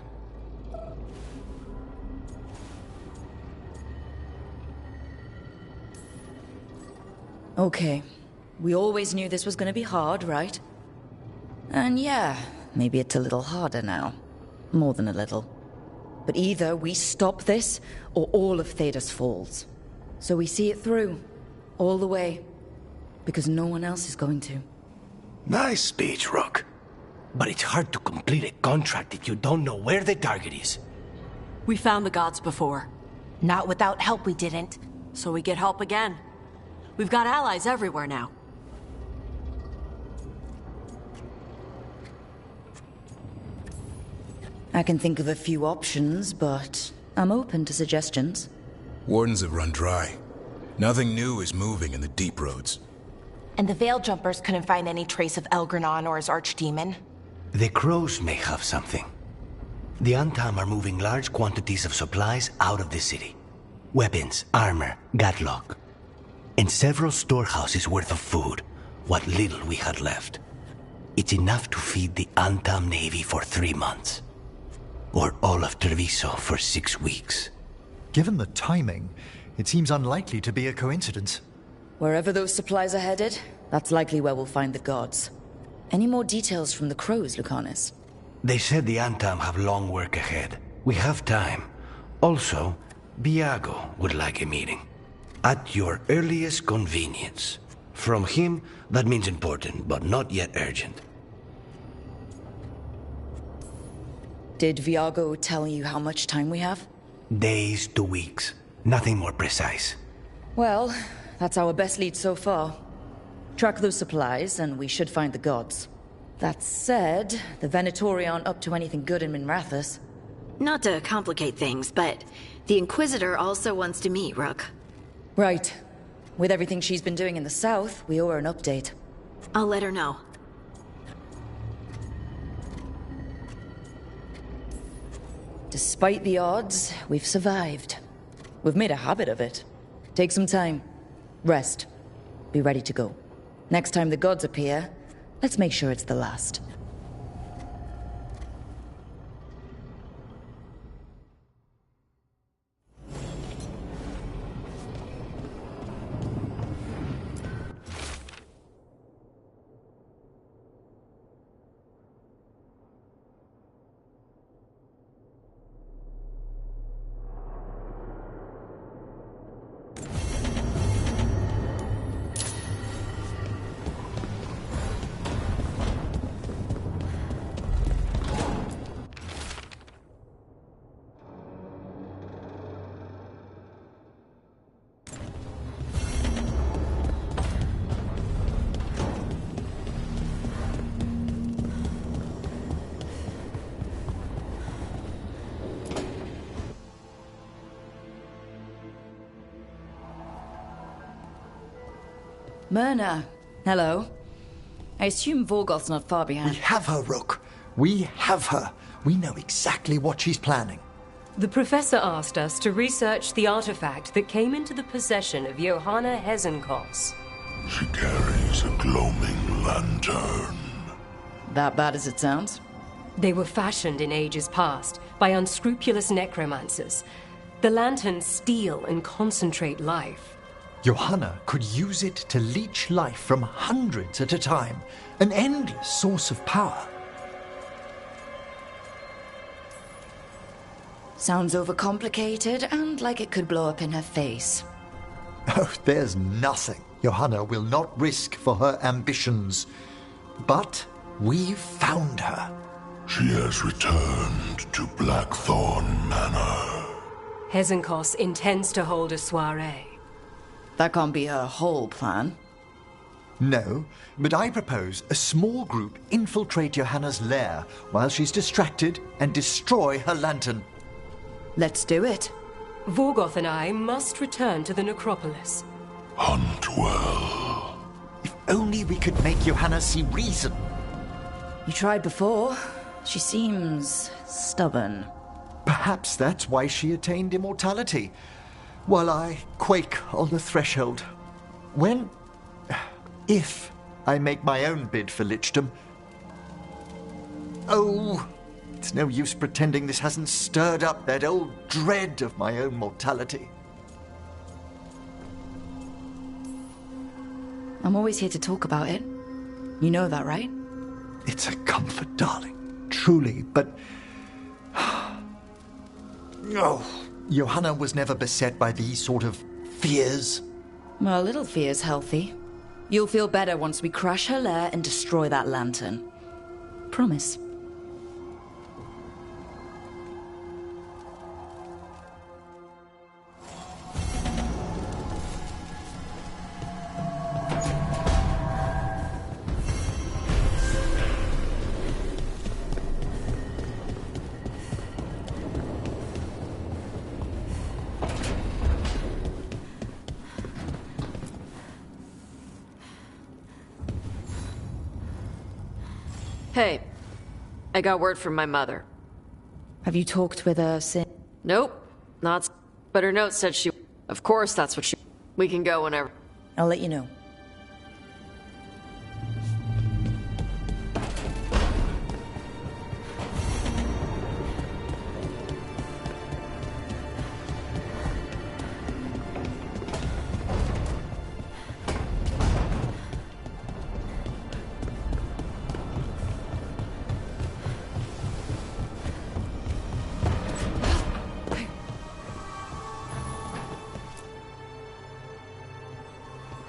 Okay. We always knew this was going to be hard, right? And yeah, maybe it's a little harder now. More than a little. But either we stop this, or all of Thedas falls. So we see it through. All the way. Because no one else is going to. Nice speech, Rook. But it's hard to complete a contract if you don't know where the target is. We found the gods before. Not without help we didn't. So we get help again. We've got allies everywhere now. I can think of a few options, but I'm open to suggestions. Wardens have run dry. Nothing new is moving in the deep roads. And the Veil Jumpers couldn't find any trace of Elganon or his archdemon. The crows may have something. The Antam are moving large quantities of supplies out of the city. Weapons, armor, gatlock. And several storehouses worth of food, what little we had left. It's enough to feed the Antam Navy for 3 months. Or all of Treviso for 6 weeks. Given the timing, it seems unlikely to be a coincidence. Wherever those supplies are headed, that's likely where we'll find the gods. Any more details from the crows, Lucanus? They said the Antam have long work ahead. We have time. Also, Biago would like a meeting. At your earliest convenience. From him, that means important, but not yet urgent. Did Viago tell you how much time we have? Days to weeks. Nothing more precise. Well, that's our best lead so far. Track those supplies, and we should find the gods. That said, the Venatori aren't up to anything good in Minrathous. Not to complicate things, but the Inquisitor also wants to meet Rook. Right. With everything she's been doing in the south, we owe her an update. I'll let her know. Despite the odds, we've survived. We've made a habit of it. Take some time. Rest. Be ready to go. Next time the gods appear, let's make sure it's the last. Myrna, hello. I assume Vorgoth's not far behind. We have her, Rook. We have her. We know exactly what she's planning. The professor asked us to research the artifact that came into the possession of Johanna Hezenkos. She carries a gloaming lantern. That bad as it sounds? They were fashioned in ages past by unscrupulous necromancers. The lanterns steal and concentrate life. Johanna could use it to leech life from hundreds at a time. An endless source of power. Sounds overcomplicated and like it could blow up in her face. Oh, there's nothing Johanna will not risk for her ambitions. But we've found her. She has returned to Blackthorn Manor. Hezenkos intends to hold a soiree. That can't be her whole plan. No, but I propose a small group infiltrate Johanna's lair while she's distracted and destroy her lantern. Let's do it. Vorgoth and I must return to the necropolis. Hunt well. If only we could make Johanna see reason. You tried before. She seems stubborn. Perhaps that's why she attained immortality, while I quake on the threshold. If I make my own bid for lichdom. Oh, it's no use pretending this hasn't stirred up that old dread of my own mortality. I'm always here to talk about it. You know that, right? It's a comfort, darling. Truly, but... Oh, Johanna was never beset by these sort of fears. Well, a little fear's healthy. You'll feel better once we crash her lair and destroy that lantern. Promise. Hey, I got word from my mother. Have you talked with her since? Nope, not. But her note said she. Of course, that's what she. We can go whenever. I'll let you know.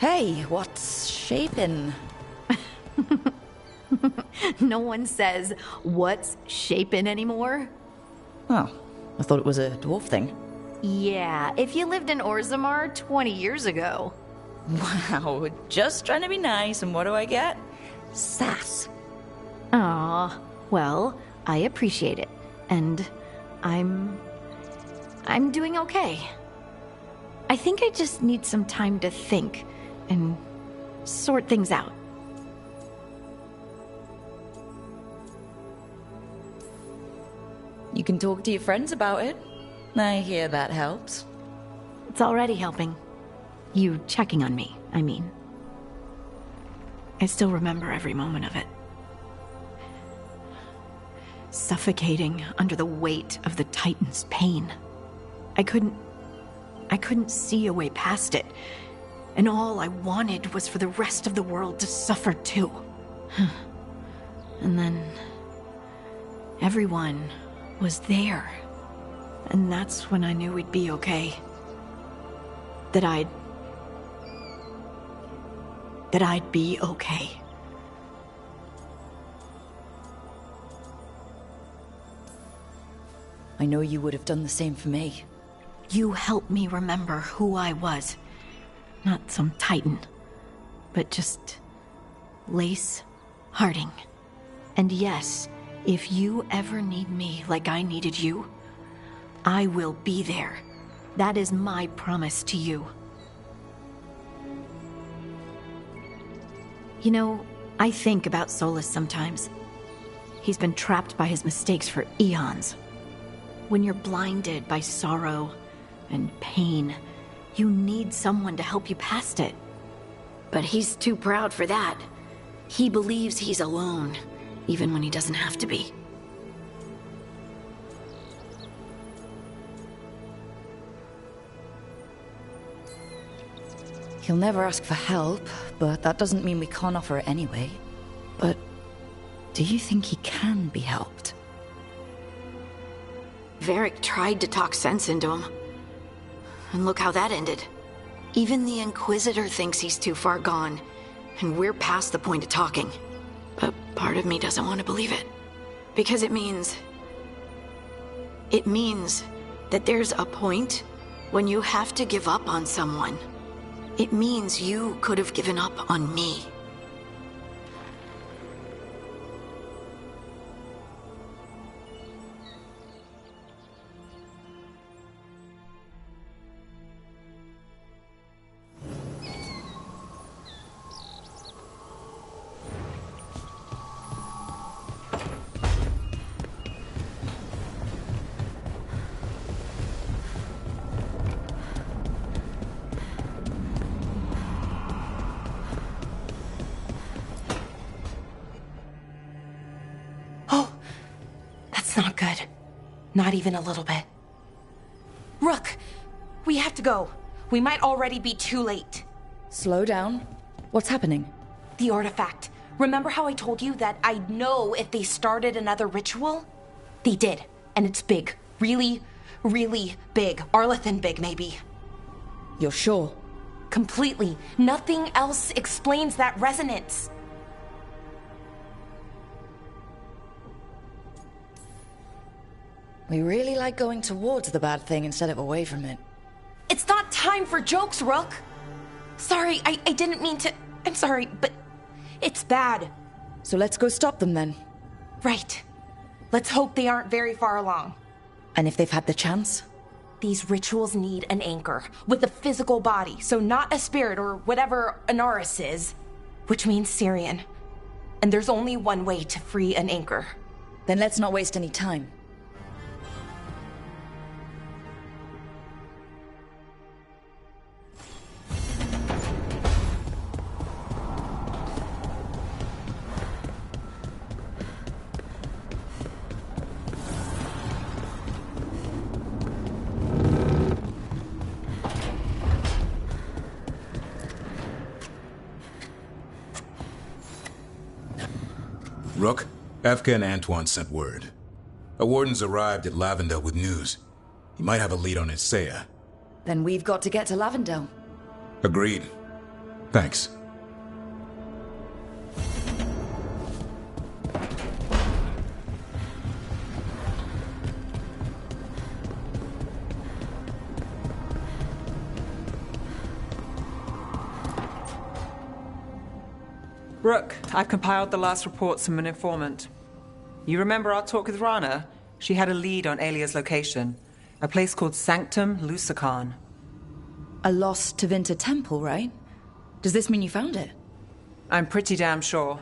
Hey, what's shaping? No one says, what's shaping anymore? Oh, I thought it was a dwarf thing. Yeah, if you lived in Orzammar 20 years ago. Wow, just trying to be nice, and what do I get? Sass. Aw, well, I appreciate it. And I'm doing okay. I think I just need some time to think and sort things out. You can talk to your friends about it. I hear that helps. It's already helping. You checking on me, I mean. I still remember every moment of it. Suffocating under the weight of the Titan's pain. I couldn't see a way past it. And all I wanted was for the rest of the world to suffer too. And then everyone was there. And that's when I knew we'd be okay. That I'd be okay. I know you would have done the same for me. You helped me remember who I was. Not some titan, but just Lace Harding. And yes, if you ever need me like I needed you, I will be there. That is my promise to you. You know, I think about Solus sometimes. He's been trapped by his mistakes for eons. When you're blinded by sorrow and pain, you need someone to help you past it. But he's too proud for that. He believes he's alone, even when he doesn't have to be. He'll never ask for help, but that doesn't mean we can't offer it anyway. But do you think he can be helped? Varric tried to talk sense into him. And look how that ended. Even the Inquisitor thinks he's too far gone, and we're past the point of talking. But part of me doesn't want to believe it. Because it means that there's a point when you have to give up on someone. It means you could have given up on me. Not good. Not even a little bit. Rook! We have to go. We might already be too late. Slow down. What's happening? The artifact. Remember how I told you that I'd know if they started another ritual? They did. And it's big. Really, really big. Arlathan big, maybe. You're sure? Completely. Nothing else explains that resonance. We really like going towards the bad thing instead of away from it. It's not time for jokes, Rook! Sorry, I didn't mean to... I'm sorry, but it's bad. So let's go stop them then. Right. Let's hope they aren't very far along. And if they've had the chance? These rituals need an anchor, with a physical body, so not a spirit or whatever Anaris is, which means Syrian. And there's only one way to free an anchor. Then let's not waste any time. Rook, Efka and Antoine sent word. A warden's arrived at Lavendel with news. He might have a lead on Isaiah. Then we've got to get to Lavendel. Agreed. Thanks. Rook, I've compiled the last reports from an informant. You remember our talk with Rana? She had a lead on Alia's location. A place called Sanctum Lucican. A lost Tevinter temple, right? Does this mean you found it? I'm pretty damn sure.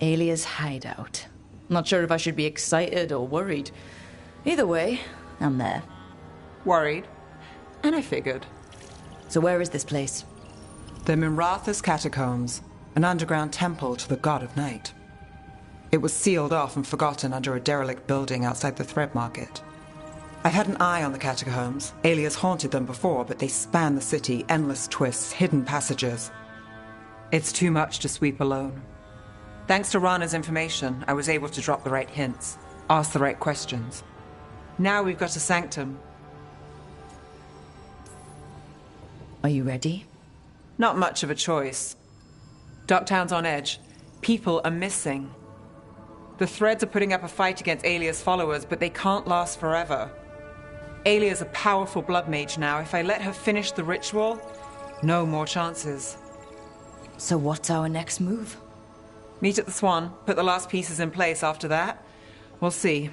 Alia's hideout. Not sure if I should be excited or worried. Either way, I'm there. Worried. And I figured. So where is this place? The Minratha's Catacombs, an underground temple to the god of night. It was sealed off and forgotten under a derelict building outside the Thread Market. I've had an eye on the catacombs. Alias haunted them before, but they span the city, endless twists, hidden passages. It's too much to sweep alone. Thanks to Rana's information, I was able to drop the right hints, ask the right questions. Now we've got a sanctum. Are you ready? Not much of a choice. Docktown's on edge. People are missing. The Threads are putting up a fight against Alia's followers, but they can't last forever. Alia's a powerful blood mage now. If I let her finish the ritual, no more chances. So what's our next move? Meet at the Swan, put the last pieces in place after that. We'll see.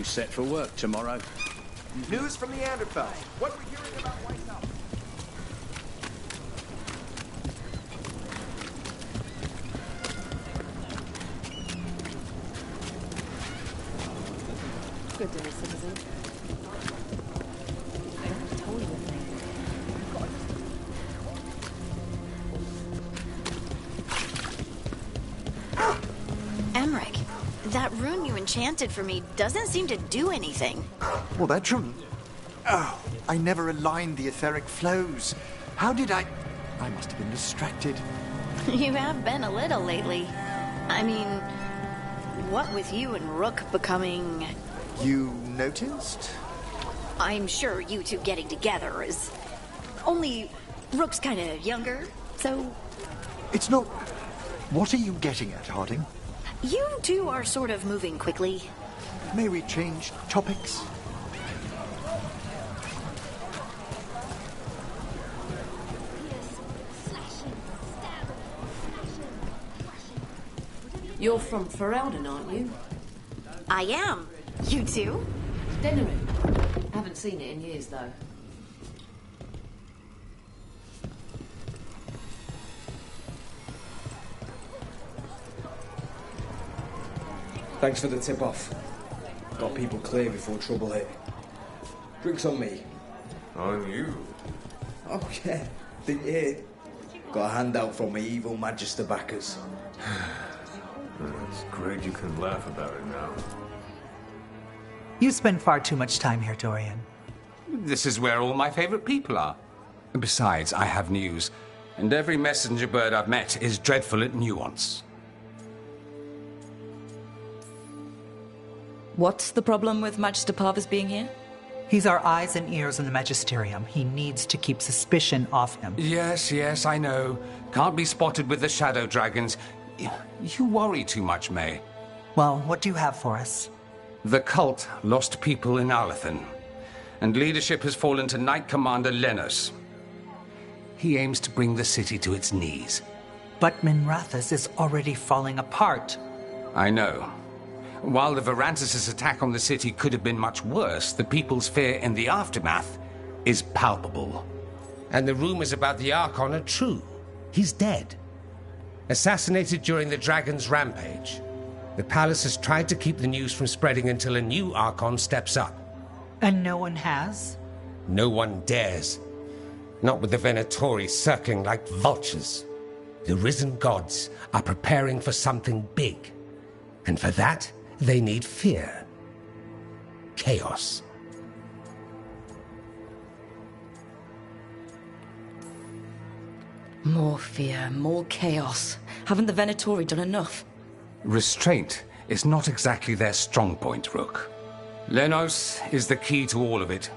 be set for work tomorrow. News from the Neanderthal. What we're hearing about White House. Good day, citizen. I told you the thing. Emmerich, that rune you enchanted for me doesn't seem to do anything. Well, that shouldn't. Oh, I never aligned the etheric flows. How did I must have been distracted. You have been a little lately. I mean, what with you and Rook becoming... You noticed? I'm sure you two getting together is... Only Rook's kind of younger, so... It's not... What are you getting at, Harding? You two are sort of moving quickly. May we change topics? You're from Ferelden, aren't you? I am. You too? Denery. Haven't seen it in years, though. Thanks for the tip-off. Got people clear before trouble hit. Drinks on me. On you? Oh, yeah. Didn't you hear? Got a handout from my evil Magister backers. It's great you can laugh about it now. You spend far too much time here, Dorian. This is where all my favorite people are. And besides, I have news. And every messenger bird I've met is dreadful at nuance. What's the problem with Magister Parvis being here? He's our eyes and ears in the Magisterium. He needs to keep suspicion off him. Yes, I know. Can't be spotted with the shadow dragons. You worry too much, May. Well, what do you have for us? The cult lost people in Alathan, and leadership has fallen to Knight Commander Lenos. He aims to bring the city to its knees. But Minrathous is already falling apart. I know. While the Varantis' attack on the city could have been much worse, the people's fear in the aftermath is palpable. And the rumors about the Archon are true. He's dead. Assassinated during the Dragon's rampage. The palace has tried to keep the news from spreading until a new Archon steps up. And no one has? No one dares. Not with the Venatori circling like vultures. The risen gods are preparing for something big. And for that, they need fear. Chaos. More fear, more chaos. Haven't the Venatori done enough? Restraint is not exactly their strong point, Rook. Lenos is the key to all of it.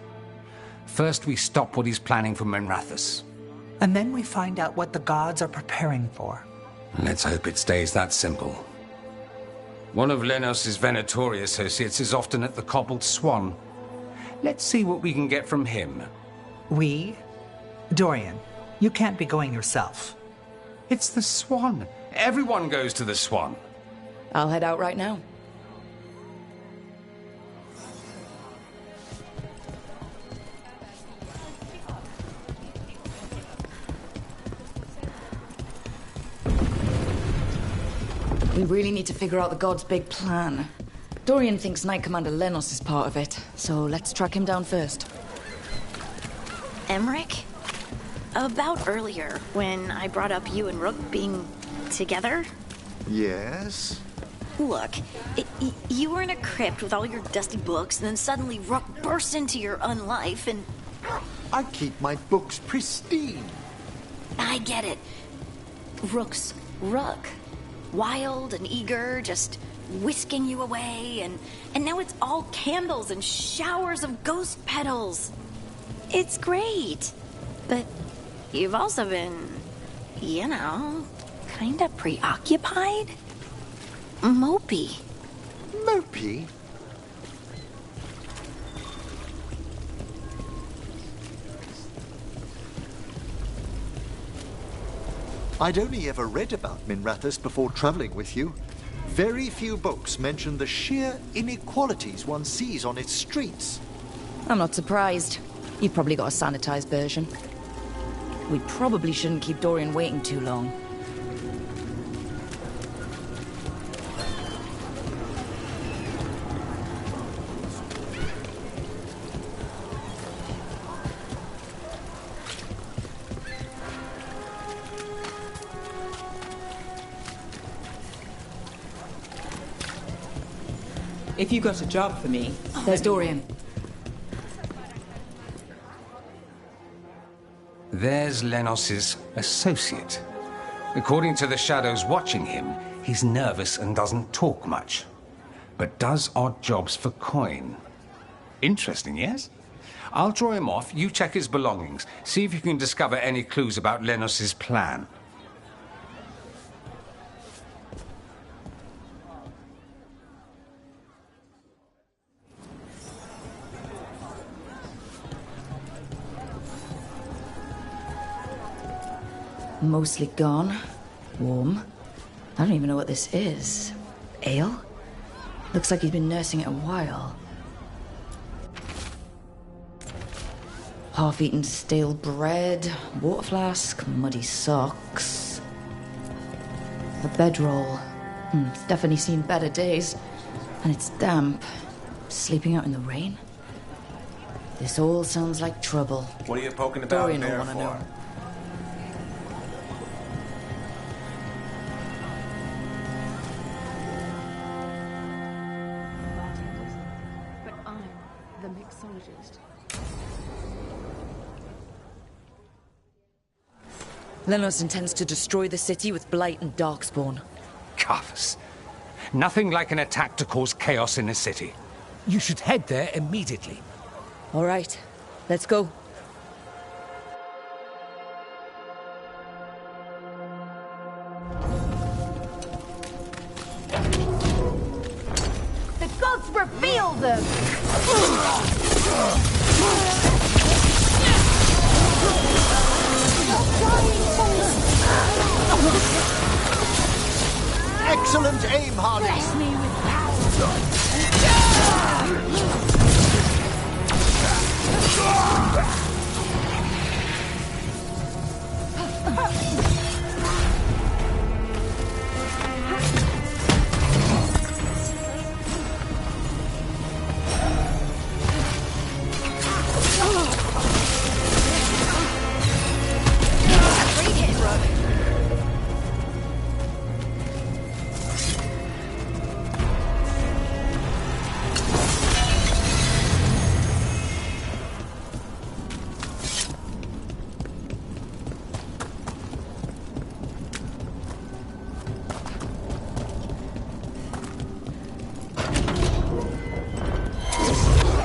First, we stop what he's planning for Minrathous. And then we find out what the gods are preparing for. Let's hope it stays that simple. One of Lenos' Venatori associates is often at the Cobbled Swan. Let's see what we can get from him. We? Dorian, you can't be going yourself. It's the Swan. Everyone goes to the Swan. I'll head out right now. We really need to figure out the god's big plan. Dorian thinks Knight Commander Lenos is part of it, so let's track him down first. Emmerich? About earlier, when I brought up you and Rook being together? Yes? Look, you were in a crypt with all your dusty books, and then suddenly Rook burst into your unlife, and... I keep my books pristine. I get it. Rook's Rook. Wild and eager, just whisking you away, and now it's all candles and showers of ghost petals. It's great. But you've also been, you know, kinda preoccupied? Mopey. Mopey? I'd only ever read about Minrathous before traveling with you. Very few books mention the sheer inequalities one sees on its streets. I'm not surprised. You've probably got a sanitized version. We probably shouldn't keep Dorian waiting too long. If you got a job for me... There's Dorian. There's Lenos's associate. According to the shadows watching him, he's nervous and doesn't talk much, but does odd jobs for coin. Interesting, yes? I'll draw him off, you check his belongings, see if you can discover any clues about Lenos's plan. Mostly gone. Warm. I don't even know what this is. Ale? Looks like he's been nursing it a while. Half-eaten stale bread, water flask, muddy socks. A bedroll. It's definitely seen better days. And it's damp. Sleeping out in the rain. This all sounds like trouble. What are you poking about Dorian will there wanna for? know. The mixologist. Lenos intends to destroy the city with Blight and Darkspawn. Cuffs. Nothing like an attack to cause chaos in the city. You should head there immediately. All right, let's go. The gods reveal them! Excellent aim, Hardy! Bless me with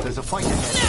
There's a fight ahead.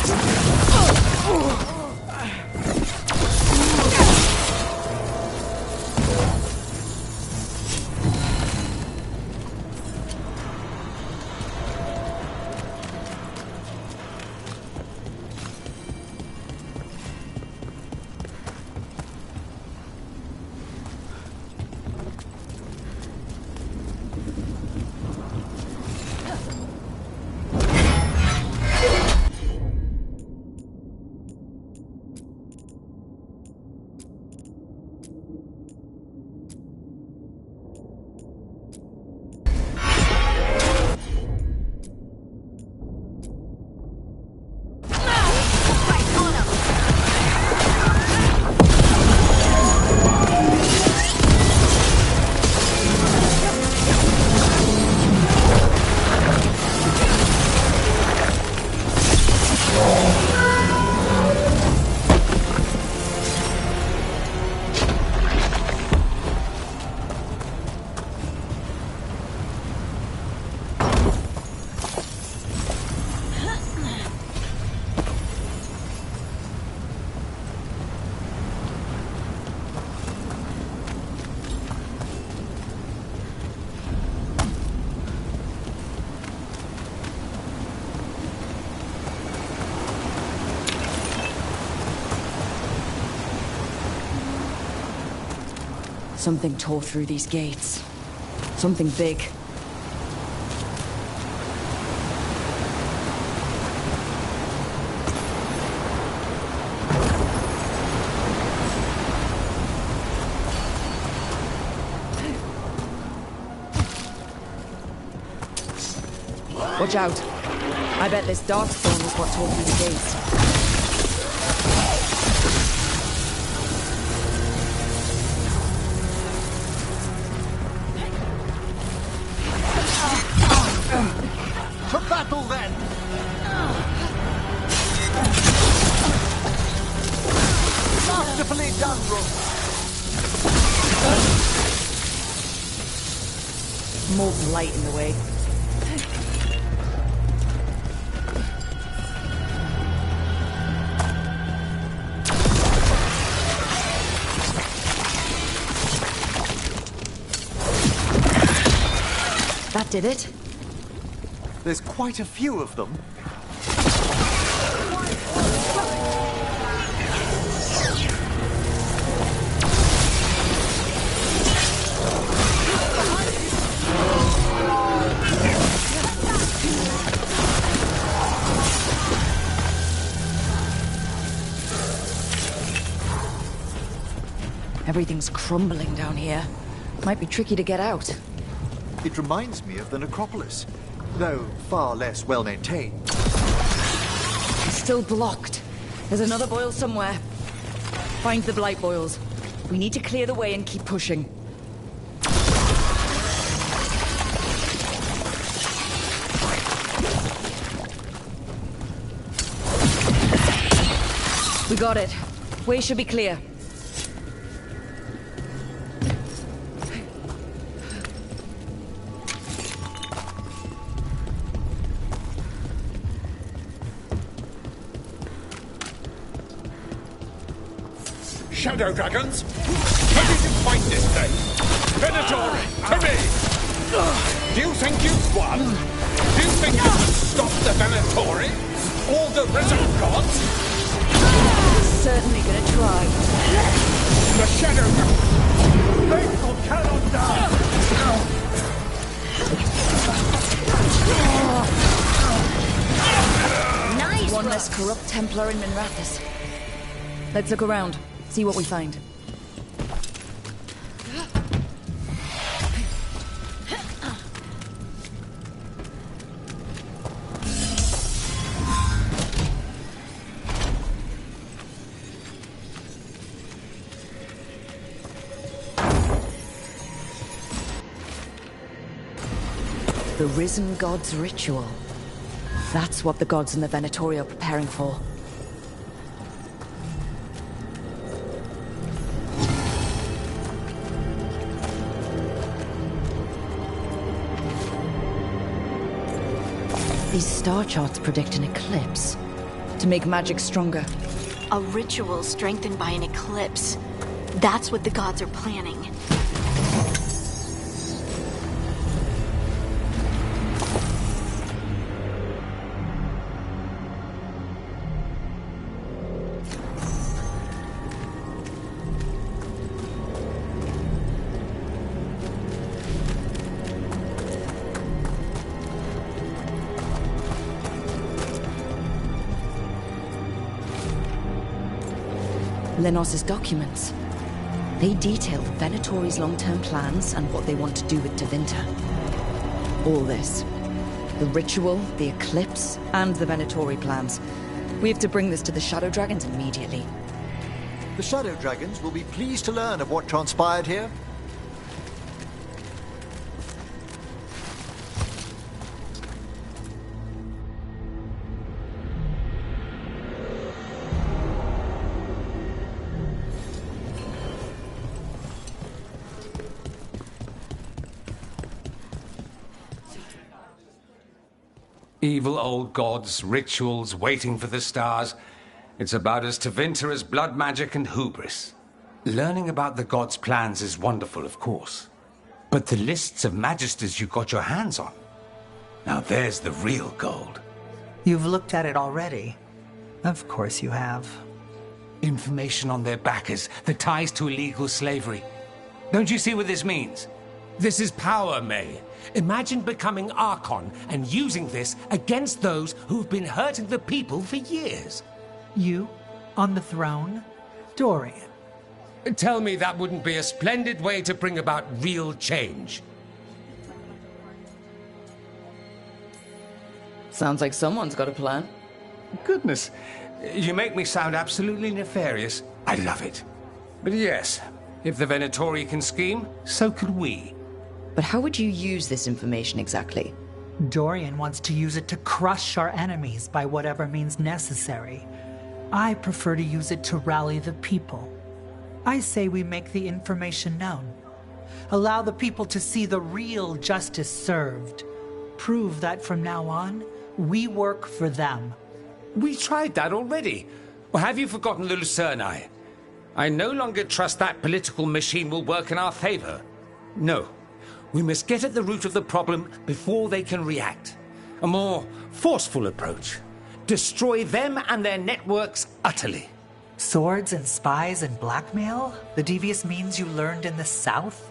Something tore through these gates. Something big. Watch out. I bet this Darkstone is what tore through the gates. To battle, then! Masterfully done, Rook! More light in the way. That did it. There's quite a few of them. Everything's crumbling down here. Might be tricky to get out. It reminds me of the necropolis, though far less well-maintained. It's still blocked. There's another boil somewhere. Find the blight boils. We need to clear the way and keep pushing. We got it. Way should be clear. Shadow dragons? How did you fight this thing? Venatori, to me! Do you think you've won? Do you think you can stop the Venatori? All the risen gods? Certainly gonna try. The Shadow Dragons! Faithful cannot die! Nice. One less corrupt Templar in Minrathous. Let's look around. See what we find. The Risen God's ritual. That's what the gods in the Venatori are preparing for. These star charts predict an eclipse. To make magic stronger. A ritual strengthened by an eclipse. That's what the gods are planning. Lenos's documents. They detail the Venatori's long-term plans and what they want to do with Tevinter. All this. The ritual, the eclipse, and the Venatori plans. We have to bring this to the Shadow Dragons immediately. The Shadow Dragons will be pleased to learn of what transpired here. Evil old gods, rituals, waiting for the stars. It's about as Tevinter as blood magic and hubris. Learning about the gods' plans is wonderful, of course. But the lists of magisters you got your hands on. Now there's the real gold. You've looked at it already. Of course you have. Information on their backers, the ties to illegal slavery. Don't you see what this means? This is power, May. Imagine becoming Archon and using this against those who've been hurting the people for years. You? On the throne? Dorian. Tell me that wouldn't be a splendid way to bring about real change. Sounds like someone's got a plan. Goodness, you make me sound absolutely nefarious. I love it. But yes, if the Venatori can scheme, so could we. But how would you use this information exactly? Dorian wants to use it to crush our enemies by whatever means necessary. I prefer to use it to rally the people. I say we make the information known. Allow the people to see the real justice served. Prove that from now on, we work for them. We tried that already. Or have you forgotten the Lucerni? I no longer trust that political machine will work in our favor. No. We must get at the root of the problem before they can react. A more forceful approach. Destroy them and their networks utterly. Swords and spies and blackmail? The devious means you learned in the South?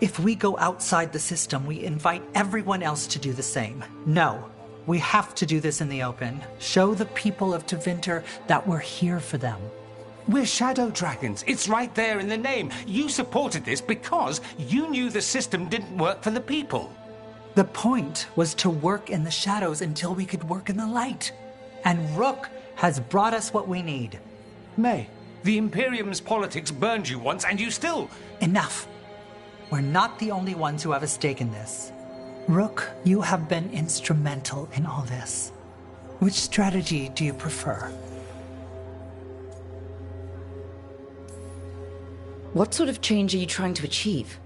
If we go outside the system, we invite everyone else to do the same. No. We have to do this in the open. Show the people of Tevinter that we're here for them. We're shadow dragons. It's right there in the name. You supported this because you knew the system didn't work for the people. The point was to work in the shadows until we could work in the light. And Rook has brought us what we need. May, the Imperium's politics burned you once and you still... Enough. We're not the only ones who have a stake in this. Rook, you have been instrumental in all this. Which strategy do you prefer? What sort of change are you trying to achieve?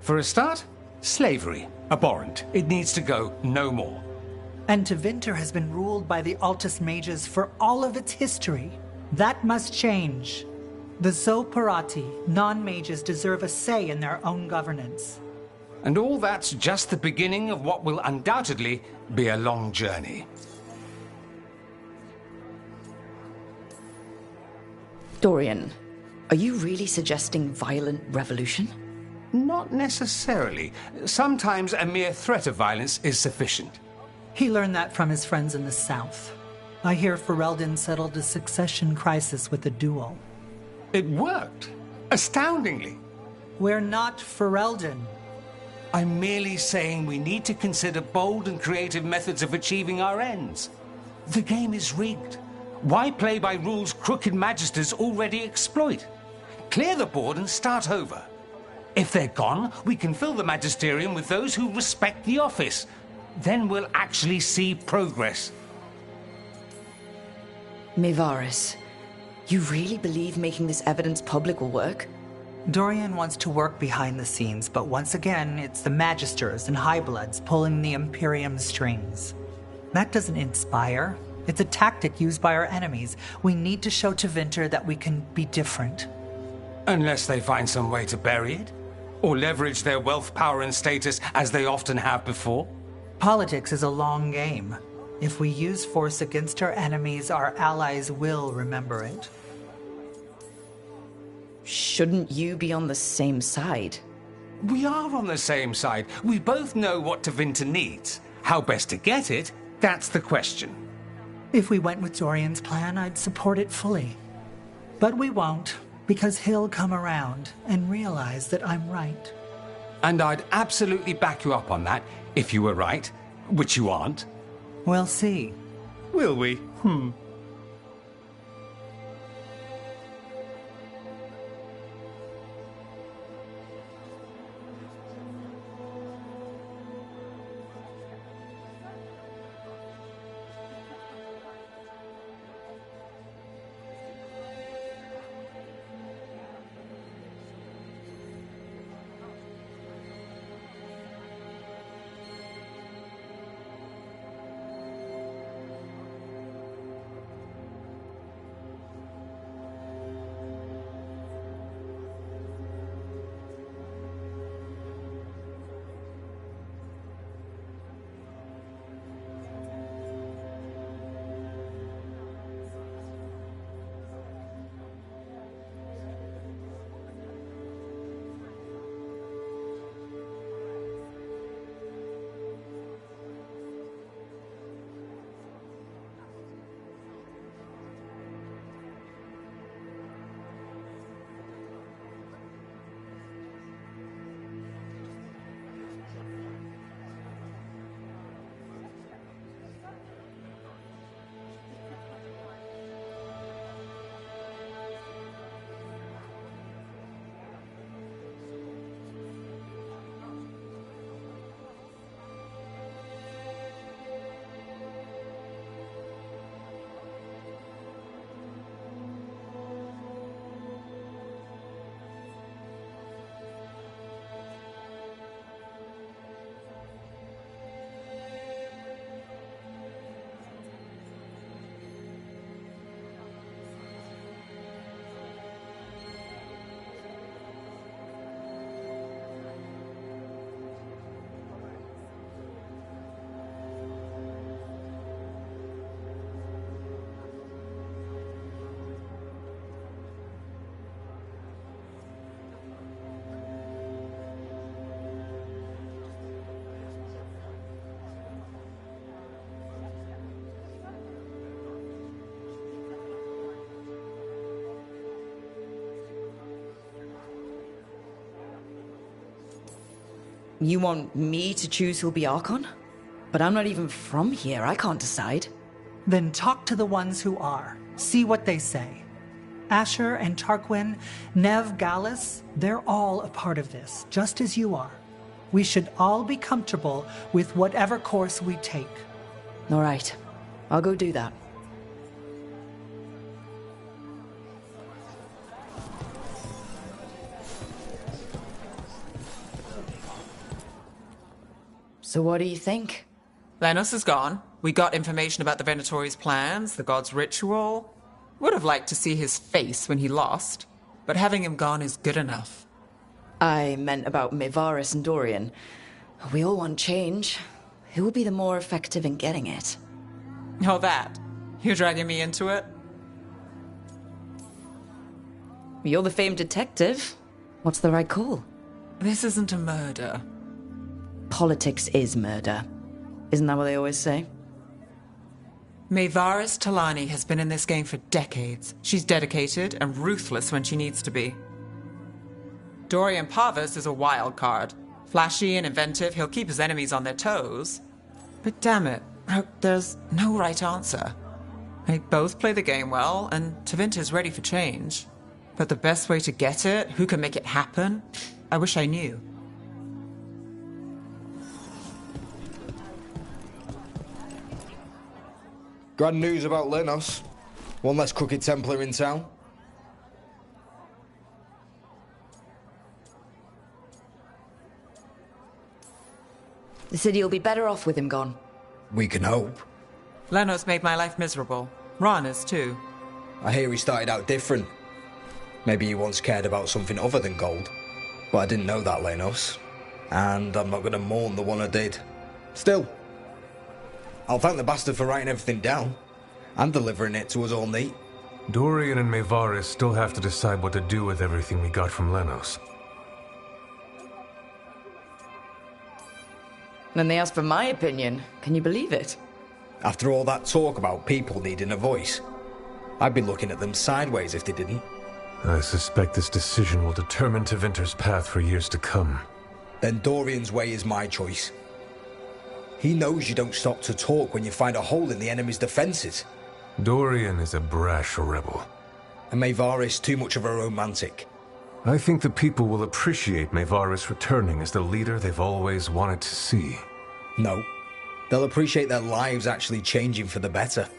For a start, slavery. Abhorrent. It needs to go no more. And Tevinter has been ruled by the Altus Mages for all of its history. That must change. The Zoparati, non-mages, deserve a say in their own governance. And all that's just the beginning of what will undoubtedly be a long journey. Dorian, are you really suggesting violent revolution? Not necessarily. Sometimes a mere threat of violence is sufficient. He learned that from his friends in the South. I hear Ferelden settled a succession crisis with a duel. It worked. Astoundingly. We're not Ferelden. I'm merely saying we need to consider bold and creative methods of achieving our ends. The game is rigged. Why play by rules crooked magisters already exploit? Clear the board and start over. If they're gone, we can fill the magisterium with those who respect the office. Then we'll actually see progress. Mevaris, you really believe making this evidence public will work? Dorian wants to work behind the scenes, but once again, it's the Magisters and Highbloods pulling the Imperium's strings. That doesn't inspire. It's a tactic used by our enemies. We need to show Tevinter that we can be different. Unless they find some way to bury it? Or leverage their wealth, power, and status as they often have before? Politics is a long game. If we use force against our enemies, our allies will remember it. Shouldn't you be on the same side? We are on the same side. We both know what Tevinter needs. How best to get it, that's the question. If we went with Dorian's plan, I'd support it fully. But we won't, because he'll come around and realize that I'm right. And I'd absolutely back you up on that, if you were right, which you aren't. We'll see. Will we? You want me to choose who'll be Archon? But I'm not even from here. I can't decide. Then talk to the ones who are. See what they say. Asher and Tarquin, Nev, Gallus, they're all a part of this, just as you are. We should all be comfortable with whatever course we take. All right. I'll go do that. So what do you think? Lenos is gone. We got information about the Venatori's plans, the god's ritual. Would have liked to see his face when he lost, but having him gone is good enough. I meant about Mevaris and Dorian. We all want change. Who will be the more effective in getting it? Oh, that. You're dragging me into it? You're the famed detective. What's the right call? This isn't a murder. Politics is murder. Isn't that what they always say? Mevaris Talani has been in this game for decades. She's dedicated and ruthless when she needs to be. Dorian Parvis is a wild card. Flashy and inventive, he'll keep his enemies on their toes. But damn it, there's no right answer. They both play the game well, and Tevinter's ready for change. But the best way to get it, who can make it happen, I wish I knew. Grand news about Lenos. One less crooked Templar in town. The city will be better off with him gone. We can hope. Lenos made my life miserable. Rana's too. I hear he started out different. Maybe he once cared about something other than gold. But I didn't know that, Lenos. And I'm not going to mourn the one I did. Still, I'll thank the bastard for writing everything down. And delivering it to us all neat. Dorian and Mevaris still have to decide what to do with everything we got from Lenos. Then they asked for my opinion. Can you believe it? After all that talk about people needing a voice, I'd be looking at them sideways if they didn't. I suspect this decision will determine Tevinter's path for years to come. Then Dorian's way is my choice. He knows you don't stop to talk when you find a hole in the enemy's defenses. Dorian is a brash rebel. And Mevaris too much of a romantic. I think the people will appreciate Mevaris returning as the leader they've always wanted to see. No. They'll appreciate their lives actually changing for the better.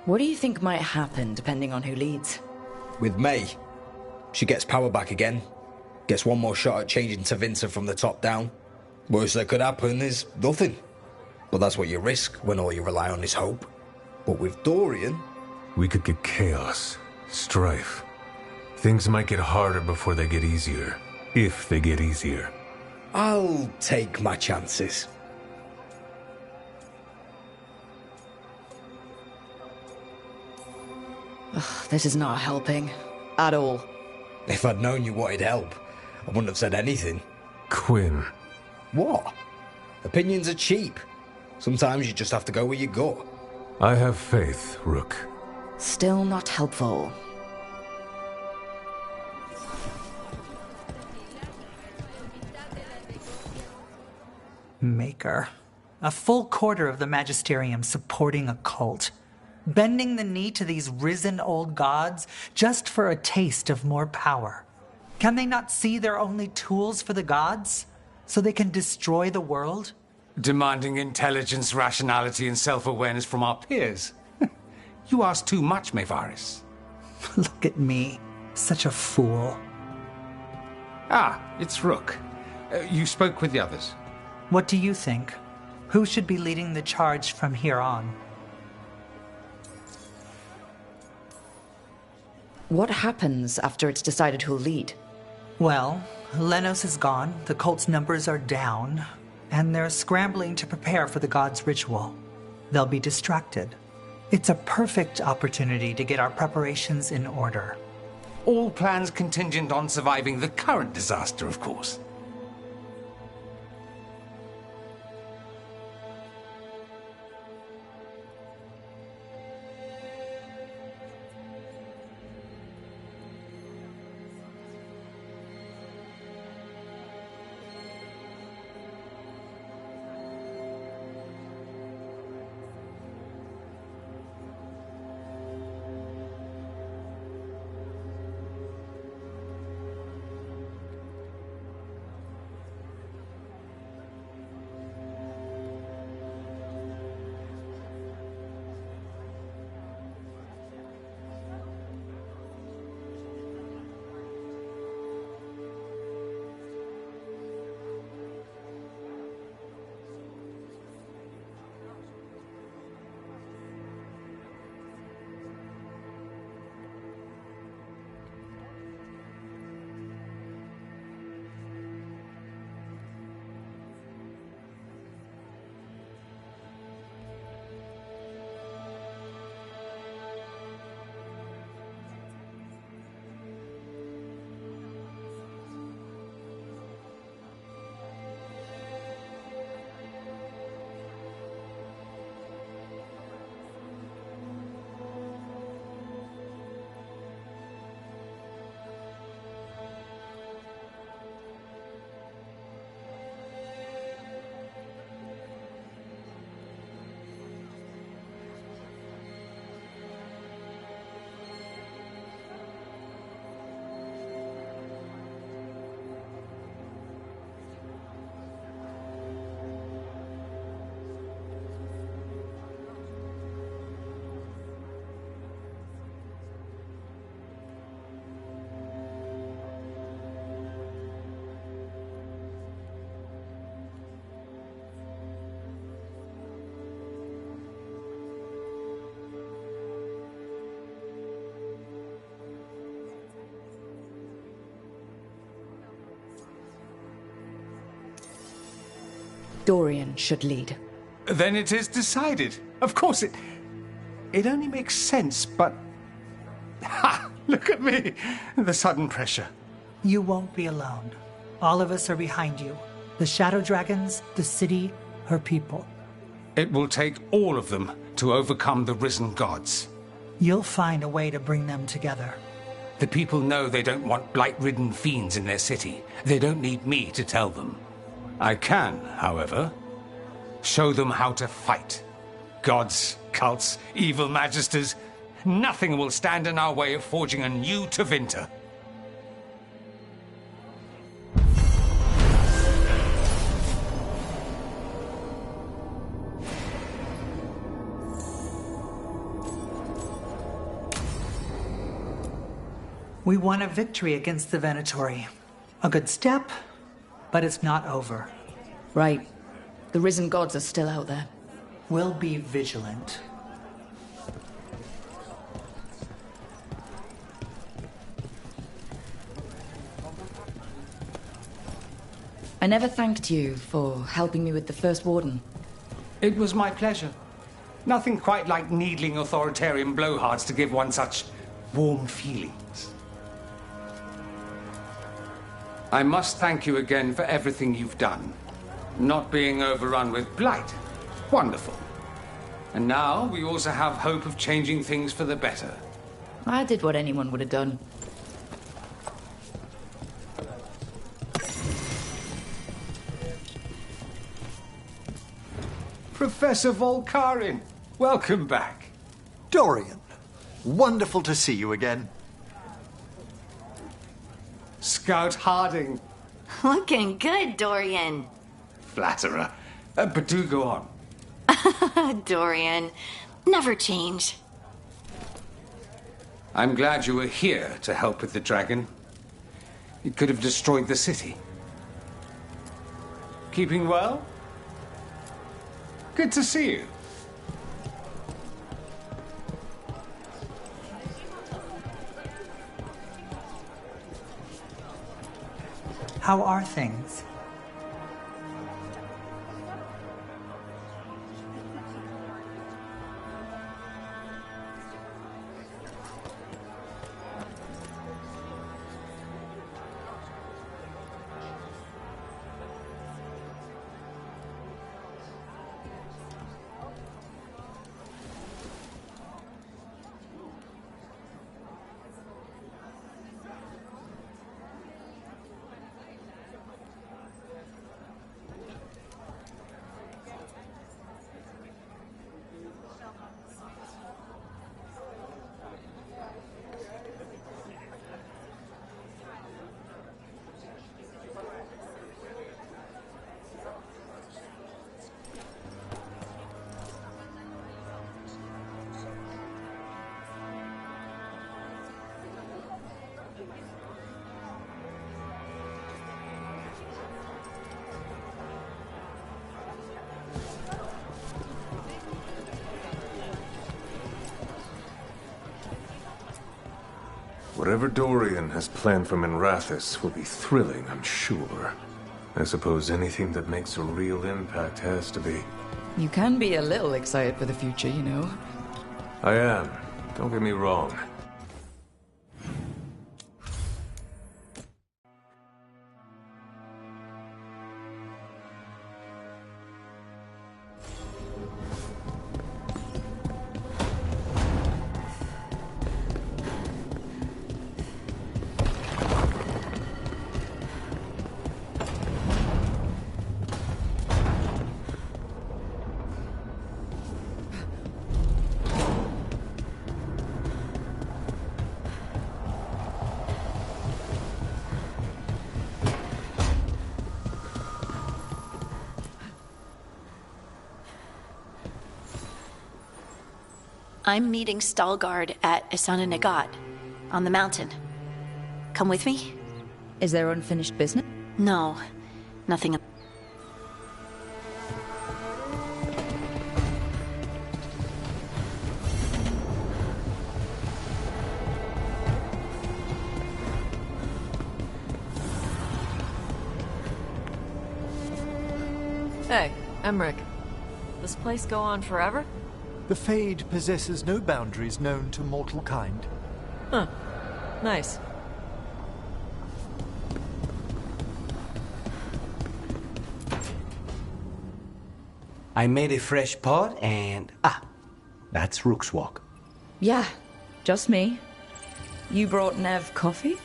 What do you think might happen depending on who leads? With May, she gets power back again. Gets one more shot at changing Tevinter from the top down. Worst that could happen is nothing. But that's what you risk when all you rely on is hope. But with Dorian... We could get chaos, strife. Things might get harder before they get easier. If they get easier. I'll take my chances. Ugh, this is not helping. At all. If I'd known you wanted help, I wouldn't have said anything. Quinn. What? Opinions are cheap. Sometimes you just have to go where you go. I have faith, Rook. Still not helpful. Maker. A full quarter of the Magisterium supporting a cult. Bending the knee to these risen old gods just for a taste of more power. Can they not see they're only tools for the gods? So they can destroy the world? Demanding intelligence, rationality, and self-awareness from our peers. You ask too much, Mevaris. Look at me. Such a fool. Ah, it's Rook. You spoke with the others. What do you think? Who should be leading the charge from here on? What happens after it's decided who'll lead? Well, Lenos is gone, the cult's numbers are down, and they're scrambling to prepare for the god's ritual. They'll be distracted. It's a perfect opportunity to get our preparations in order. All plans contingent on surviving the current disaster, of course. Dorian should lead. Then it is decided. Of course, it only makes sense, but... Ha! Look at me! The sudden pressure. You won't be alone. All of us are behind you. The Shadow Dragons, the city, her people. It will take all of them to overcome the risen gods. You'll find a way to bring them together. The people know they don't want blight-ridden fiends in their city. They don't need me to tell them. I can, however, show them how to fight. Gods, cults, evil magisters, nothing will stand in our way of forging a new Tevinter. We won a victory against the Venatori. A good step, but it's not over. Right. The risen gods are still out there. We'll be vigilant. I never thanked you for helping me with the First Warden. It was my pleasure. Nothing quite like needling authoritarian blowhards to give one such warm feelings. I must thank you again for everything you've done. Not being overrun with blight. Wonderful. And now we also have hope of changing things for the better. I did what anyone would have done. Professor Volkarin, welcome back. Dorian, wonderful to see you again. Scout Harding. Looking good, Dorian. Flatterer. But do go on. Dorian, never change. I'm glad you were here to help with the dragon. It could have destroyed the city. Keeping well? Good to see you. How are things? Whatever Dorian has planned for Minrathous will be thrilling, I'm sure. I suppose anything that makes a real impact has to be. You can be a little excited for the future, you know. I am. Don't get me wrong. I'm meeting Stalgard at Isana Nagat, on the mountain. Come with me? Is there unfinished business? No, nothing. Hey, Emmerich. This place go on forever? The Fade possesses no boundaries known to mortal kind. Huh. Nice. I made a fresh pot and... that's Rook's Walk. Yeah, just me. You brought Nev coffee?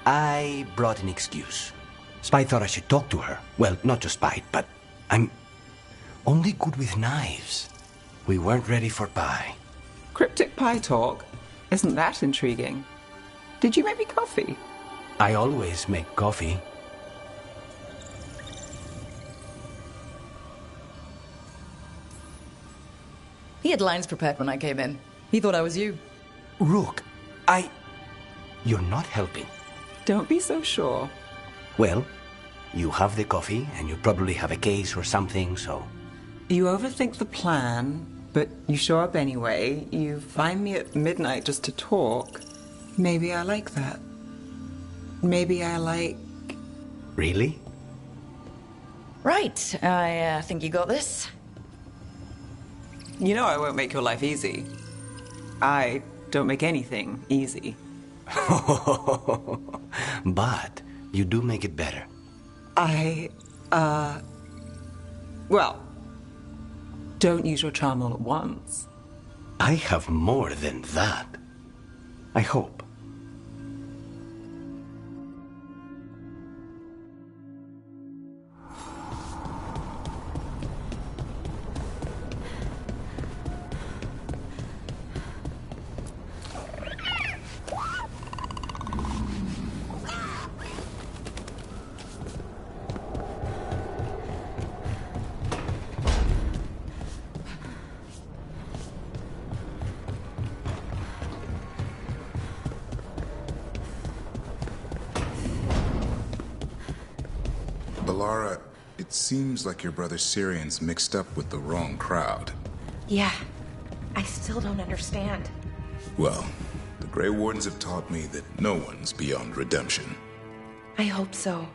I brought an excuse. Spite thought I should talk to her. Well, not just Spite, but I'm only good with knives. We weren't ready for pie. Cryptic pie talk? Isn't that intriguing? Did you make me coffee? I always make coffee. He had lines prepared when I came in. He thought I was you. Rook, You're not helping. Don't be so sure. Well, you have the coffee, and you probably have a case or something, so... You overthink the plan, but you show up anyway. You find me at midnight just to talk. Maybe I like that. Maybe I like... Really? Right, I think you got this. You know I won't make your life easy. I don't make anything easy. But you do make it better. Well, don't use your charm all at once. I have more than that. I hope. Balara, it seems like your brother Syrian's mixed up with the wrong crowd. Yeah, I still don't understand. Well, the Grey Wardens have taught me that no one's beyond redemption. I hope so.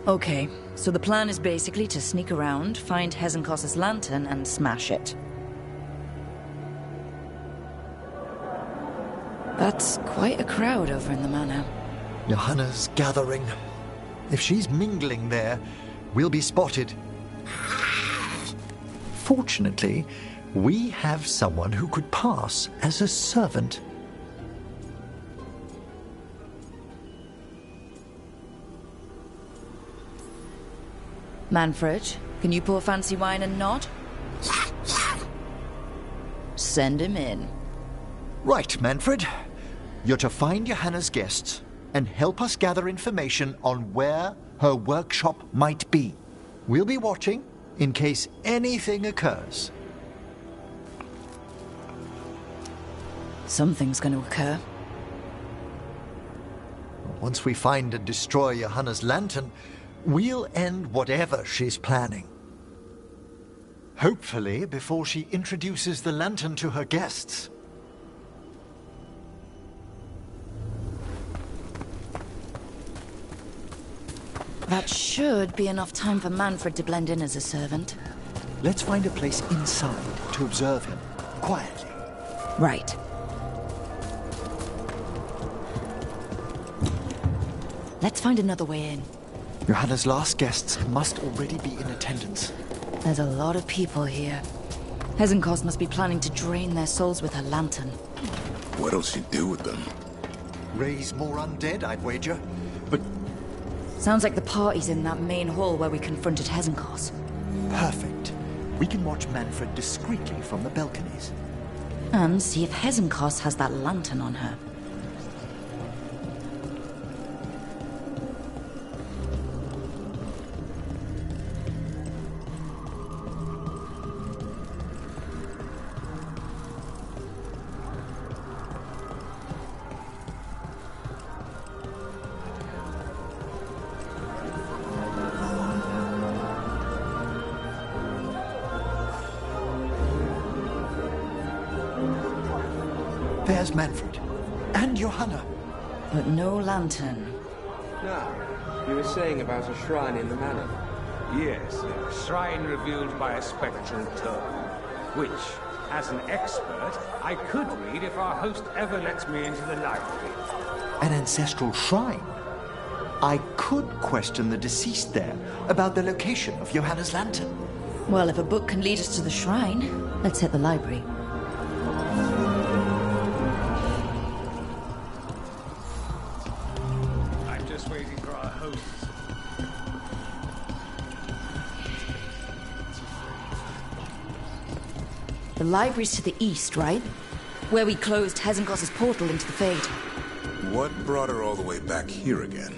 Okay, so the plan is basically to sneak around, find Hezenkos's lantern, and smash it. That's quite a crowd over in the manor. Johanna's gathering. If she's mingling there, we'll be spotted. Fortunately, we have someone who could pass as a servant. Manfred, can you pour fancy wine and nod? Send him in. Right, Manfred. You're to find Johanna's guests and help us gather information on where her workshop might be. We'll be watching in case anything occurs. Something's going to occur. Once we find and destroy Johanna's lantern, we'll end whatever she's planning. Hopefully before she introduces the lantern to her guests. That should be enough time for Manfred to blend in as a servant. Let's find a place inside to observe him, quietly. Right. Let's find another way in. Johanna's last guests must already be in attendance. There's a lot of people here. Hezenkos must be planning to drain their souls with her lantern. What'll she do with them? Raise more undead, I'd wager. But sounds like the party's in that main hall where we confronted Hezenkos. perfect. We can watch Manfred discreetly from the balconies. And see if Hezenkos has that lantern on her. There's Manfred. And Johanna. But no lantern. Now, you were saying about a shrine in the manor. Yes, a shrine revealed by a spectral tome, which, as an expert, I could read if our host ever lets me into the library. An ancestral shrine? I could question the deceased there about the location of Johanna's lantern. Well, if a book can lead us to the shrine, let's hit the library. I'm just waiting for our host. The library's to the east, right? Where we closed Hezenkos' portal into the Fade. What brought her all the way back here again?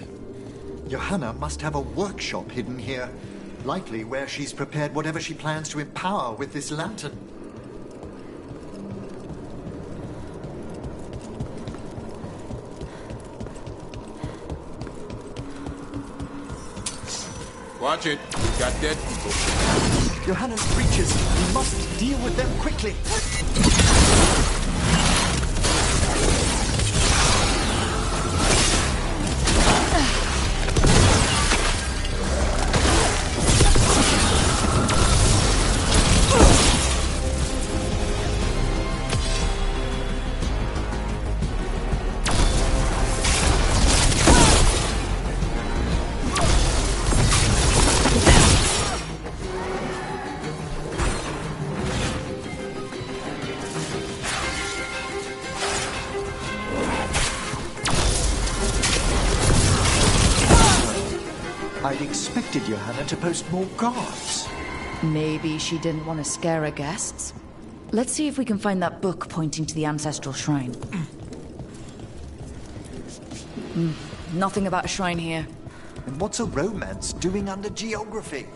Johanna must have a workshop hidden here. Likely where she's prepared whatever she plans to empower with this lantern. Watch it. We've got dead people. Johanna's creatures. We must deal with them quickly. I'd expected Johanna to post more guards. Maybe she didn't want to scare her guests. Let's see if we can find that book pointing to the ancestral shrine. Nothing about a shrine here. And what's a romance doing under geography?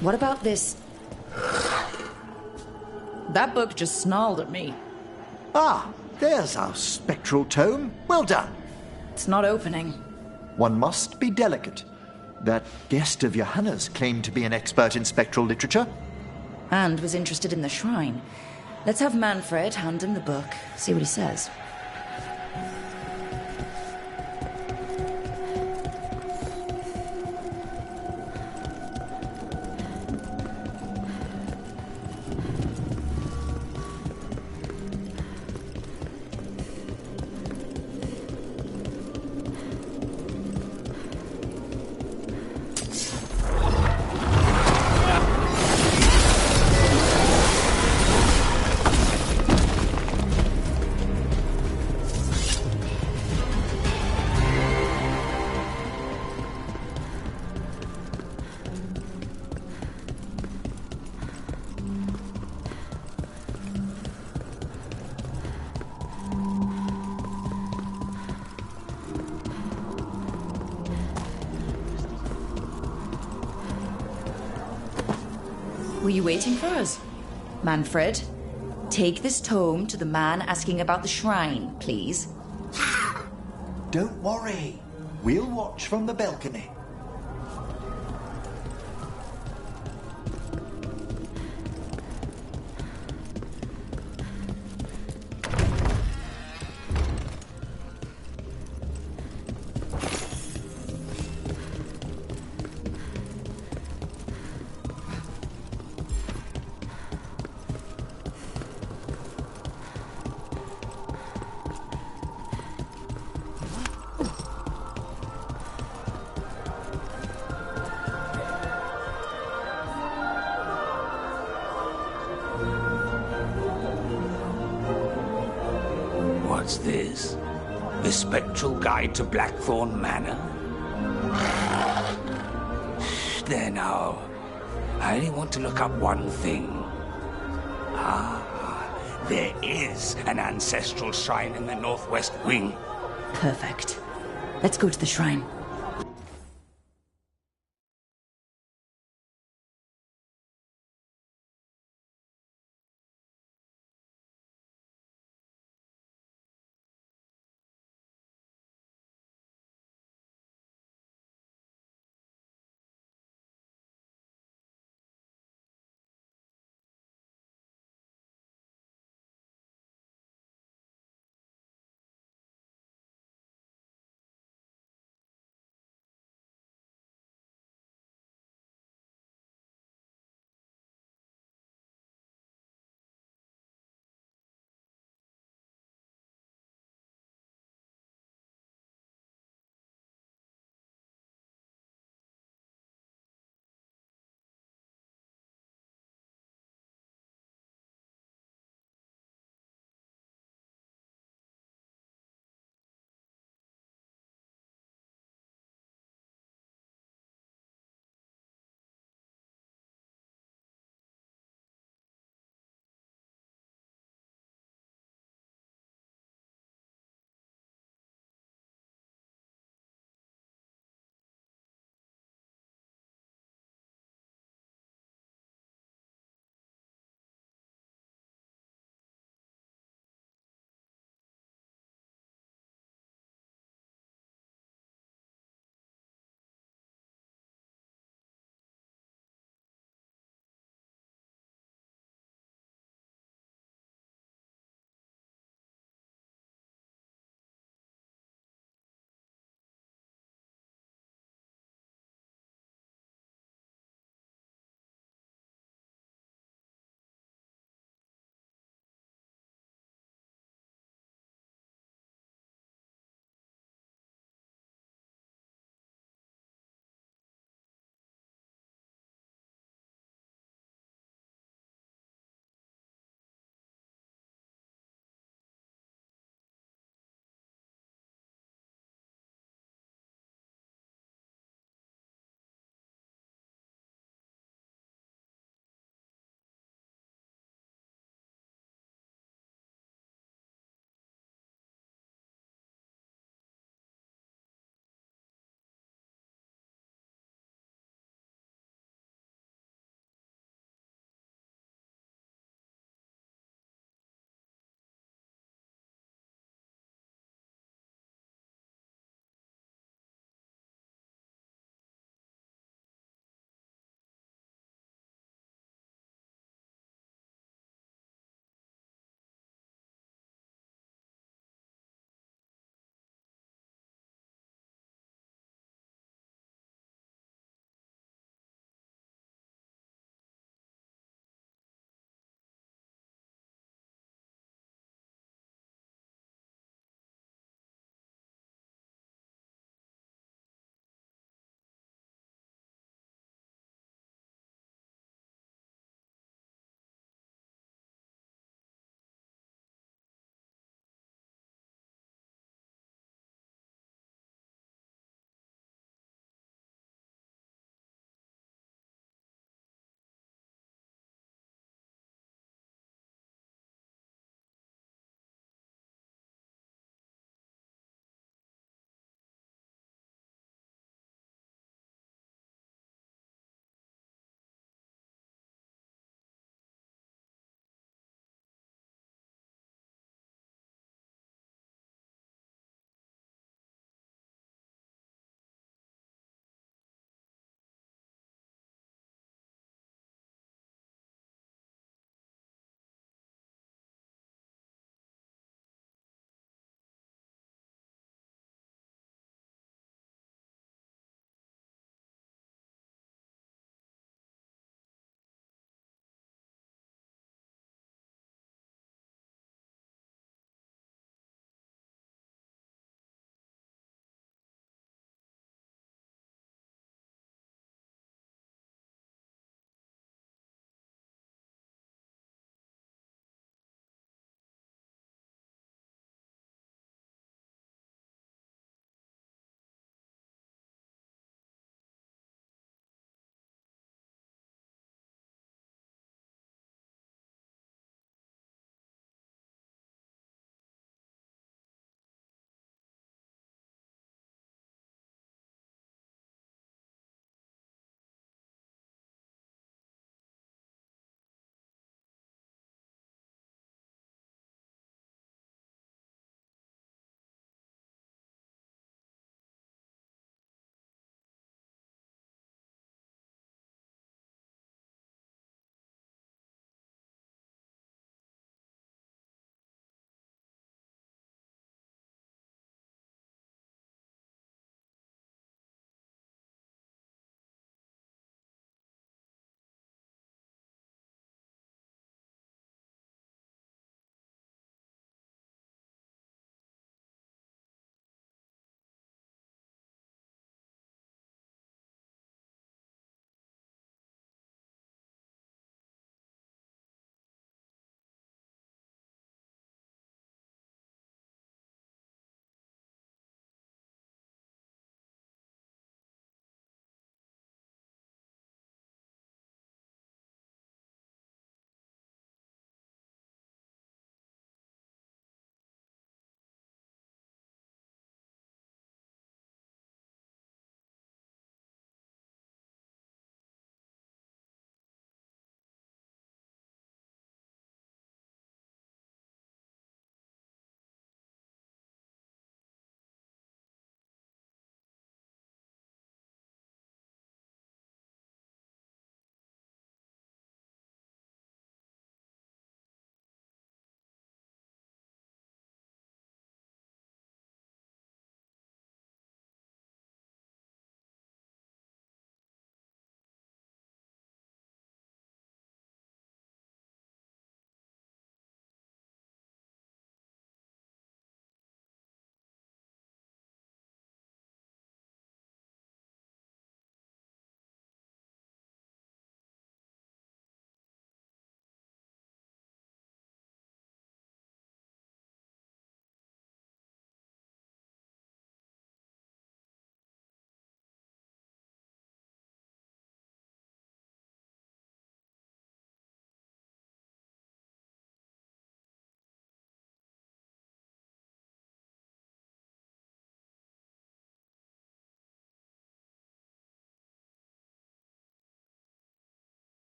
What about this? That book just snarled at me. Ah, there's our spectral tome. Well done. It's not opening. One must be delicate. That guest of Johanna's claimed to be an expert in spectral literature. And was interested in the shrine. Let's have Manfred hand him the book, see what he says. Were you waiting for us? Manfred, take this tome to the man asking about the shrine, please. Don't worry. We'll watch from the balcony. What's this? The Spectral Guide to Blackthorn Manor? There now. I only want to look up one thing. There is an ancestral shrine in the northwest wing. Perfect. Let's go to the shrine.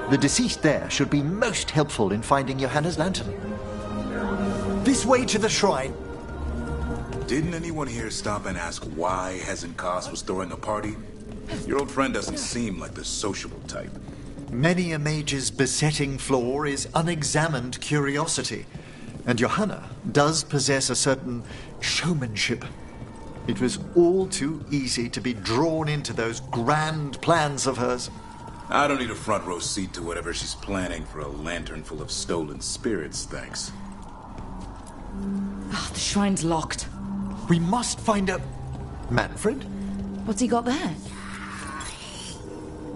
The deceased there should be most helpful in finding Johanna's lantern. This way to the shrine. Didn't anyone here stop and ask why Hezenkos was throwing a party? Your old friend doesn't seem like the sociable type. Many a mage's besetting flaw is unexamined curiosity, and Johanna does possess a certain showmanship. It was all too easy to be drawn into those grand plans of hers. I don't need a front row seat to whatever she's planning for a lantern full of stolen spirits, thanks. The shrine's locked. We must find a... Manfred? What's he got there?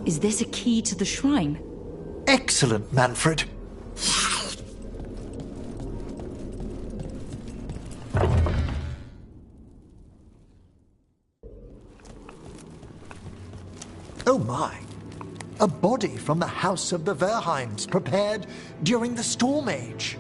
Is this a key to the shrine? Excellent, Manfred. Oh my! A body from the House of the Verheims, prepared during the Storm Age.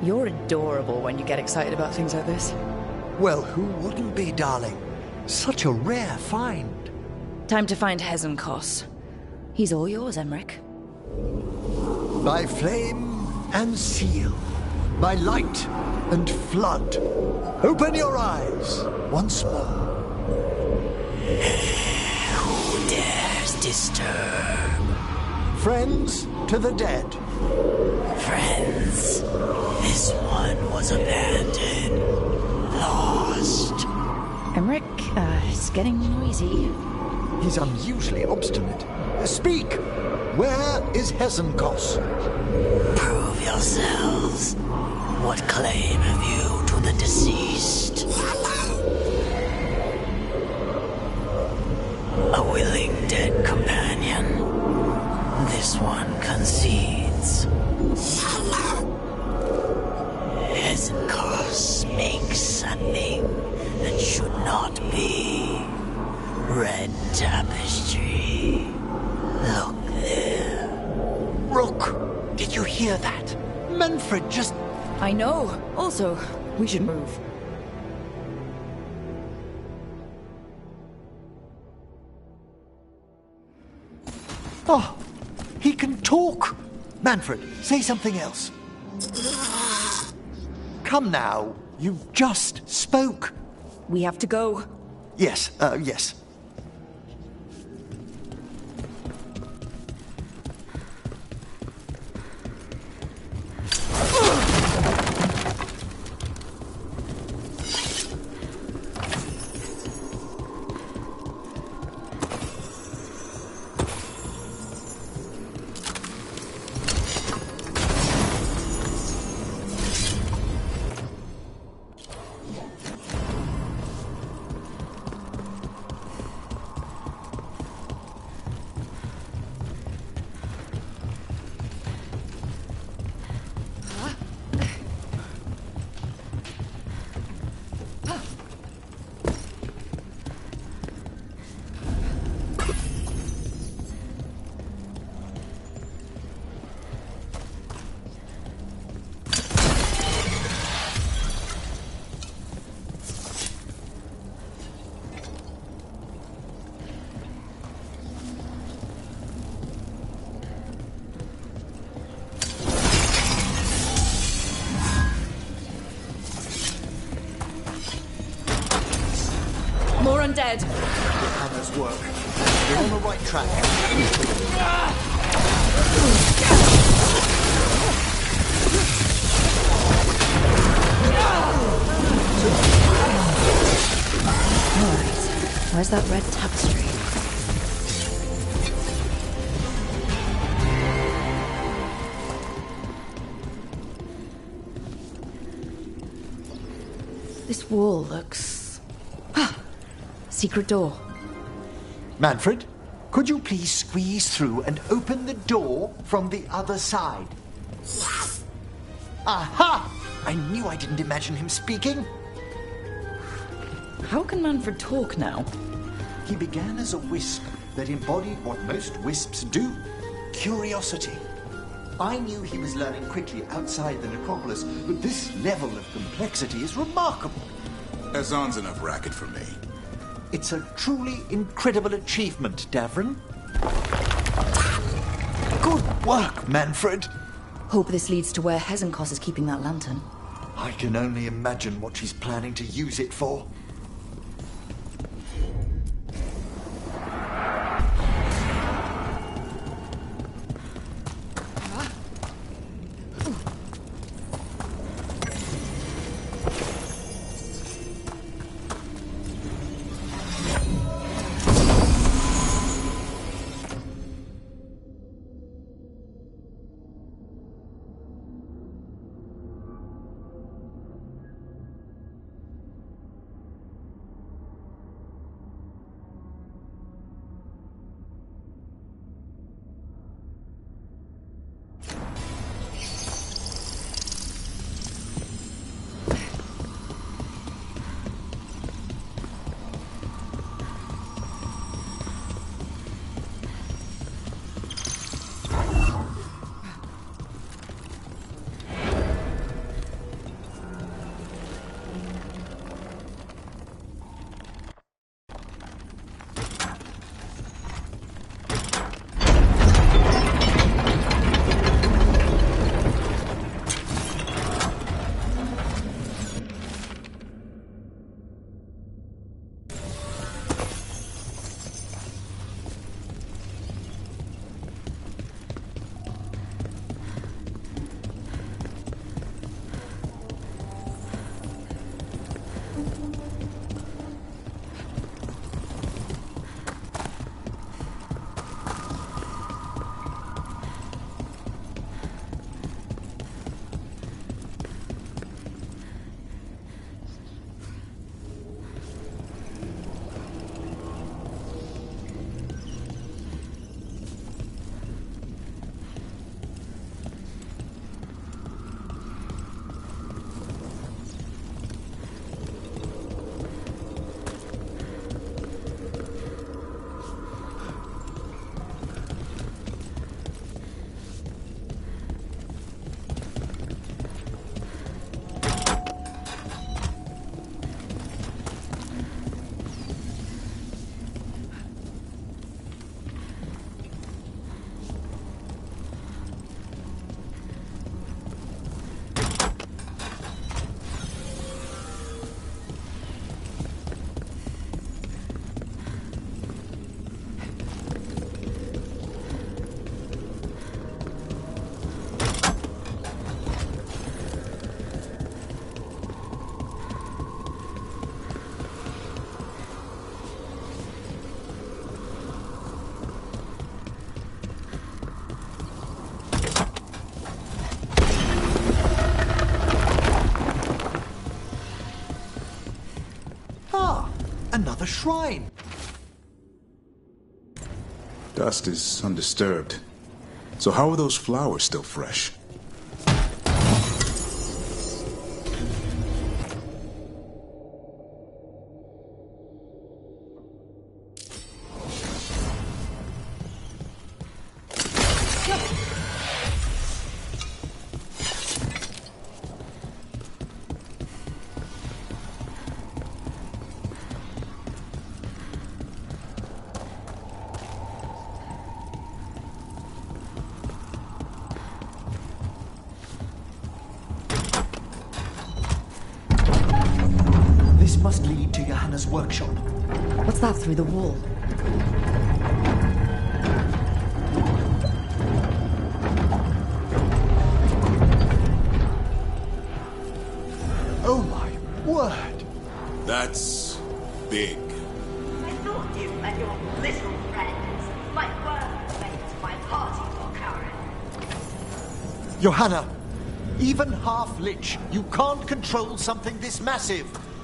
You're adorable when you get excited about things like this. Well, who wouldn't be, darling? Such a rare find. Time to find Hezenkos. He's all yours, Emmerich. By flame and seal, by light and flood, open your eyes once more. Who dares disturb? Friends to the dead. Friends. This one was abandoned. Lost. Emmerich, it's getting noisy. He's unusually obstinate. Speak! Where is Hezenkos? Prove yourselves. What claim have you to the deceased? A willing dead companion. This one concedes. Hezenkos makes a thing that should not be. Red tapestry. Look there. Rook, did you hear that? Manfred just... I know. Also, we should move. Oh, he can talk. Manfred, say something else. Come now, you just spoke. We have to go. Yes, yes. More undead. Hannah's work. You're on the right track. Alright. Where's that red tapestry? This wall looks... Ah! Secret door. Manfred, could you please squeeze through and open the door from the other side? Yes. Aha! I knew I didn't imagine him speaking. How can Manfred talk now? He began as a wisp that embodied what most wisps do. Curiosity. I knew he was learning quickly outside the necropolis, but this level of complexity is remarkable. Hassan's enough racket for me. It's a truly incredible achievement, Davrin. Good work, Manfred. Hope this leads to where Hezenkos is keeping that lantern. I can only imagine what she's planning to use it for. Another shrine. Dust is undisturbed. So how are those flowers still fresh? Must lead to Johanna's workshop. What's that through the wall? Oh my word! That's big. I thought you and your little friends might work against my party for Karen. Johanna, even half-lich, you can't control something this massive.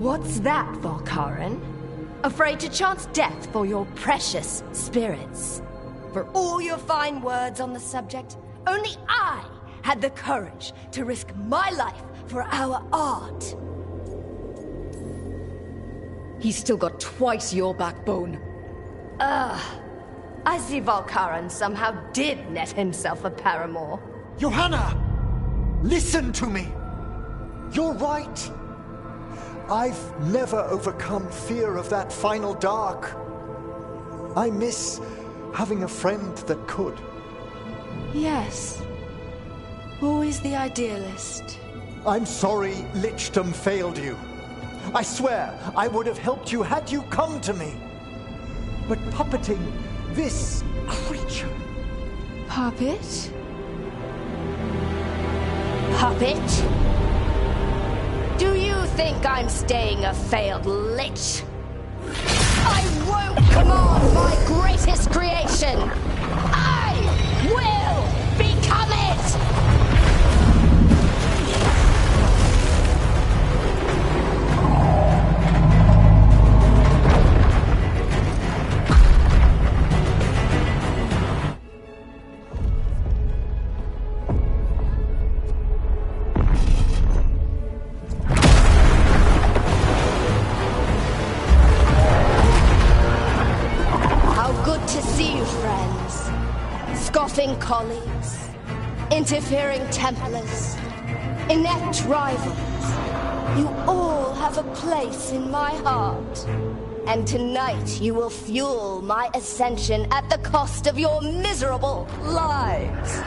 What's that, Volkaren? Afraid to chance death for your precious spirits? For all your fine words on the subject, only I had the courage to risk my life for our art. He's still got twice your backbone. I see Volkaren somehow did net himself a paramour. Johanna! Listen to me! You're right. I've never overcome fear of that final dark. I miss having a friend that could. Yes. Always the idealist. I'm sorry Lichdom failed you. I swear I would have helped you had you come to me. But puppeting this creature... Puppet? Puppet? Do you think I'm staying a failed lich? I won't command my greatest creation! I will become it! Colleagues, interfering Templars, inept rivals, you all have a place in my heart. And tonight you will fuel my ascension at the cost of your miserable lives.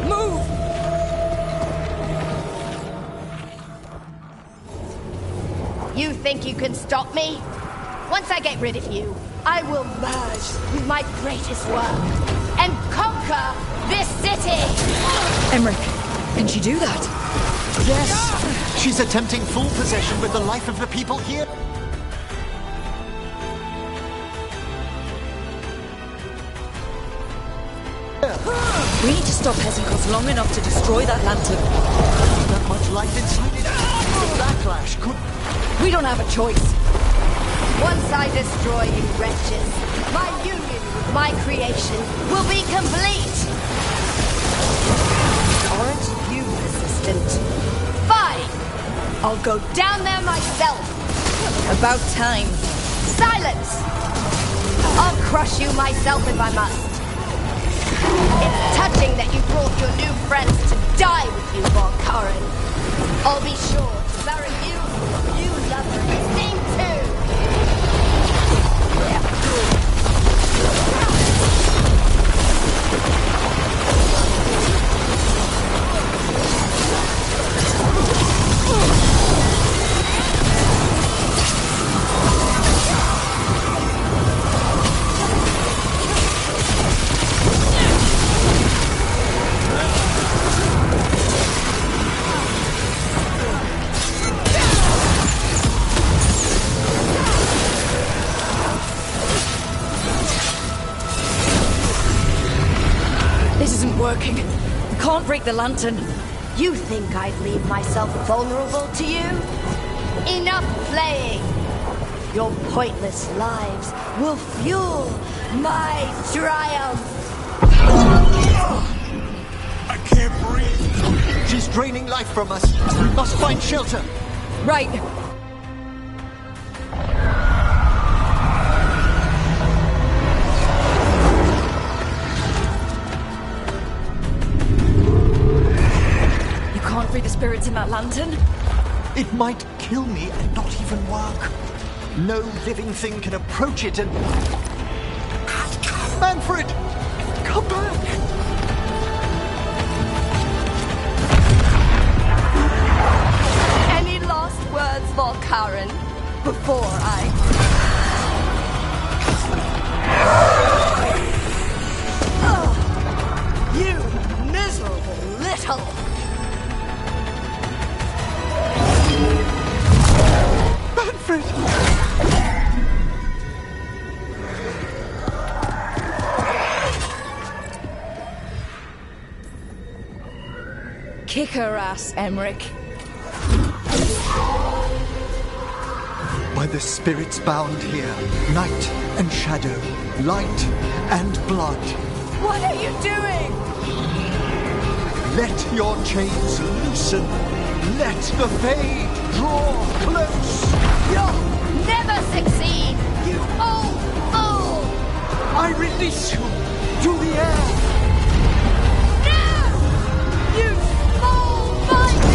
Move! You think you can stop me? Once I get rid of you, I will merge with my greatest work and conquer this city! Emmerich, can she do that? Yes! She's attempting full possession with the life of the people here. We need to stop Hesenkos long enough to destroy that lantern. That much light inside it. The backlash could... We don't have a choice. Once I destroy you wretches, my union with my creation will be complete. Aren't you resistant? Fine! I'll go down there myself. About time. Silence! I'll crush you myself if I must. It's touching that you brought your new friends to die with you, Volkaren. I'll be sure to bury you. You love this thing too! Working. We can't break the lantern. You think I'd leave myself vulnerable to you? Enough playing! Your pointless lives will fuel my triumph! I can't breathe! She's draining life from us. We must find shelter. Right. Free the spirits in that lantern? It might kill me and not even work. No living thing can approach it and... Manfred! Come back! Any last words, Volkaren, before I... You miserable little... Manfred! Kick her ass, Emmerich. By the spirits bound here, night and shadow, light and blood. What are you doing? Let your chains loosen. Let the fade draw close. You'll never succeed, you old fool! I release you to the air. No! You small bite!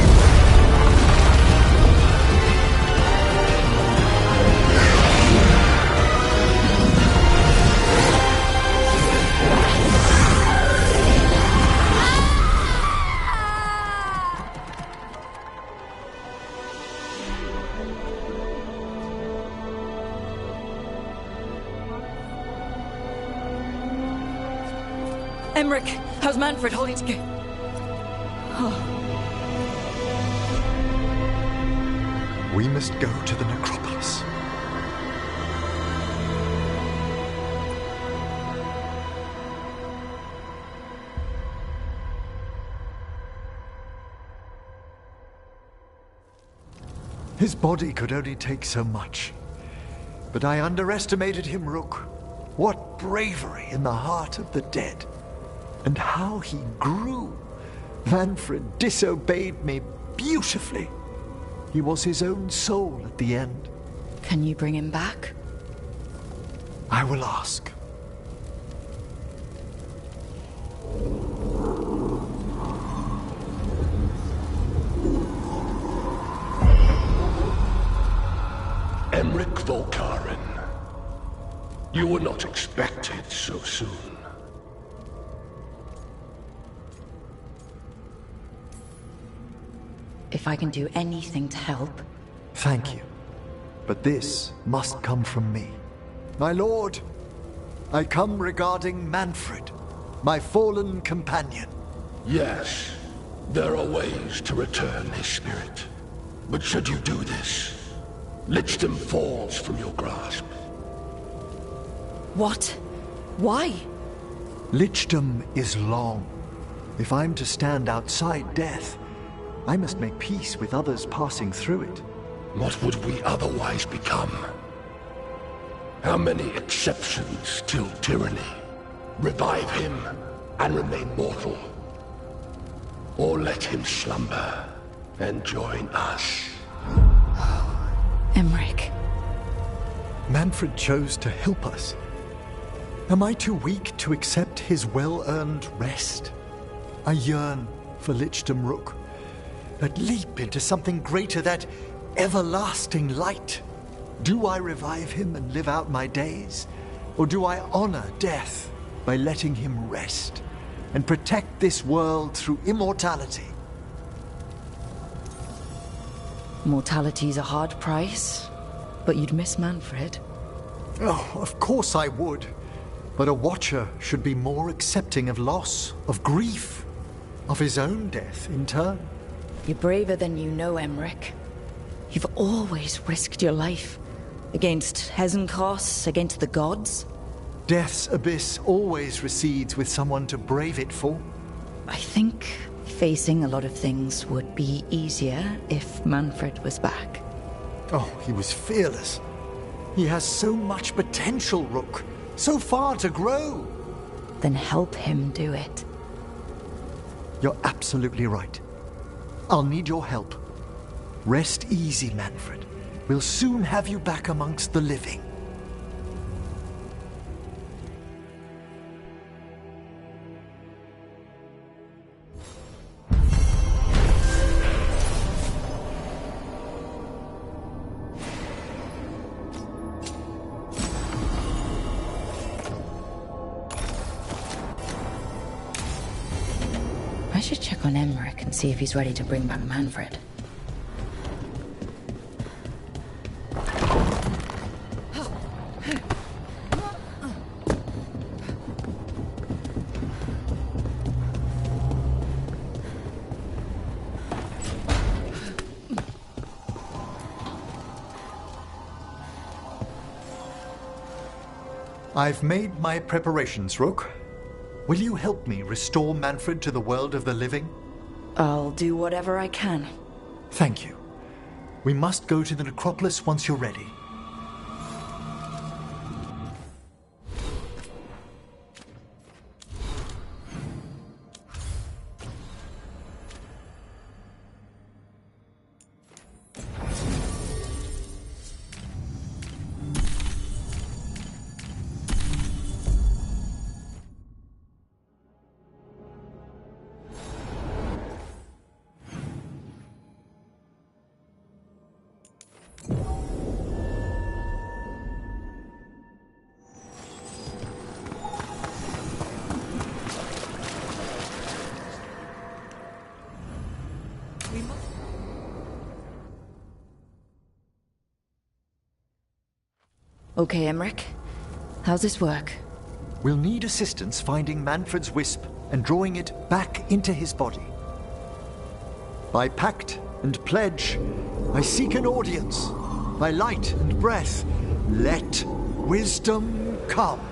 Emmerich, how's Manfred holding together? Oh. We must go to the necropolis. His body could only take so much. But I underestimated him, Rook. What bravery in the heart of the dead. And how he grew. Manfred disobeyed me beautifully. He was his own soul at the end. Can you bring him back? I will ask. Emmerich Volkaren. You were not expected so soon. If I can do anything to help... Thank you. But this must come from me. My lord, I come regarding Manfred, my fallen companion. Yes, there are ways to return his spirit. But should you do this, Lichdom falls from your grasp. What? Why? Lichdom is long. If I'm to stand outside death, I must make peace with others passing through it. What would we otherwise become? How many exceptions till tyranny? Revive him and remain mortal. Or let him slumber and join us. Emmerich. Manfred chose to help us. Am I too weak to accept his well-earned rest? I yearn for Lichdom Rook. That leap into something greater, that everlasting light. Do I revive him and live out my days? Or do I honor death by letting him rest and protect this world through immortality? Mortality's a hard price, but you'd miss Manfred. Oh, of course I would. But a Watcher should be more accepting of loss, of grief, of his own death in turn. You're braver than you know, Emmerich. You've always risked your life. Against Hesenkos, against the gods. Death's abyss always recedes with someone to brave it for. I think facing a lot of things would be easier if Manfred was back. Oh, he was fearless. He has so much potential, Rook. So far to grow. Then help him do it. You're absolutely right. I'll need your help. Rest easy, Manfred. We'll soon have you back amongst the living. I should check on Emmerich and see if he's ready to bring back Manfred. I've made my preparations, Rook. Will you help me restore Manfred to the world of the living? I'll do whatever I can. Thank you. We must go to the necropolis once you're ready. Okay, Emmerich. How's this work? We'll need assistance finding Manfred's wisp and drawing it back into his body. By pact and pledge, I seek an audience. By light and breath, let wisdom come.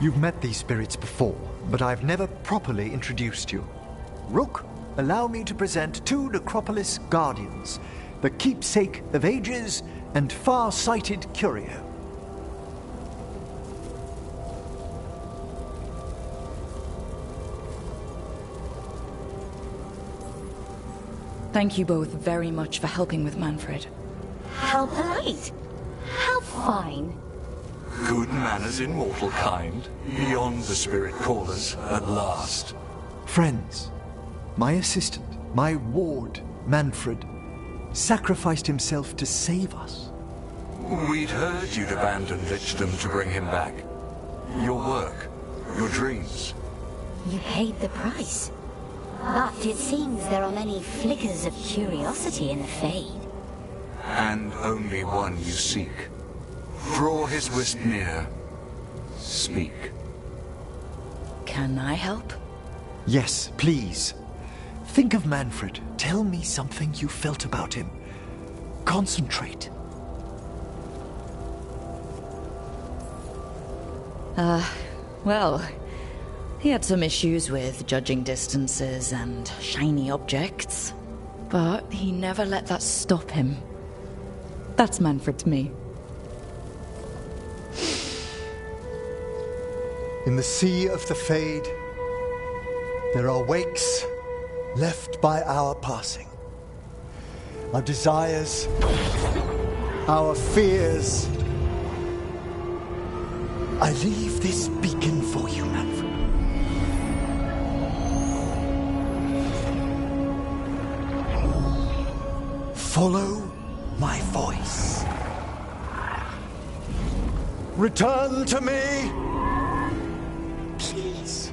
You've met these spirits before, but I've never properly introduced you. Rook, allow me to present two Necropolis Guardians, the keepsake of ages and far-sighted curio. Thank you both very much for helping with Manfred. How polite. How fine. Good manners in mortal kind, beyond the spirit callers at last. Friends, my assistant, my ward, Manfred, sacrificed himself to save us. We'd heard you'd abandoned Lichdom to bring him back. Your work, your dreams. You paid the price. But it seems there are many flickers of curiosity in the Fade. And only one you seek. Draw his wisp near. Speak. Can I help? Yes, please. Think of Manfred. Tell me something you felt about him. Concentrate. Well, he had some issues with judging distances and shiny objects, but he never let that stop him. That's Manfred to me. In the sea of the Fade, there are wakes left by our passing. Our desires, our fears. I leave this beacon for you, Manfred. Follow my voice. Return to me, please.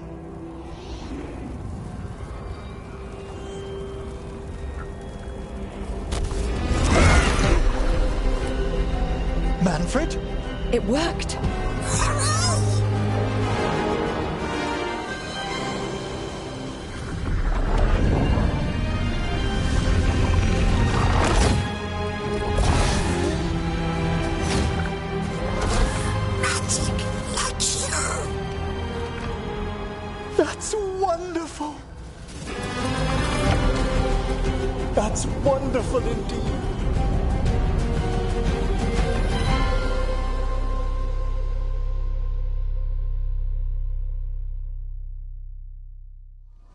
Manfred? It worked. That's wonderful. That's wonderful indeed.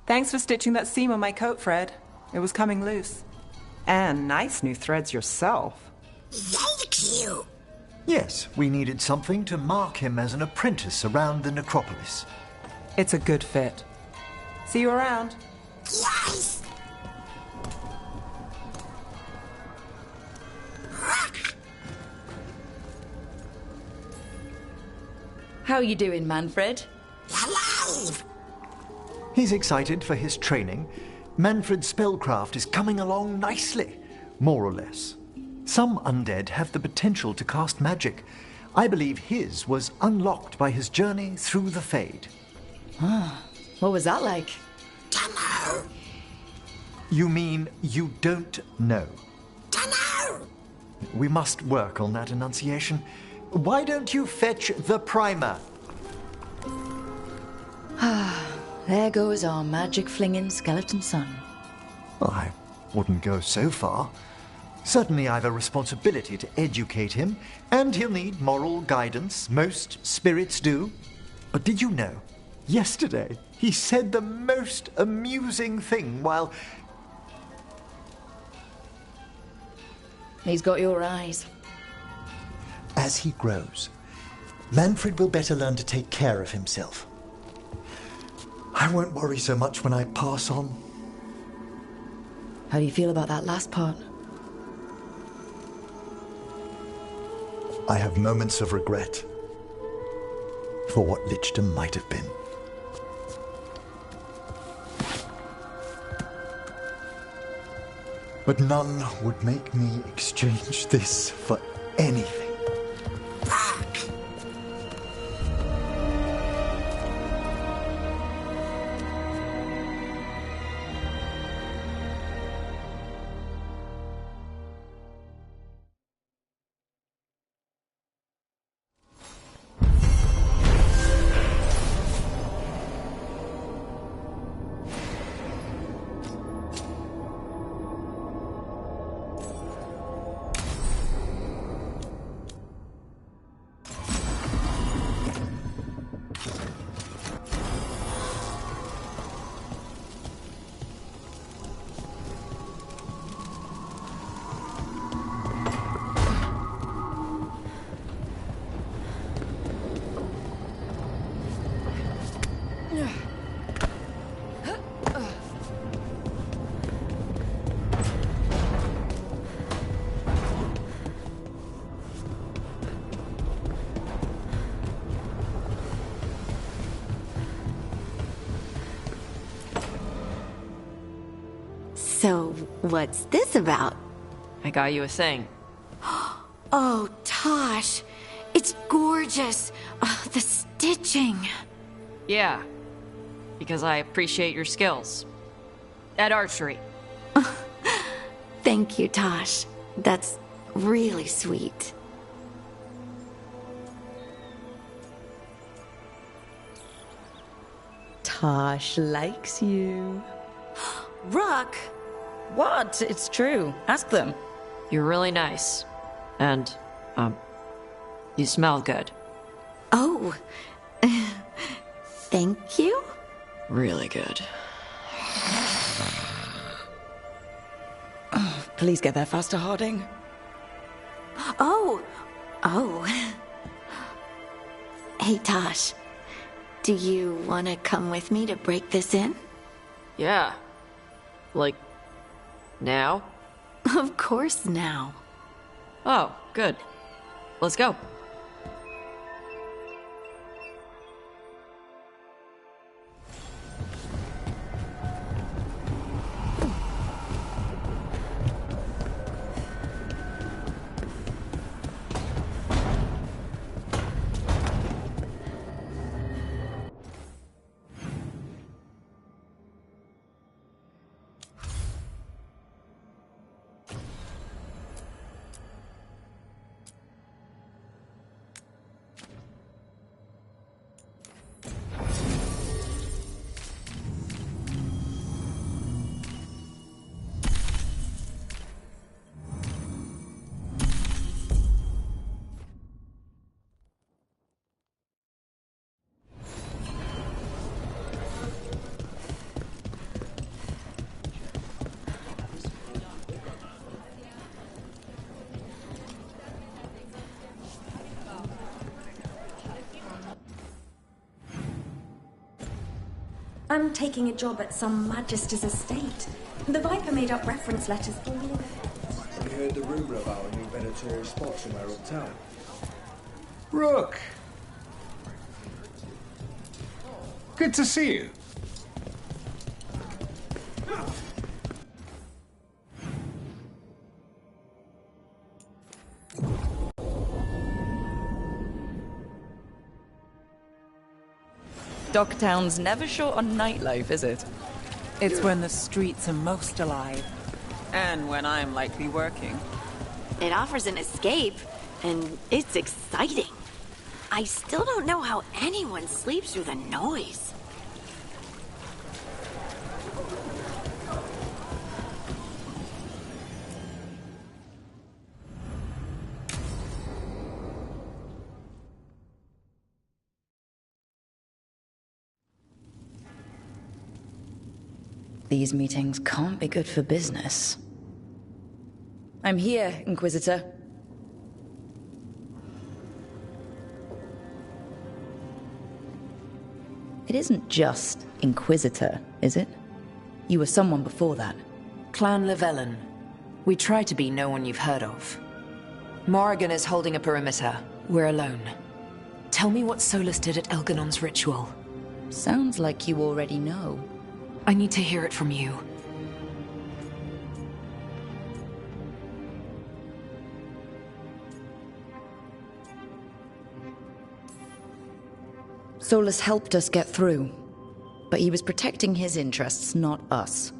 Thanks for stitching that seam on my coat, Fred. It was coming loose. And nice new threads yourself. Thank you. Yes, we needed something to mark him as an apprentice around the necropolis. It's a good fit. See you around. Yes. How you doing, Manfred? Alive. He's excited for his training. Manfred's spellcraft is coming along nicely, more or less. Some undead have the potential to cast magic. I believe his was unlocked by his journey through the Fade. Ah, what was that like? Dunno. You mean you don't know? Dunno. We must work on that enunciation. Why don't you fetch the primer? There goes our magic-flinging skeleton son. Well, I wouldn't go so far. Certainly I've a responsibility to educate him, and he'll need moral guidance. Most spirits do. But did you know, yesterday he said the most amusing thing while... He's got your eyes. As he grows, Manfred will better learn to take care of himself. I won't worry so much when I pass on. How do you feel about that last part? I have moments of regret for what Lichdom might have been. But none would make me exchange this for anything. So, what's this about? I got you a thing. Oh, Tosh. It's gorgeous. Oh, the stitching. Yeah. Because I appreciate your skills. At archery. Thank you, Tosh. That's really sweet. Tosh likes you. Rook! What? It's true. Ask them. You're really nice. And, you smell good. Oh. Thank you? Really good. Please get there faster, Harding. Oh. Hey, Tosh. Do you want to come with me to break this in? Yeah. Like, now? Of course now. Oh, good. Let's go. I'm taking a job at some Magister's estate. The Viper made up reference letters all over. Have you heard the rumour about a new predatory spot somewhere uptown? Rook! Good to see you. Docktown's never short on nightlife, is it? It's when the streets are most alive. And when I'm likely working. It offers an escape, and it's exciting. I still don't know how anyone sleeps through the noise. These meetings can't be good for business. I'm here, Inquisitor. It isn't just Inquisitor, is it? You were someone before that. Clan Llewellyn. We try to be no one you've heard of. Morrigan is holding a perimeter. We're alone. Tell me what Solus did at Elganon's ritual. Sounds like you already know. I need to hear it from you. Solus helped us get through, but he was protecting his interests, not us.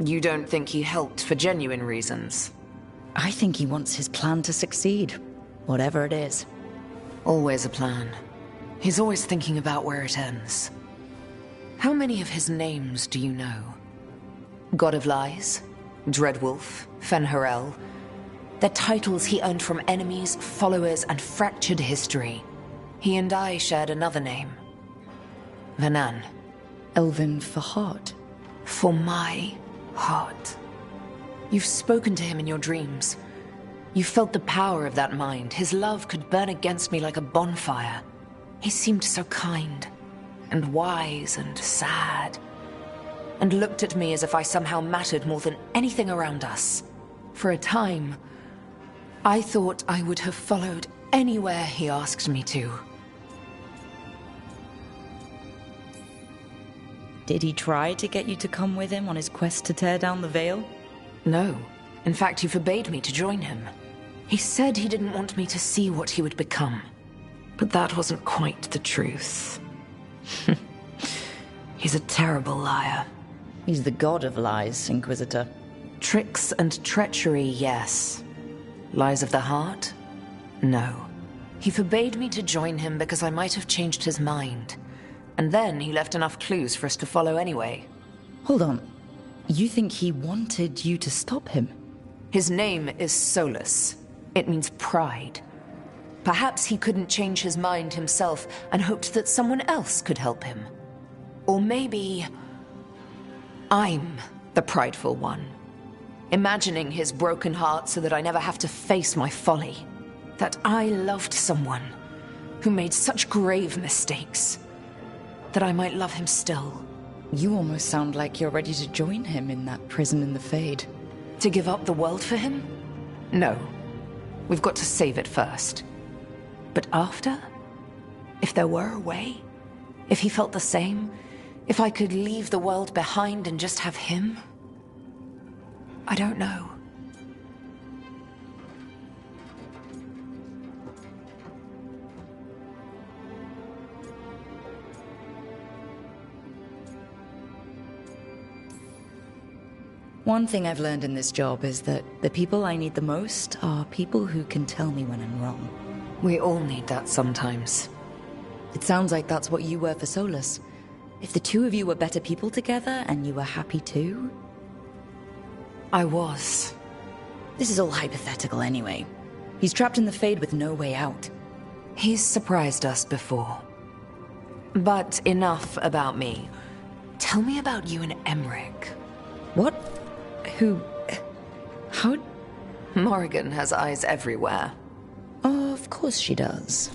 You don't think he helped for genuine reasons? I think he wants his plan to succeed, whatever it is. Always a plan. He's always thinking about where it ends. How many of his names do you know? God of Lies, Dreadwolf, Fen'Harel. They're titles he earned from enemies, followers, and fractured history. He and I shared another name. Vanan. Elven for heart. For my heart. You've spoken to him in your dreams. You felt the power of that mind. His love could burn against me like a bonfire. He seemed so kind, and wise, and sad, and looked at me as if I somehow mattered more than anything around us. For a time, I thought I would have followed anywhere he asked me to. Did he try to get you to come with him on his quest to tear down the Veil? No. In fact, he forbade me to join him. He said he didn't want me to see what he would become. But that wasn't quite the truth. He's a terrible liar. He's the god of lies, Inquisitor. Tricks and treachery, yes. Lies of the heart? No. He forbade me to join him because I might have changed his mind. And then he left enough clues for us to follow anyway. Hold on. You think he wanted you to stop him? His name is Solus. It means pride. Perhaps he couldn't change his mind himself and hoped that someone else could help him. Or maybe I'm the prideful one, imagining his broken heart so that I never have to face my folly. That I loved someone who made such grave mistakes, that I might love him still. You almost sound like you're ready to join him in that prison in the Fade. To give up the world for him? No. We've got to save it first. But after? If there were a way? If he felt the same? If I could leave the world behind and just have him? I don't know. One thing I've learned in this job is that the people I need the most are people who can tell me when I'm wrong. We all need that sometimes. It sounds like that's what you were for Solus. If the two of you were better people together and you were happy too? I was. This is all hypothetical anyway. He's trapped in the Fade with no way out. He's surprised us before. But enough about me. Tell me about you and Emmerich. What? Who? How? Morrigan has eyes everywhere. Of course she does.